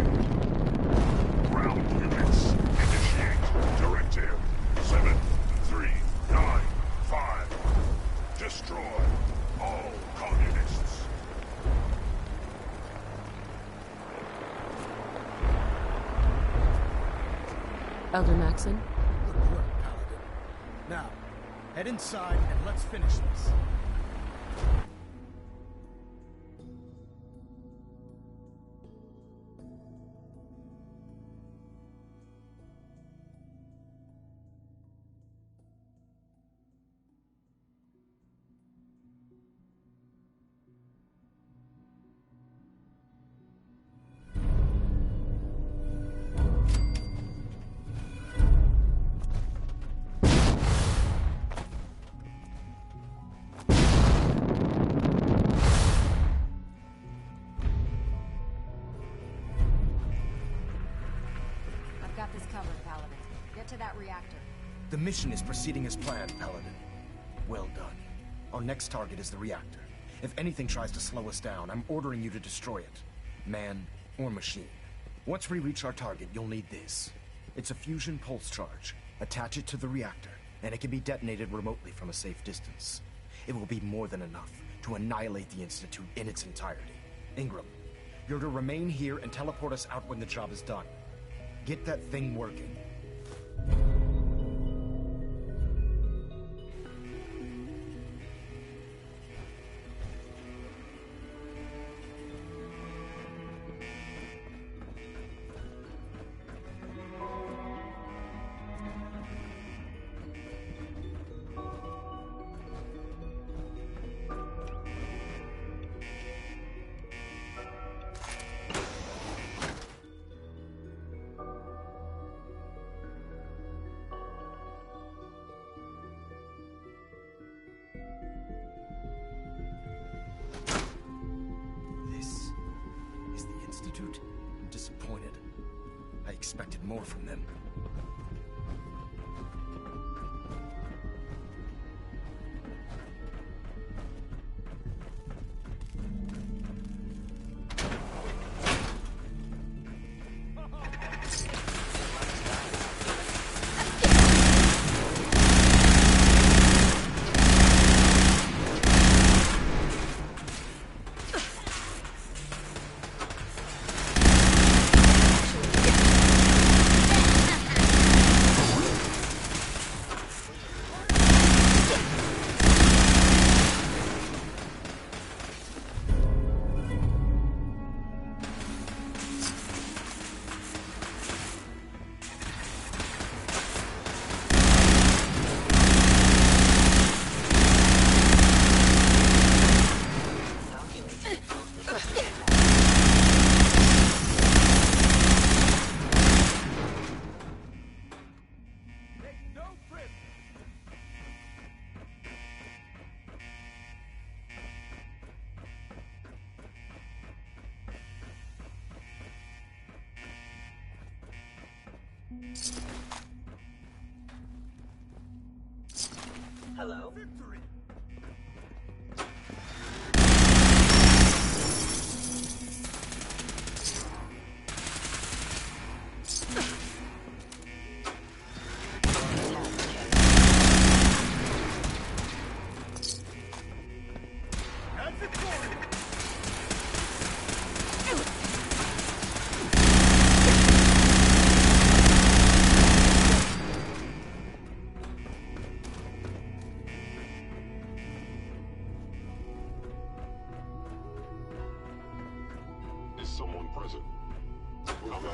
Ground units, initiate directive 7. Elder Maxon? Good work, Paladin. Now, head inside and let's finish this. The mission is proceeding as planned, Paladin. Well done. Our next target is the reactor. If anything tries to slow us down, I'm ordering you to destroy it. Man or machine. Once we reach our target, you'll need this. It's a fusion pulse charge. Attach it to the reactor, and it can be detonated remotely from a safe distance. It will be more than enough to annihilate the Institute in its entirety. Ingram, you're to remain here and teleport us out when the job is done. Get that thing working. I'm disappointed. I expected more from them. Hello? Is someone present? We've got an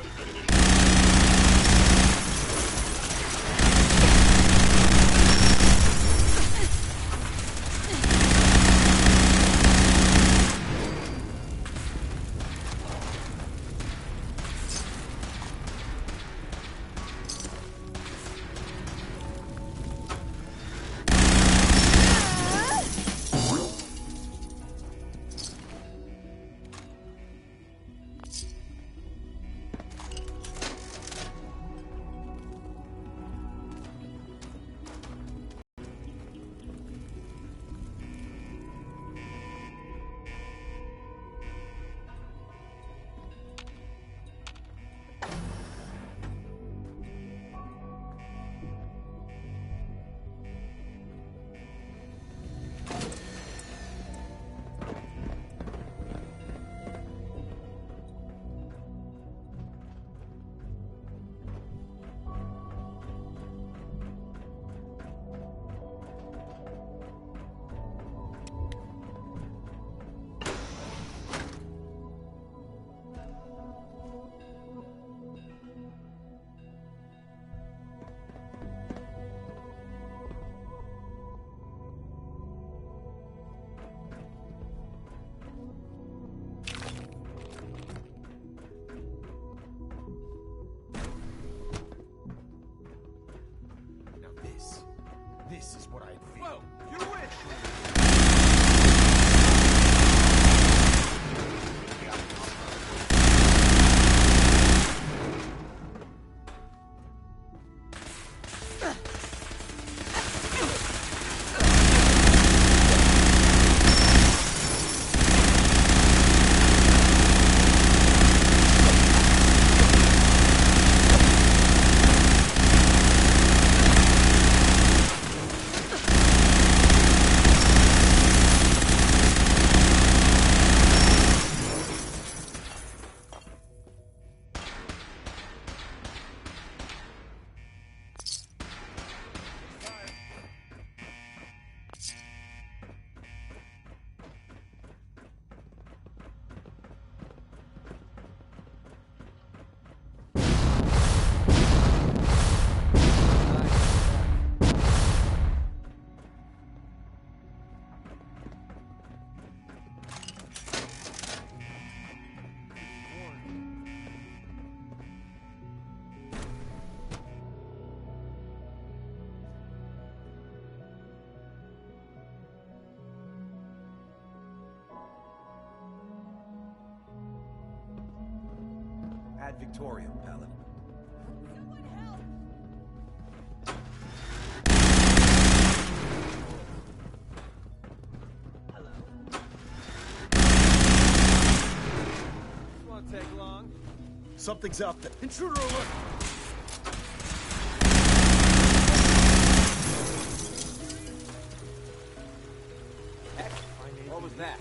This is what I feel. Whoa, you win! Ad Victoriam, Paladin. This won't take long. Something's out there. Intruder alert! What was that?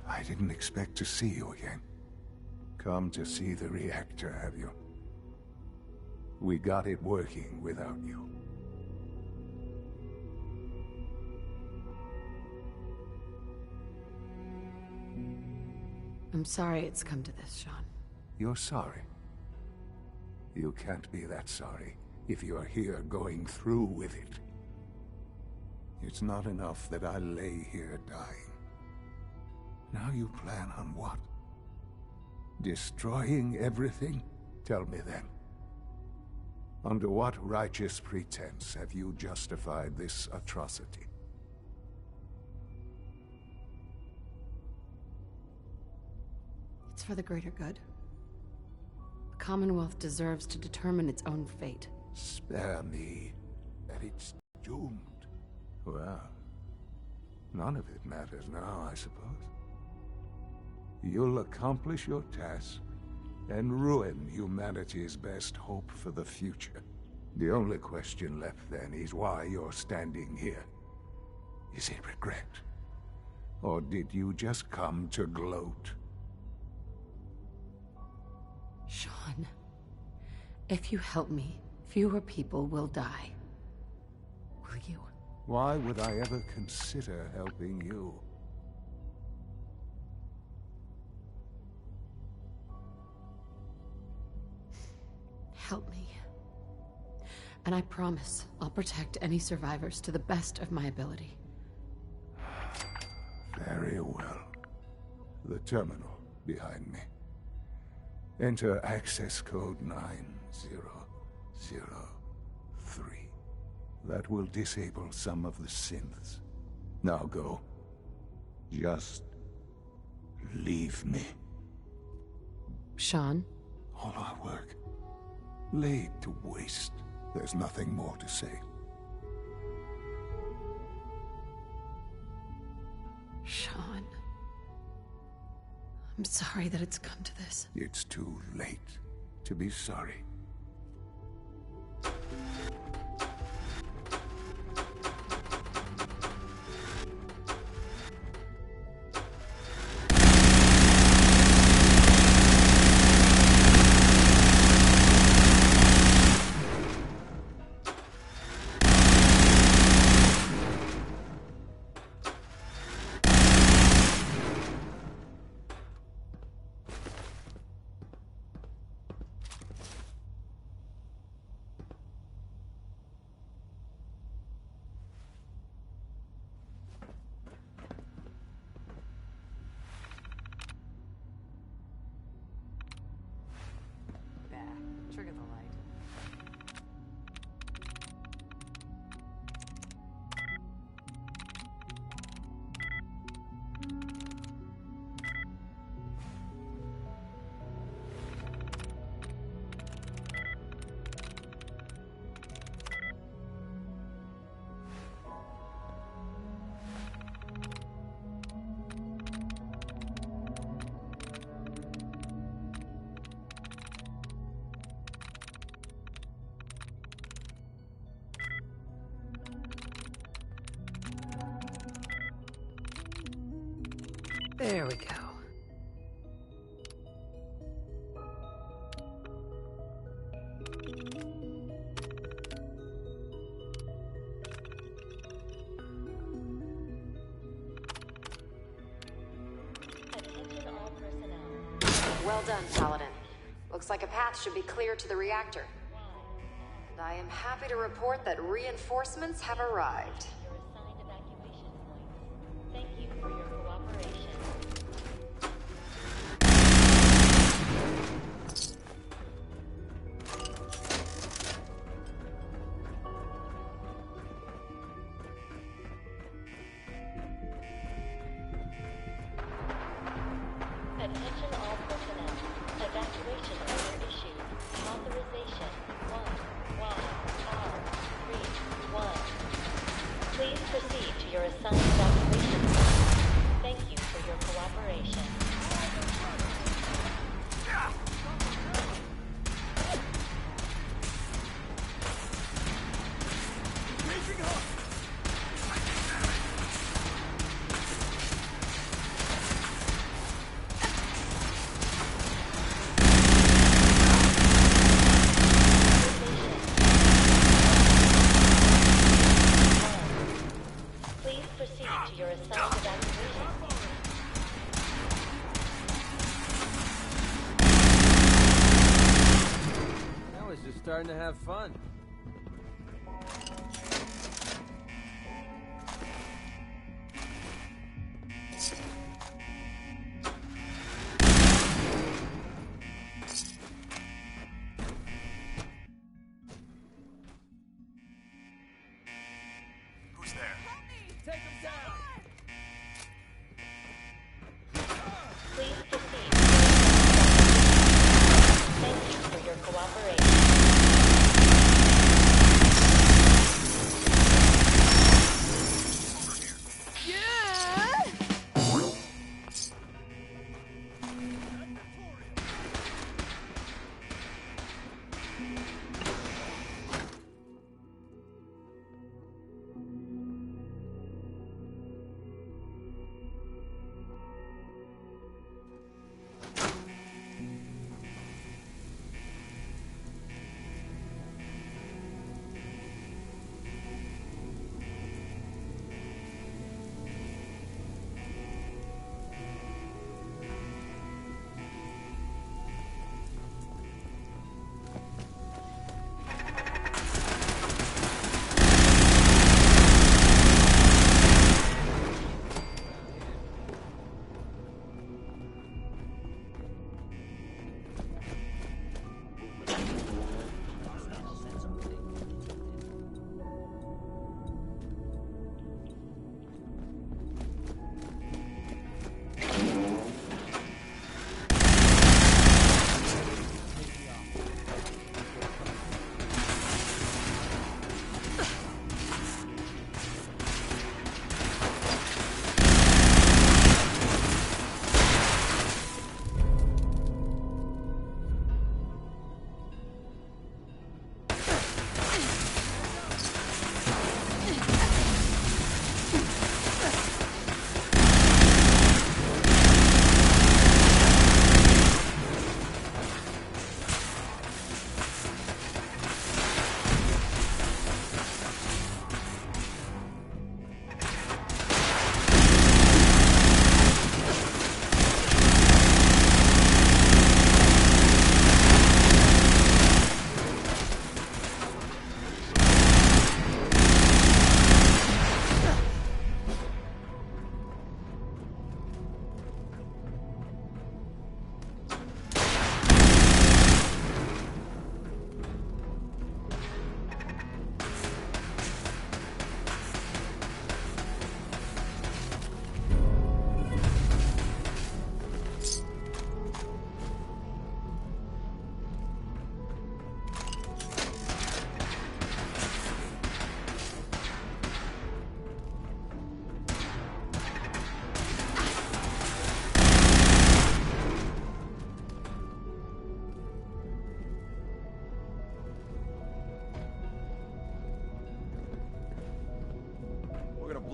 I didn't expect to see you again. Come to see the reactor, have you? We got it working without you. I'm sorry it's come to this, Sean. You're sorry. You can't be that sorry if you're here going through with it. It's not enough that I lay here dying. Now you plan on what? Destroying everything? Tell me then. Under what righteous pretense have you justified this atrocity? It's for the greater good. The Commonwealth deserves to determine its own fate. Spare me that it's doomed. Well, none of it matters now, I suppose. You'll accomplish your task, and ruin humanity's best hope for the future. The only question left then is why you're standing here. Is it regret? Or did you just come to gloat? Sean, if you help me, fewer people will die. Will you? Why would I ever consider helping you? Help me. And I promise I'll protect any survivors to the best of my ability. Very well. The terminal behind me. Enter access code 9003. That will disable some of the synths. Now go. Just leave me. Sean? All our work laid to waste. There's nothing more to say. Sean. I'm sorry that it's come to this. It's too late to be sorry. Trigger the light. There we go. Well done, Paladin. Looks like a path should be clear to the reactor. And I am happy to report that reinforcements have arrived. Thank you for your cooperation. Attention all personnel. Evacuation order issued. Authorization 1YR31. Please proceed to your assigned evacuation point. Thank you for your cooperation. Please proceed to your assigned evacuation point. Now it's just starting to have fun. Who's there? Take him down! Please proceed to your assigned evacuation point. Thank you for your cooperation.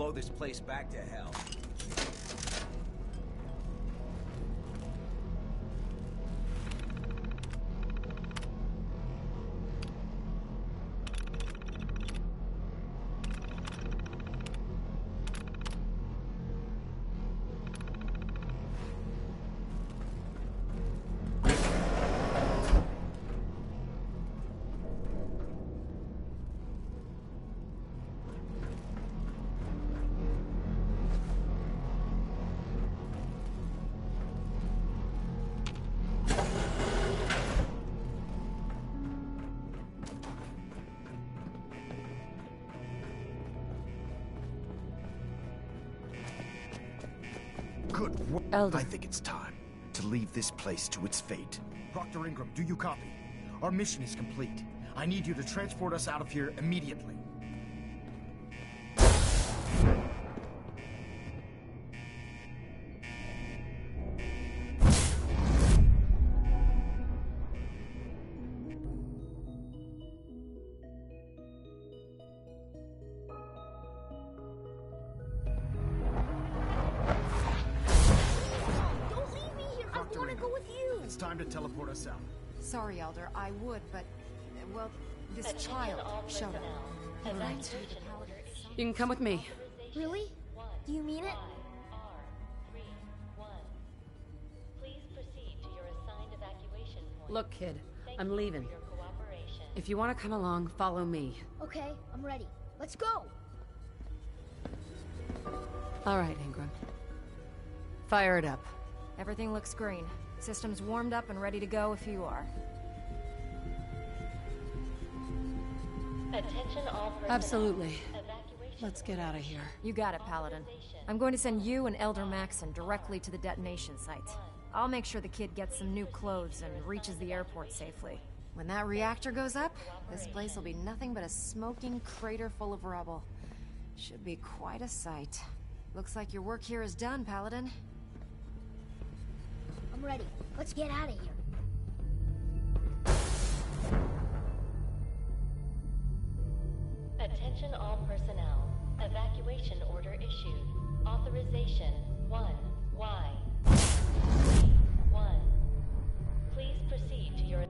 blow this place back to hell. Good work. Elder. I think it's time to leave this place to its fate. Proctor Ingram, do you copy? Our mission is complete. I need you to transport us out of here immediately. Don't leave me here. I want to go with you. It's time to teleport us out. Sorry, Elder, I would, but... well, this child showed up. You're right. You can come with me. Really? Do you mean it? Please proceed to your assigned evacuation point. Look, kid, I'm leaving. If you want to come along, follow me. Okay, I'm ready. Let's go. All right, Ingram. Fire it up. Everything looks green. System's warmed up and ready to go if you are. Attention all personnel. Absolutely. Let's get out of here. You got it, Paladin. I'm going to send you and Elder Maxon directly to the detonation site. I'll make sure the kid gets some new clothes and reaches the airport safely. When that reactor goes up, this place will be nothing but a smoking crater full of rubble. Should be quite a sight. Looks like your work here is done, Paladin. I'm ready. Let's get out of here. Attention all personnel. Evacuation order issued. Authorization 1Y31. Please proceed to your...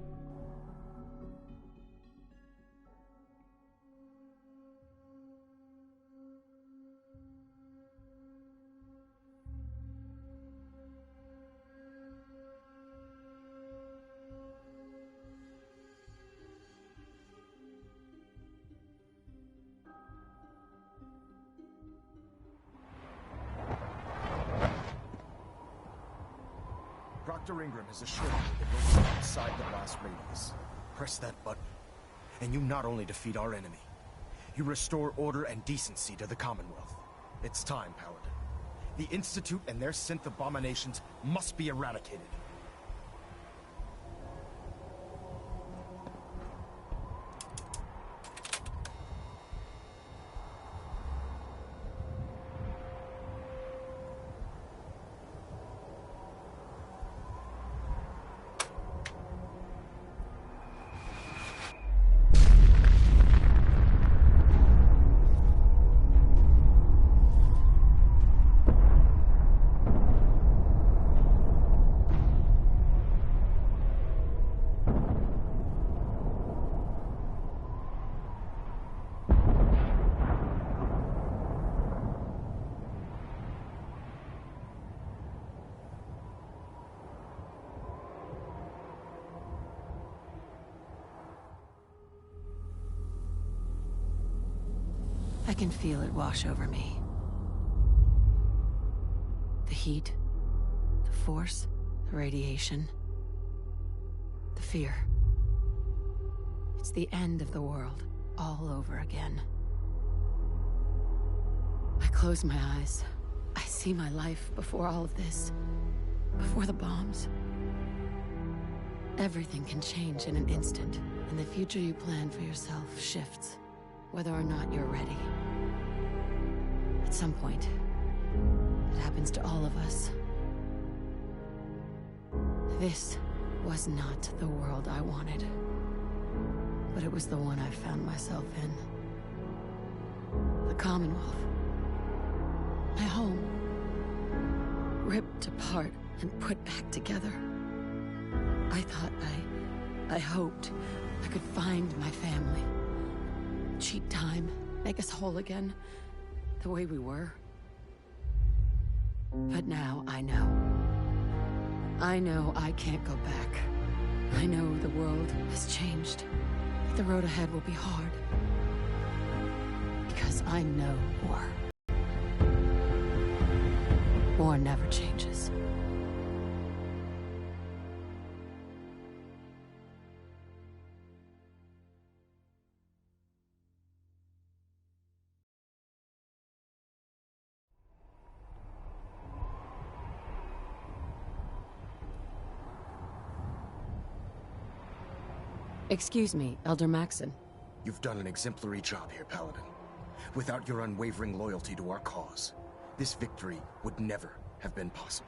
Dr. Ingram has assured me that we'll be outside the blast radius. Press that button, and you not only defeat our enemy, you restore order and decency to the Commonwealth. It's time, Paladin. The Institute and their synth abominations must be eradicated. I can feel it wash over me. The heat, the force, the radiation, the fear. It's the end of the world, all over again. I close my eyes. I see my life before all of this, before the bombs. Everything can change in an instant, and the future you plan for yourself shifts, whether or not you're ready. At some point, it happens to all of us. This was not the world I wanted, but it was the one I found myself in. The Commonwealth. My home. Ripped apart and put back together. I thought I hoped I could find my family. Cheat time, make us whole again, the way we were. But now I know. I know I can't go back. I know the world has changed. But the road ahead will be hard. Because I know war. War never changes. Excuse me, Elder Maxon. You've done an exemplary job here, Paladin. Without your unwavering loyalty to our cause, this victory would never have been possible.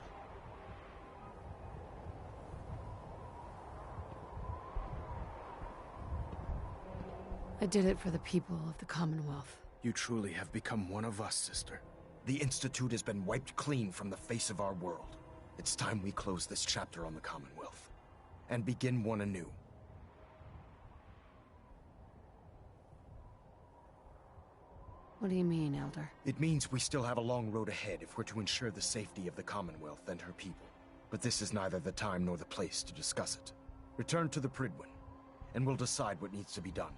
I did it for the people of the Commonwealth. You truly have become one of us, sister. The Institute has been wiped clean from the face of our world. It's time we close this chapter on the Commonwealth, and begin one anew. What do you mean, Elder? It means we still have a long road ahead if we're to ensure the safety of the Commonwealth and her people. But this is neither the time nor the place to discuss it. Return to the Pridwin, and we'll decide what needs to be done.